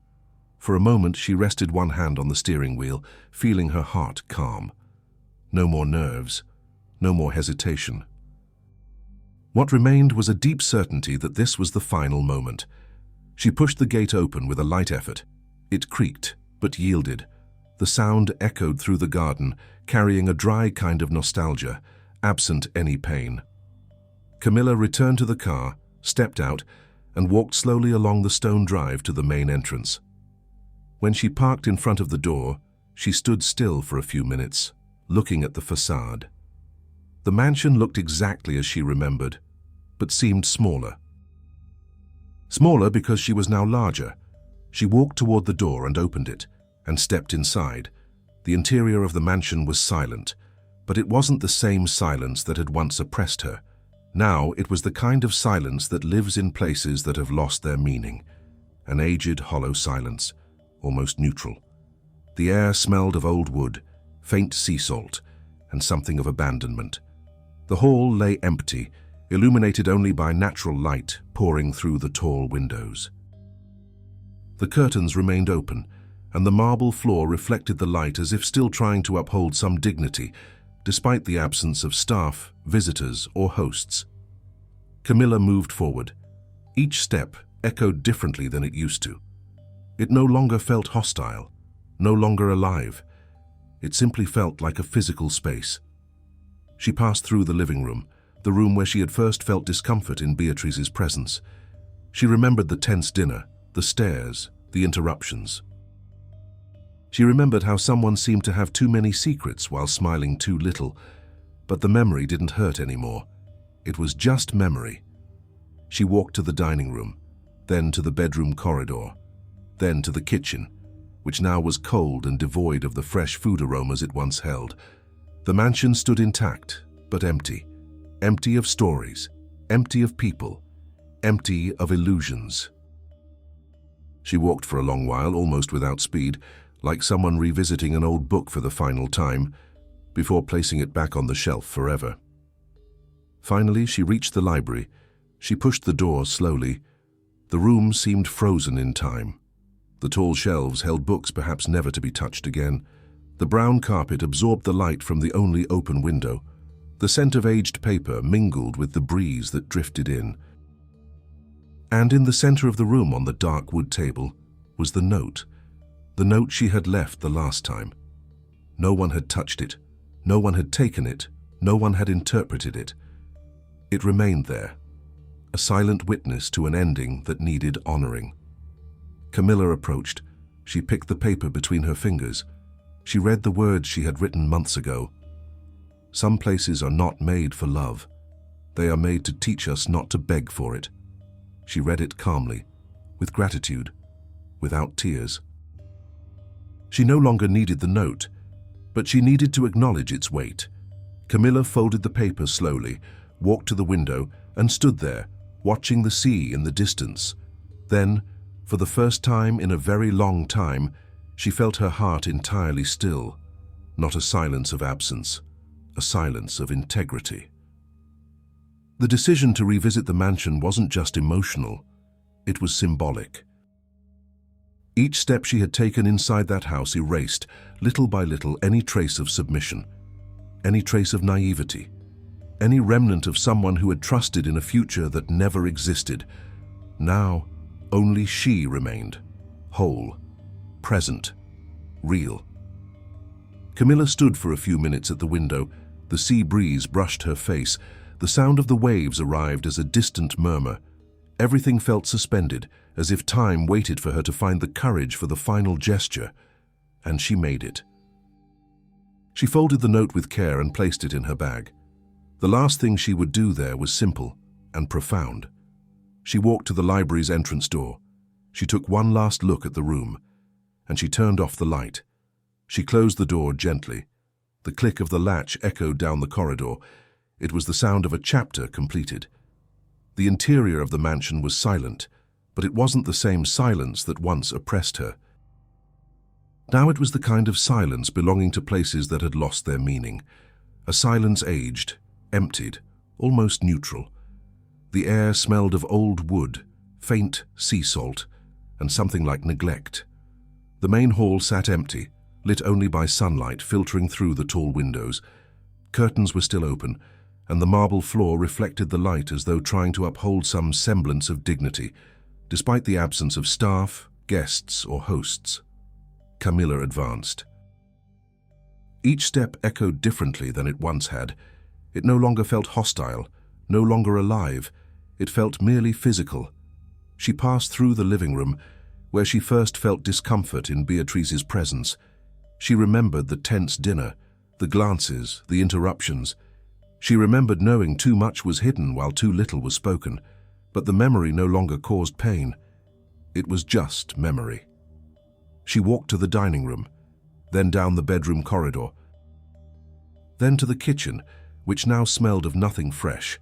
[SPEAKER 1] For a moment she rested one hand on the steering wheel, feeling her heart calm. No more nerves, no more hesitation. What remained was a deep certainty that this was the final moment. She pushed the gate open with a light effort. It creaked, but yielded. The sound echoed through the garden, carrying a dry kind of nostalgia, absent any pain. Camilla returned to the car, stepped out, and walked slowly along the stone drive to the main entrance. When she parked in front of the door, she stood still for a few minutes, looking at the facade. The mansion looked exactly as she remembered, but seemed smaller. Smaller because she was now larger. She walked toward the door and opened it, and stepped inside. The interior of the mansion was silent, but it wasn't the same silence that had once oppressed her. Now it was the kind of silence that lives in places that have lost their meaning. An aged, hollow silence, almost neutral. The air smelled of old wood, faint sea salt, and something of abandonment. The hall lay empty, illuminated only by natural light pouring through the tall windows. The curtains remained open, and the marble floor reflected the light as if still trying to uphold some dignity, despite the absence of staff, visitors, or hosts. Camilla moved forward. Each step echoed differently than it used to. It no longer felt hostile, no longer alive. It simply felt like a physical space. She passed through the living room, the room where she had first felt discomfort in Beatrice's presence. She remembered the tense dinner, the stares, the interruptions. She remembered how someone seemed to have too many secrets while smiling too little, but the memory didn't hurt anymore. It was just memory. She walked to the dining room, then to the bedroom corridor, then to the kitchen, which now was cold and devoid of the fresh food aromas it once held. The mansion stood intact, but empty. Empty of stories, empty of people, empty of illusions. She walked for a long while, almost without speed, like someone revisiting an old book for the final time, before placing it back on the shelf forever. Finally, she reached the library. She pushed the door slowly. The room seemed frozen in time. The tall shelves held books perhaps never to be touched again. The brown carpet absorbed the light from the only open window. The scent of aged paper mingled with the breeze that drifted in. And in the center of the room on the dark wood table was the note she had left the last time. No one had touched it. No one had taken it. No one had interpreted it. It remained there, a silent witness to an ending that needed honoring. Camilla approached. She picked the paper between her fingers. She read the words she had written months ago. Some places are not made for love. They are made to teach us not to beg for it. She read it calmly, with gratitude, without tears. She no longer needed the note, but she needed to acknowledge its weight. Camilla folded the paper slowly, walked to the window, and stood there, watching the sea in the distance. Then, for the first time in a very long time, she felt her heart entirely still. Not a silence of absence, a silence of integrity. The decision to revisit the mansion wasn't just emotional, it was symbolic. Each step she had taken inside that house erased, little by little, any trace of submission, any trace of naivety, any remnant of someone who had trusted in a future that never existed. Now, only she remained, whole, present, real. Camilla stood for a few minutes at the window. The sea breeze brushed her face. The sound of the waves arrived as a distant murmur. Everything felt suspended, as if time waited for her to find the courage for the final gesture, and she made it. She folded the note with care and placed it in her bag. The last thing she would do there was simple and profound. She walked to the library's entrance door. She took one last look at the room, and she turned off the light. She closed the door gently. The click of the latch echoed down the corridor. It was the sound of a chapter completed. The interior of the mansion was silent, but it wasn't the same silence that once oppressed her. Now it was the kind of silence belonging to places that had lost their meaning. A silence aged, emptied, almost neutral. The air smelled of old wood, faint sea salt, and something like neglect. The main hall sat empty, lit only by sunlight filtering through the tall windows. Curtains were still open, and the marble floor reflected the light as though trying to uphold some semblance of dignity, despite the absence of staff, guests, or hosts. Camilla advanced. Each step echoed differently than it once had. It no longer felt hostile, no longer alive. It felt merely physical. She passed through the living room, where she first felt discomfort in Beatrice's presence. She remembered the tense dinner, the glances, the interruptions. She remembered knowing too much was hidden while too little was spoken, but the memory no longer caused pain. It was just memory. She walked to the dining room, then down the bedroom corridor, then to the kitchen, which now smelled of nothing fresh.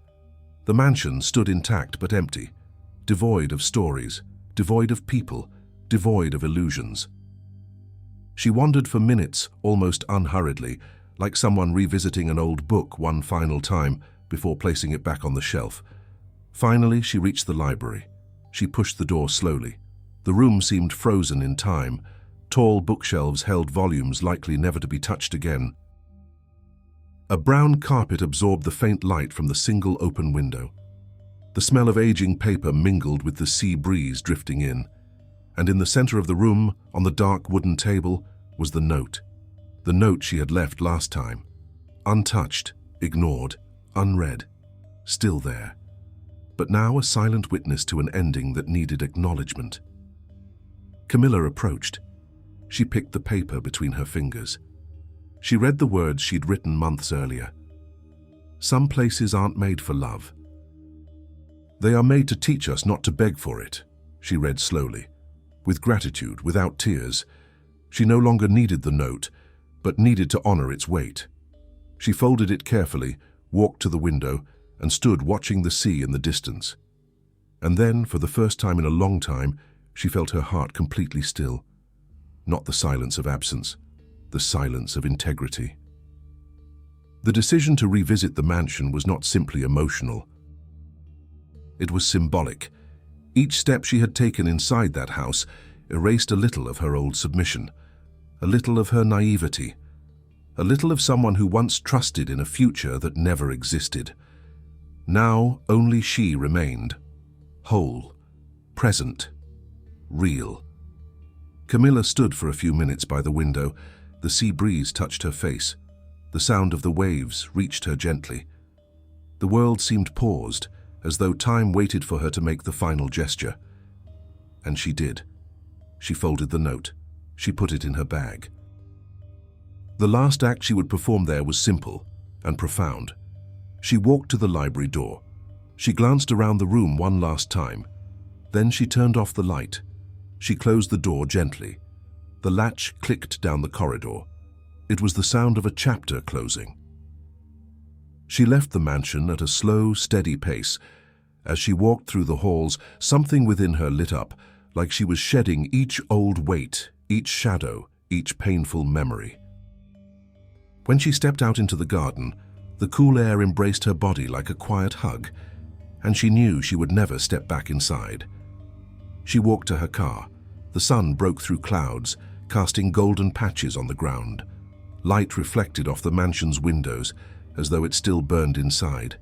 [SPEAKER 1] The mansion stood intact but empty, devoid of stories, devoid of people, devoid of illusions. She wandered for minutes, almost unhurriedly, like someone revisiting an old book one final time before placing it back on the shelf. Finally, she reached the library. She pushed the door slowly. The room seemed frozen in time. Tall bookshelves held volumes likely never to be touched again. A brown carpet absorbed the faint light from the single open window. The smell of aging paper mingled with the sea breeze drifting in. And in the center of the room, on the dark wooden table, was the note she had left last time. Untouched, ignored, unread, still there. But now a silent witness to an ending that needed acknowledgement. Camilla approached. She picked the paper between her fingers. She read the words she'd written months earlier. Some places aren't made for love. They are made to teach us not to beg for it, she read slowly, with gratitude, without tears. She no longer needed the note, but needed to honor its weight. She folded it carefully, walked to the window, and stood watching the sea in the distance. And then, for the first time in a long time, she felt her heart completely still. Not the silence of absence, the silence of integrity. The decision to revisit the mansion was not simply emotional. It was symbolic. Each step she had taken inside that house erased a little of her old submission, a little of her naivety, a little of someone who once trusted in a future that never existed. Now only she remained, whole, present, real. Camilla stood for a few minutes by the window. The sea breeze touched her face. The sound of the waves reached her gently. The world seemed paused, as though time waited for her to make the final gesture. And she did. She folded the note. She put it in her bag. The last act she would perform there was simple and profound. She walked to the library door. She glanced around the room one last time. Then she turned off the light. She closed the door gently. The latch clicked down the corridor. It was the sound of a chapter closing. She left the mansion at a slow, steady pace. As she walked through the halls, something within her lit up, like she was shedding each old weight, each shadow, each painful memory. When she stepped out into the garden, the cool air embraced her body like a quiet hug, and she knew she would never step back inside. She walked to her car. The sun broke through clouds, casting golden patches on the ground. Light reflected off the mansion's windows, as though it still burned inside,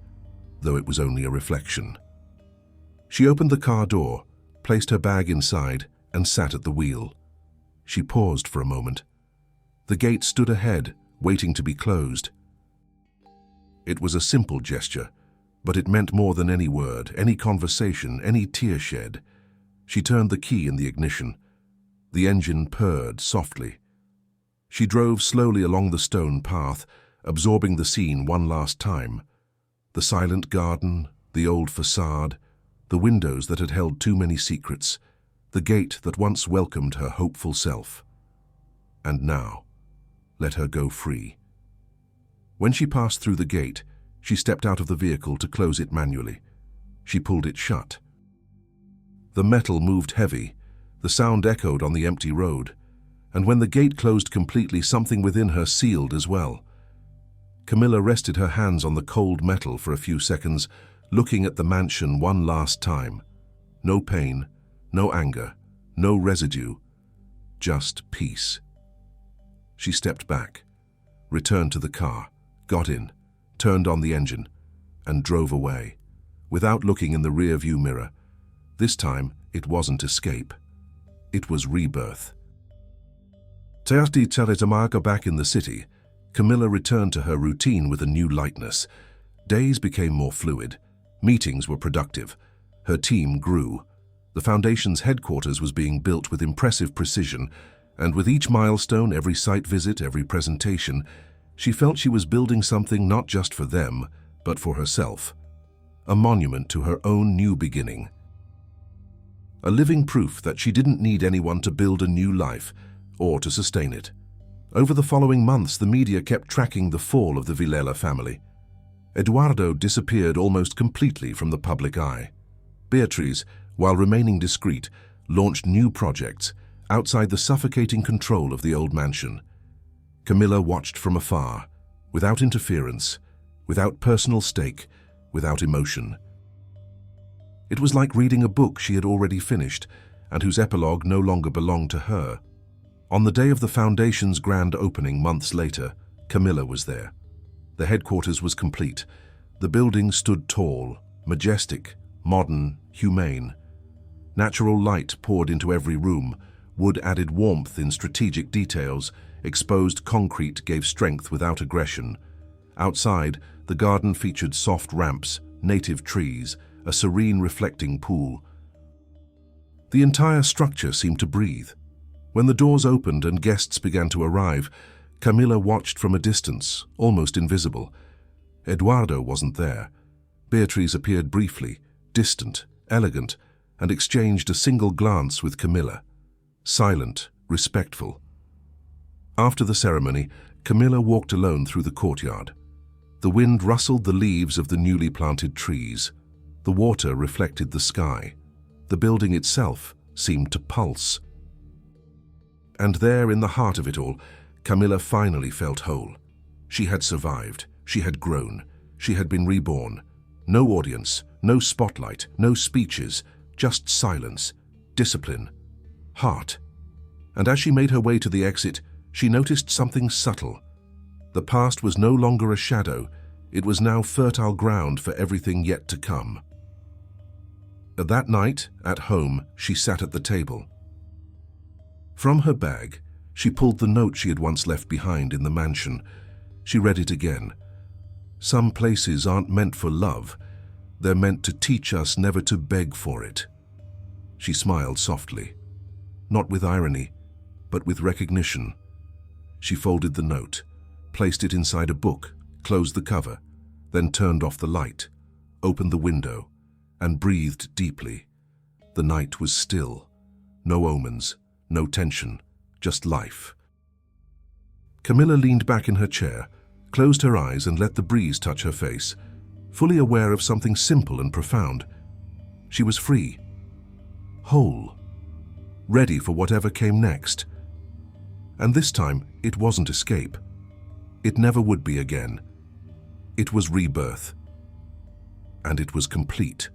[SPEAKER 1] though it was only a reflection. She opened the car door, placed her bag inside, and sat at the wheel. She paused for a moment. The gate stood ahead, waiting to be closed. It was a simple gesture, but it meant more than any word, any conversation, any tear shed. She turned the key in the ignition. The engine purred softly. She drove slowly along the stone path, absorbing the scene one last time. The silent garden, the old facade, the windows that had held too many secrets, the gate that once welcomed her hopeful self. And now, let her go free. When she passed through the gate, she stepped out of the vehicle to close it manually. She pulled it shut. The metal moved heavy. The sound echoed on the empty road. And when the gate closed completely, something within her sealed as well. Camilla rested her hands on the cold metal for a few seconds, looking at the mansion one last time. No pain, no anger, no residue, just peace. She stepped back, returned to the car, got in, turned on the engine, and drove away, without looking in the rear-view mirror. This time, it wasn't escape. It was rebirth. Teati Teletamaga back in the city, Camilla returned to her routine with a new lightness. Days became more fluid. Meetings were productive. Her team grew. The Foundation's headquarters was being built with impressive precision, and with each milestone, every site visit, every presentation, she felt she was building something not just for them, but for herself. A monument to her own new beginning. A living proof that she didn't need anyone to build a new life, or to sustain it. Over the following months, the media kept tracking the fall of the Villela family. Eduardo disappeared almost completely from the public eye. Beatriz, while remaining discreet, launched new projects outside the suffocating control of the old mansion. Camilla watched from afar, without interference, without personal stake, without emotion. It was like reading a book she had already finished and whose epilogue no longer belonged to her. On the day of the Foundation's grand opening months later, Camilla was there. The headquarters was complete. The building stood tall, majestic, modern, humane. Natural light poured into every room. Wood added warmth in strategic details. Exposed concrete gave strength without aggression. Outside, the garden featured soft ramps, native trees, a serene reflecting pool. The entire structure seemed to breathe. When the doors opened and guests began to arrive, Camilla watched from a distance, almost invisible. Eduardo wasn't there. Beatriz appeared briefly, distant, elegant, and exchanged a single glance with Camilla. Silent, respectful. After the ceremony, Camilla walked alone through the courtyard. The wind rustled the leaves of the newly planted trees. The water reflected the sky. The building itself seemed to pulse. And there, in the heart of it all, Camilla finally felt whole. She had survived. She had grown. She had been reborn. No audience, no spotlight, no speeches, just silence, discipline, heart. And as she made her way to the exit, she noticed something subtle. The past was no longer a shadow. It was now fertile ground for everything yet to come. That night, at home, she sat at the table. From her bag, she pulled the note she had once left behind in the mansion. She read it again. Some places aren't meant for love. They're meant to teach us never to beg for it. She smiled softly, not with irony, but with recognition. She folded the note, placed it inside a book, closed the cover, then turned off the light, opened the window, and breathed deeply. The night was still. No omens, no tension, just life. Camilla leaned back in her chair, closed her eyes and let the breeze touch her face, fully aware of something simple and profound. She was free, whole, ready for whatever came next. And this time, it wasn't escape. It never would be again. It was rebirth. And it was complete.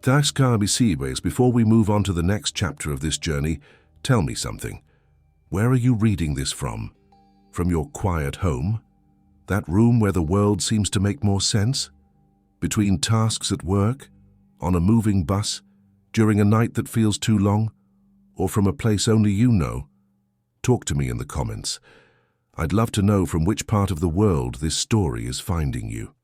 [SPEAKER 1] Taxcabisiwes, before we move on to the next chapter of this journey, tell me something. Where are you reading this from? From your quiet home? That room where the world seems to make more sense? Between tasks at work? On a moving bus? During a night that feels too long? Or from a place only you know? Talk to me in the comments. I'd love to know from which part of the world this story is finding you.